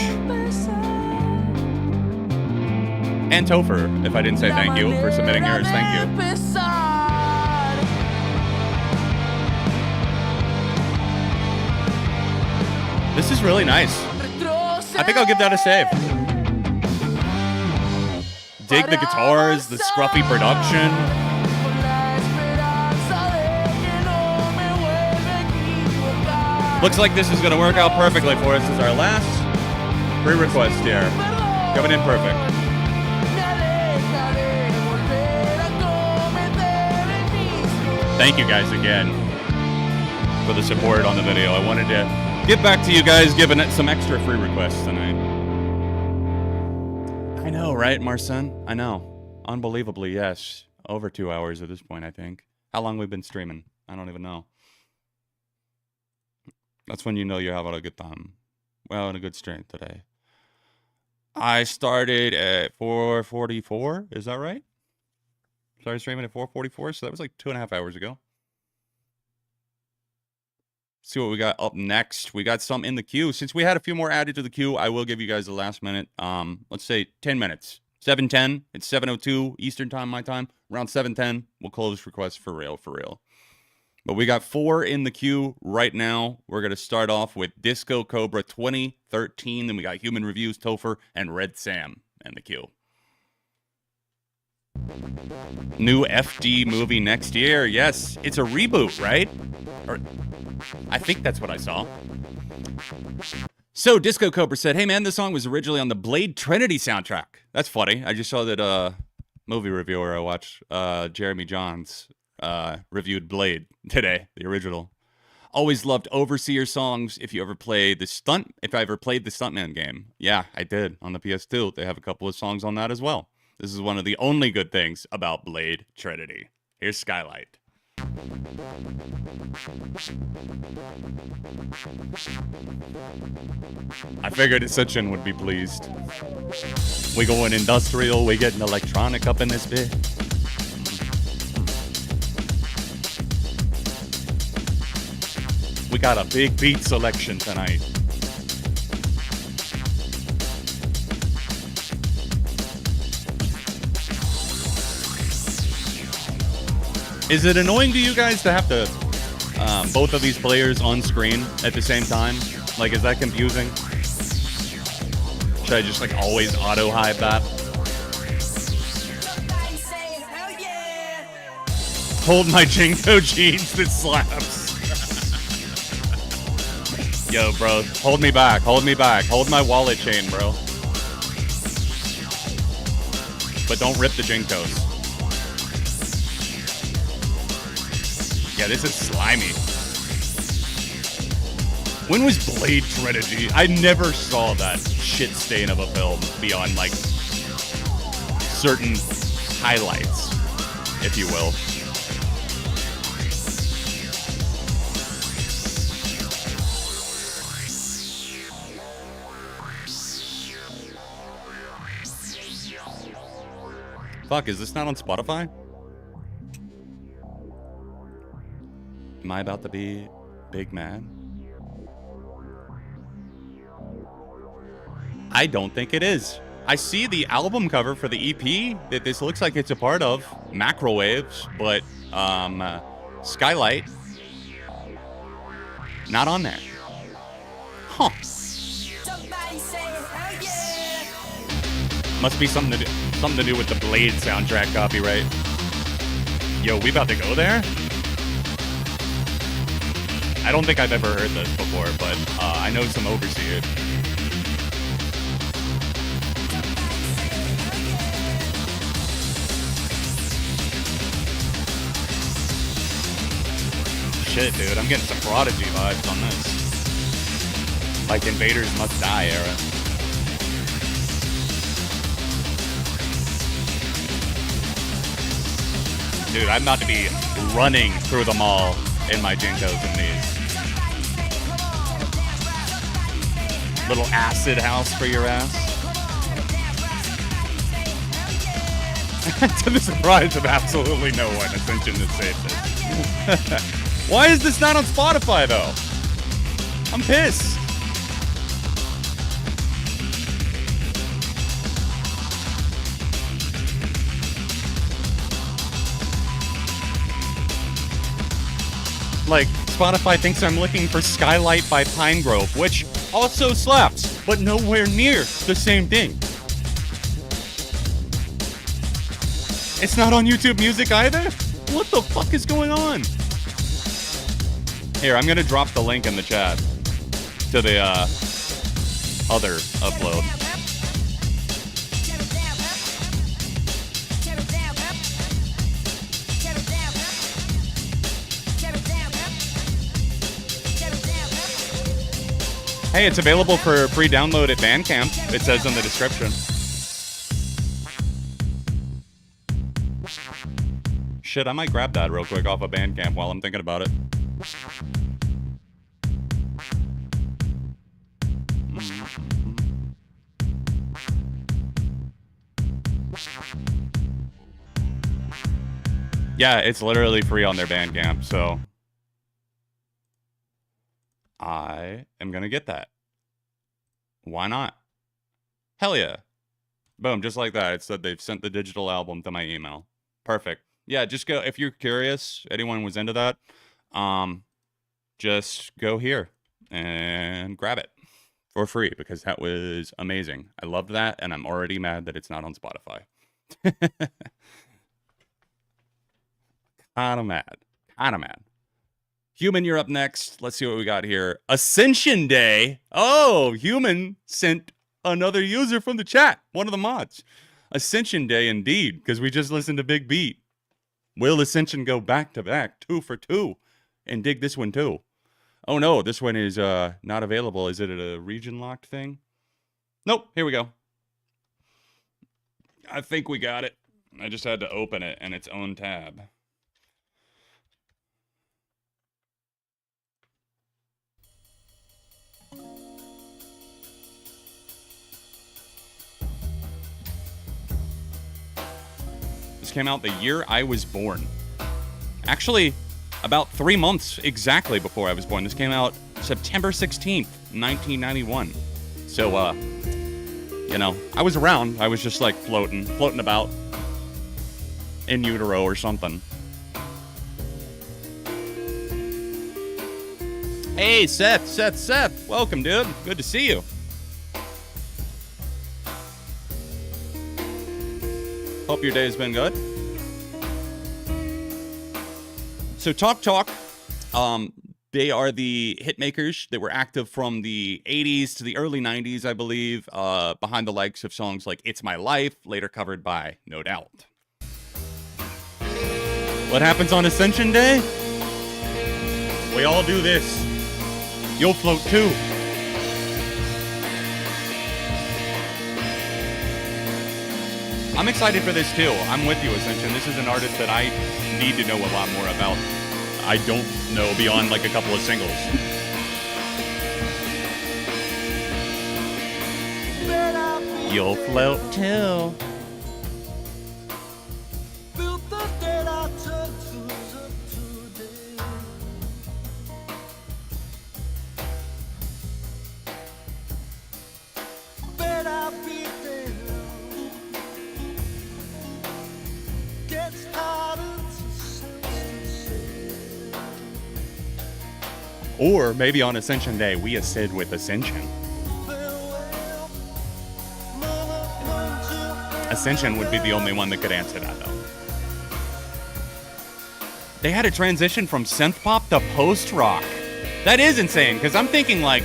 And Topher, if I didn't say thank you for submitting yours, thank you. This is really nice. I think I'll give that a save. Dig the guitars, the scruffy production. Looks like this is going to work out perfectly for us as our last pre-request here. Coming in perfect. Thank you guys again for the support on the video. I wanted to get back to you guys, giving it some extra free requests tonight. I know, right, Marcin? I know. Unbelievably, yes. Over 2 hours at this point, I think. How long we've been streaming? I don't even know. That's when you know you're having a good time. We're having a good stream today. I started at 4:44. Is that right? Started streaming at 4:44, so that was like 2.5 hours ago. See what we got up next. We got some in the queue. Since we had a few more added to the queue, I will give you guys the last minute. Let's say 10 minutes. 7:10. It's 7:02 Eastern time, my time. Around 7:10, we'll close requests for real, for real. But we got 4 in the queue right now. We're going to start off with Disco Cobra 2013. Then we got Human Reviews, Topher, and Red Sam in the queue. New FD movie next year. Yes, it's a reboot, right? Or I think that's what I saw. So Disco Cobra said, hey man, this song was originally on the Blade Trinity soundtrack. That's funny. I just saw that movie reviewer I watched, Jeremy Johns, reviewed Blade today, the original. Always loved Overseer songs. If I ever played the Stuntman game. Yeah, I did on the PS2. They have a couple of songs on that as well. This is one of the only good things about Blade Trinity. Here's Skylight. I figured Sitchin would be pleased. We going industrial, we getting electronic up in this bit. We got a big beat selection tonight. Is it annoying to you guys to have to both of these players on screen at the same time? Like, is that confusing? Should I just like always auto hide that? Hold my Jinko jeans, this slaps. Yo, bro, hold me back, hold me back. Hold my wallet chain, bro. But don't rip the Jinkos. Yeah, this is slimy. When was Blade Trinity? I never saw that shit stain of a film beyond, like, certain highlights, if you will. Fuck, is this not on Spotify? Am I about to be big mad? I don't think it is. I see the album cover for the EP that this looks like it's a part of, Macrowaves, but Skylight, not on there. Huh. Must be something to do with the Blade soundtrack copyright. Yo, we about to go there? I don't think I've ever heard this before, but I know some Overseer. Shit, dude, I'm getting some Prodigy vibes on this. Like Invaders Must Die era. Dude, I'm about to be running through the mall in my Jinkos in these. Little acid house for your ass. To the surprise of absolutely no one, Ascension has saved this. Why is this not on Spotify, though? I'm pissed. Like, Spotify thinks I'm looking for Skylight by Pine Grove, which also slaps, but nowhere near the same thing. It's not on YouTube Music either? What the fuck is going on? Here, I'm gonna drop the link in the chat to the other upload. Hey, it's available for free download at Bandcamp. It says in the description. Shit, I might grab that real quick off of Bandcamp while I'm thinking about it. Yeah, it's literally free on their Bandcamp, so I am gonna get that. Why not? Hell yeah. Boom, just like that. It said they've sent the digital album to my email. Perfect. Yeah, just go, if you're curious, anyone was into that, just go here and grab it for free because that was amazing. I loved that, and I'm already mad that it's not on Spotify. Kinda mad. Kinda mad. Human, you're up next. Let's see what we got here. Ascension Day. Oh, Human sent another user from the chat. One of the mods. Ascension Day indeed, because we just listened to Big Beat. Will Ascension go back to back, 2 for 2, and dig this one too? Oh no, this one is not available. Is it a region locked thing? Nope, here we go. I think we got it. I just had to open it in its own tab. This came out the year I was born. Actually, about 3 months exactly before I was born. This came out September 16th, 1991. So, you know, I was around. I was just like floating about in utero or something. Hey, Seth. Welcome, dude. Good to see you. Hope your day has been good. So Talk, they are the hit makers that were active from the 80s to the early 90s, I believe, behind the likes of songs like It's My Life, later covered by No Doubt. What happens on Ascension Day? We all do this. You'll float too. I'm excited for this too. I'm with you, Ascension. This is an artist that I need to know a lot more about. I don't know beyond like a couple of singles. You'll float too. Or maybe on Ascension Day, we ascend with Ascension. Ascension would be the only one that could answer that, though. They had a transition from synth pop to post rock. That is insane, because I'm thinking, like,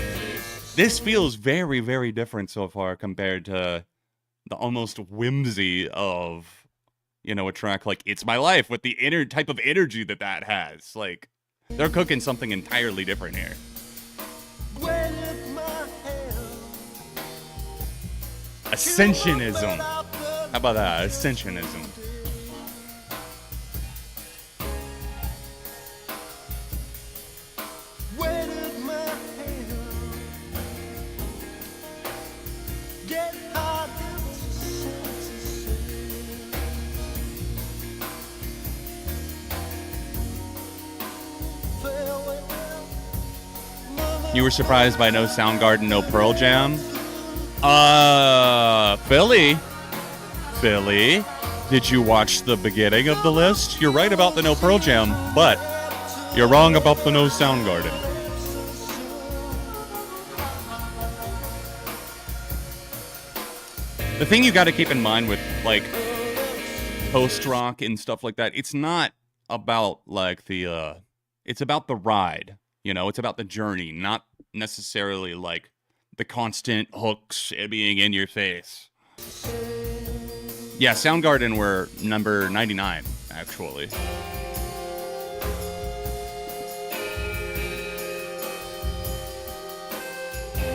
this feels very, very different so far compared to the almost whimsy of, you know, a track like It's My Life with the inner type of energy that that has. Like, they're cooking something entirely different here. Ascensionism. How about that? Ascensionism. You were surprised by no Soundgarden, no Pearl Jam? Philly, did you watch the beginning of the list? You're right about the no Pearl Jam, but you're wrong about the no Soundgarden. The thing you got to keep in mind with, like, post-rock and stuff like that, it's not about, like, it's about the ride. You know, it's about the journey, not necessarily like the constant hooks being in your face. Yeah, Soundgarden were number 99, actually.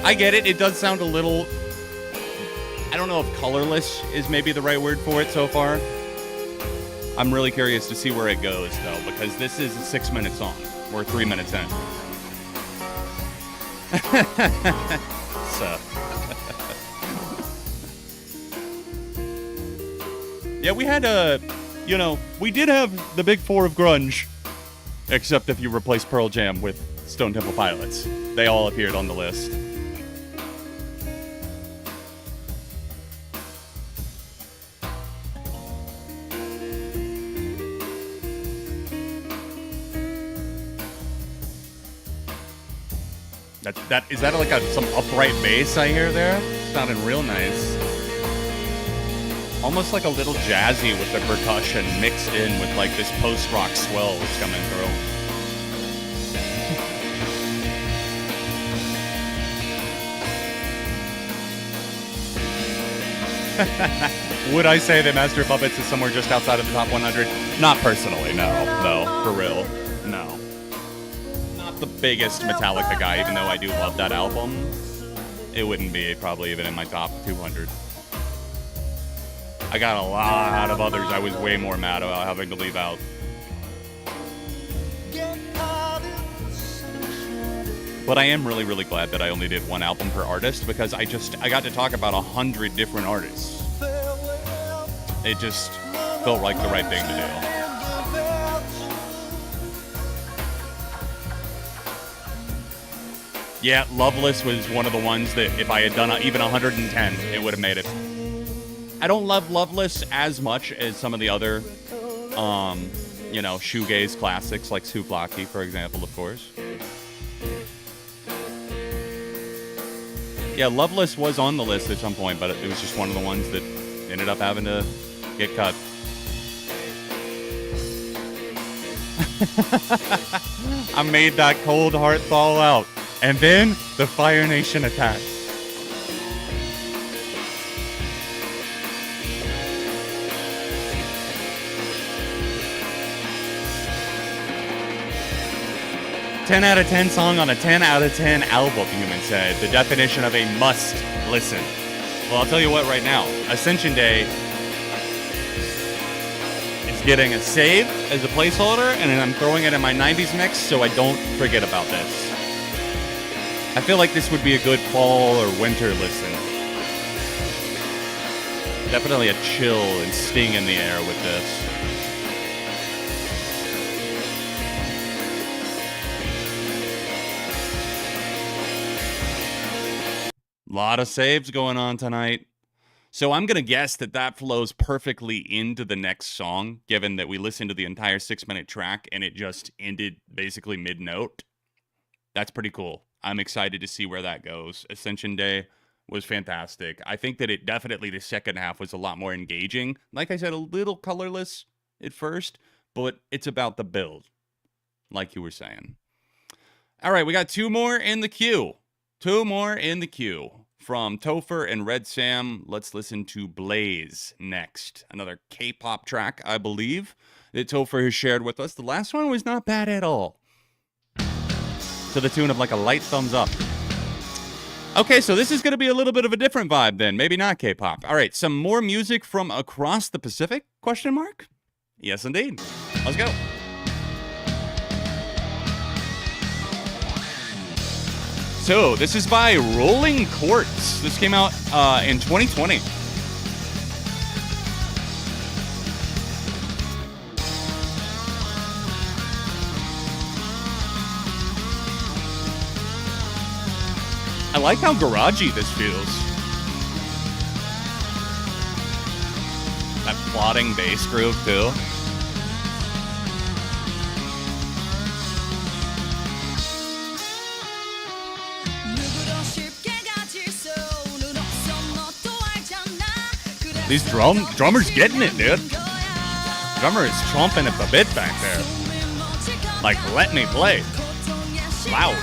I get it. It does sound a little... I don't know if colorless is maybe the right word for it so far. I'm really curious to see where it goes, though, because this is a 6-minute song. We're 3 minutes in. So. Yeah, we had you know, we did have the big four of grunge. Except if you replace Pearl Jam with Stone Temple Pilots. They all appeared on the list. Is that like some upright bass I hear there? Sounding real nice. Almost like a little jazzy with the percussion mixed in with like this post-rock swell that's coming through. Would I say that Master of Puppets is somewhere just outside of the top 100? Not personally, no, for real, no. Not the biggest Metallica guy, even though I do love that album. It wouldn't be probably even in my top 200. I got a lot of others I was way more mad about having to leave out. But I am really, really glad that I only did one album per artist because I got to talk about 100 different artists. It just felt like the right thing to do. Yeah, Loveless was one of the ones that if I had done even 110, it would have made it. I don't love Loveless as much as some of the other, shoegaze classics like Souvlaki, for example, of course. Yeah, Loveless was on the list at some point, but it was just one of the ones that ended up having to get cut. I made that cold heart thaw out. And then the Fire Nation attacked. "10 out of 10 song on a 10 out of 10 album," Human said. The definition of a must listen. Well, I'll tell you what right now. Ascension Day is getting a save as a placeholder, and then I'm throwing it in my 90s mix so I don't forget about this. I feel like this would be a good fall or winter listen. Definitely a chill and sting in the air with this. Lot of saves going on tonight. So I'm going to guess that flows perfectly into the next song, given that we listened to the entire 6-minute track and it just ended basically mid-note. That's pretty cool. I'm excited to see where that goes. Ascension Day was fantastic. I think that it definitely, the second half was a lot more engaging. Like I said, a little colorless at first, but it's about the build, like you were saying. All right, we got two more in the queue. From Topher and Red Sam. Let's listen to Blaze next. Another K-pop track, I believe, that Topher has shared with us. The last one was not bad at all. To the tune of like a light thumbs up. Okay, so this is going to be a little bit of a different vibe then. Maybe not K-pop. All right, some more music from across the Pacific? Question mark? Yes, indeed. Let's go. So, this is by Rolling Quartz. This came out in 2020. I like how garagey this feels. That plodding bass groove, too. These drummers getting it, dude. Drummer is chomping at the bit back there. Like, let me play. Loud.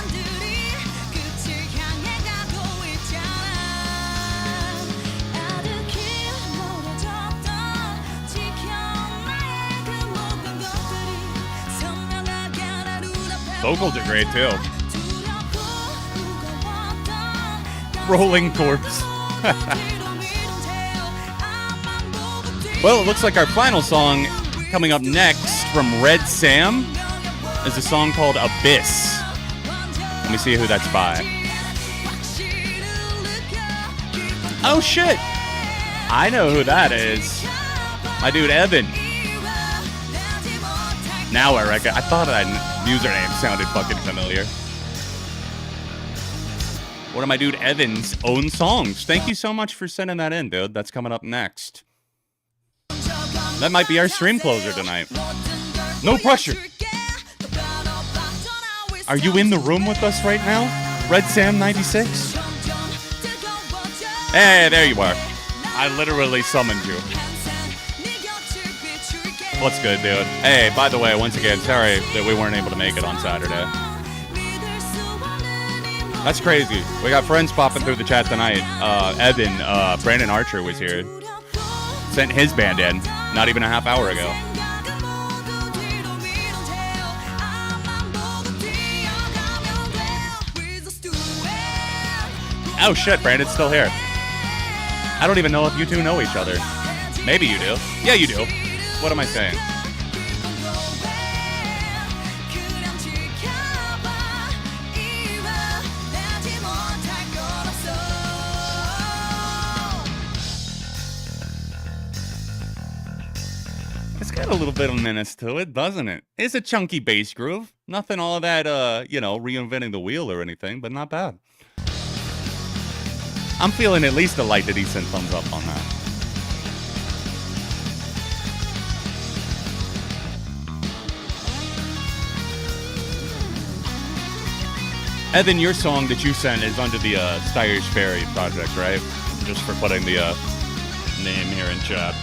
Vocals are great, too. Rolling Corpse. Well, it looks like our final song coming up next from Red Sam is a song called Abyss. Let me see who that's by. Oh, shit. I know who that is. My dude, Evan. Now I reckon. I thought that username sounded fucking familiar. One of my dude Evan's own songs. Thank you so much for sending that in, dude. That's coming up next. That might be our stream closer tonight. No pressure. Are you in the room with us right now? Red Sam 96. Hey, there you are. I literally summoned you. What's good, dude? Hey, by the way, once again, sorry that we weren't able to make it on Saturday. That's crazy. We got friends popping through the chat tonight. Evan, Brandon Archer was here. Sent his band in not even a half hour ago. Oh shit, Brandon's still here. I don't even know if you two know each other. Maybe you do. Yeah, you do. What am I saying? It's got a little bit of menace to it, doesn't it? It's a chunky bass groove. Nothing all that, reinventing the wheel or anything, but not bad. I'm feeling at least a light to decent thumbs up on that. Evan, your song that you sent is under the Styrish Ferry project, right? Just for putting the name here in chat.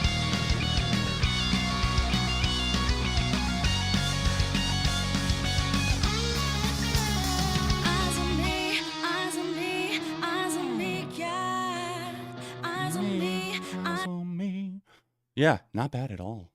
Yeah, not bad at all.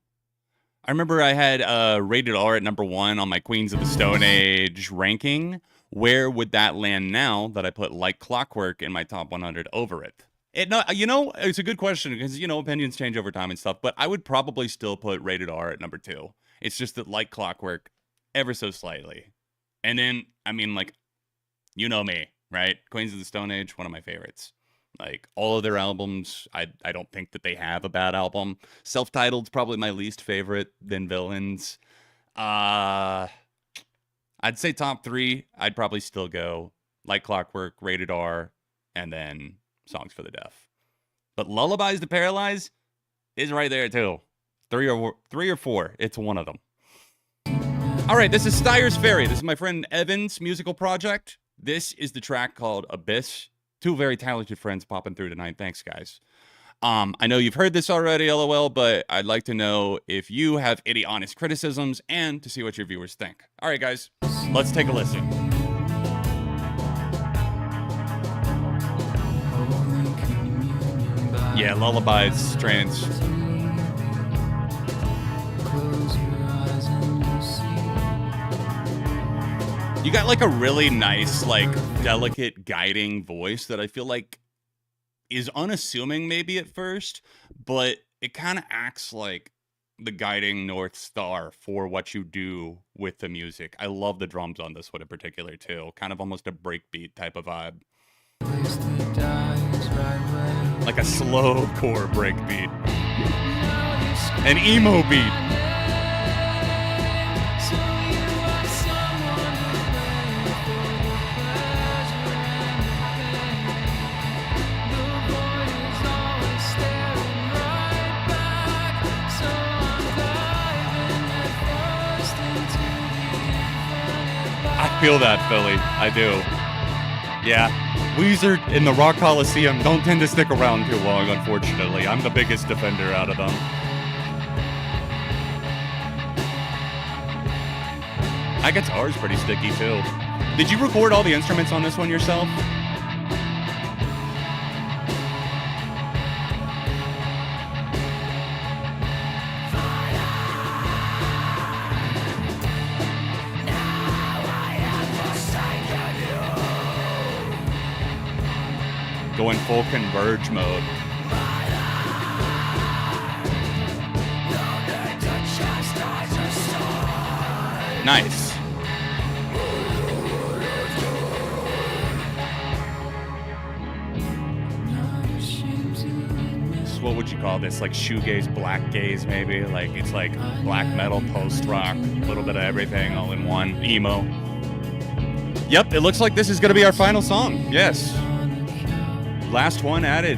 I remember I had rated R at #1 on my Queens of the Stone Age ranking. Where would that land now that I put Like Clockwork in my top 100 over it? It's a good question because, opinions change over time and stuff, but I would probably still put rated R at #2. It's just that Like Clockwork ever so slightly. And then, you know me, right? Queens of the Stone Age, one of my favorites. Like, all of their albums, I don't think that they have a bad album. Self-titled's probably my least favorite, then Villains. I'd say top 3, I'd probably still go Like Clockwork, Rated R, and then Songs for the Deaf. But Lullabies to Paralyze is right there, too. 3 or 4, it's one of them. All right, this is Styrish Ferry. This is my friend Evan's musical project. This is the track called Abyss. 2 very talented friends popping through tonight. Thanks, guys. I know you've heard this already, LOL, but I'd like to know if you have any honest criticisms and to see what your viewers think. All right, guys, let's take a listen. Yeah, Lullabies, Trance. You got like a really nice, like delicate guiding voice that I feel like is unassuming maybe at first, but it kind of acts like the guiding North Star for what you do with the music. I love the drums on this one in particular too. Kind of almost a breakbeat type of vibe. Like a slow core breakbeat. An emo beat. I feel that, Philly. I do. Yeah. Weezer in the Rock Coliseum don't tend to stick around too long, unfortunately. I'm the biggest defender out of them. That guitar is pretty sticky, too. Did you record all the instruments on this one yourself? Going full Converge mode. Nice. What would you call this? Like shoegaze, black gaze, maybe? Like it's like black metal, post-rock, a little bit of everything all in one. Emo. Yep, it looks like this is going to be our final song. Yes. Last one added.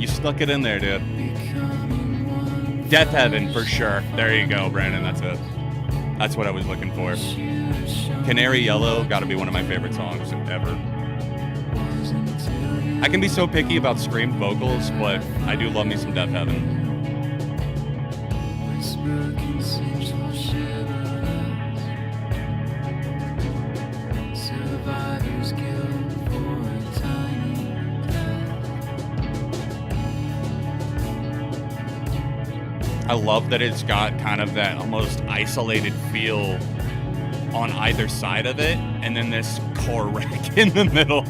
You stuck it in there, dude. Death Heaven, for sure. There you go, Brandon. That's it. That's what I was looking for. Canary Yellow, gotta be one of my favorite songs ever. I can be so picky about screamed vocals, but I do love me some Death Heaven. I love that it's got kind of that almost isolated feel on either side of it, and then this car wreck in the middle.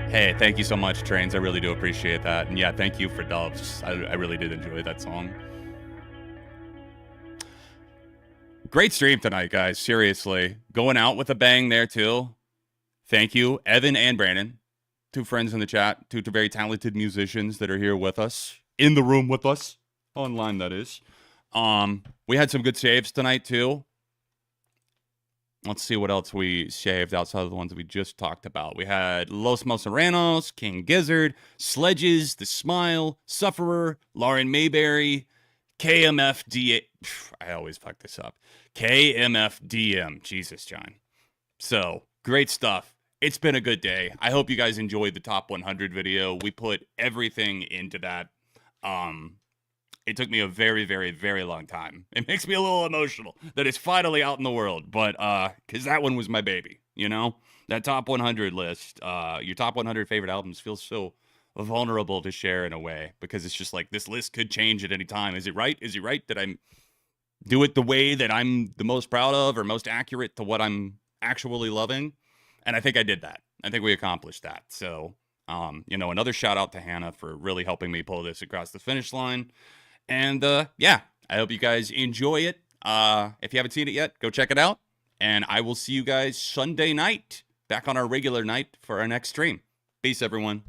Hey, thank you so much, Trains. I really do appreciate that. And yeah, thank you for Doves. I really did enjoy that song. Great stream tonight, guys. Seriously. Going out with a bang there, too. Thank you, Evan and Brandon. Two friends in the chat. Two very talented musicians that are here with us. In the room with us. Online, that is. We had some good saves tonight, too. Let's see what else we shaved outside of the ones that we just talked about. We had Los Moseranos, King Gizzard, Sledges, The Smile, Sufferer, Lauren Mayberry, KMFD. I always fuck this up. KMFDM. Jesus, John. So, great stuff. It's been a good day. I hope you guys enjoyed the top 100 video. We put everything into that. It took me a very, very, very long time. It makes me a little emotional that it's finally out in the world, but because that one was my baby, you know? That top 100 list, your top 100 favorite albums feels so vulnerable to share in a way, because it's just like, this list could change at any time. Is it right? Is it right that I do it the way that I'm the most proud of or most accurate to what I'm actually loving? And I think I did that. I think we accomplished that. So, you know, another shout out to Hannah for really helping me pull this across the finish line. And, yeah, I hope you guys enjoy it. If you haven't seen it yet, go check it out. And I will see you guys Sunday night, back on our regular night for our next stream. Peace, everyone.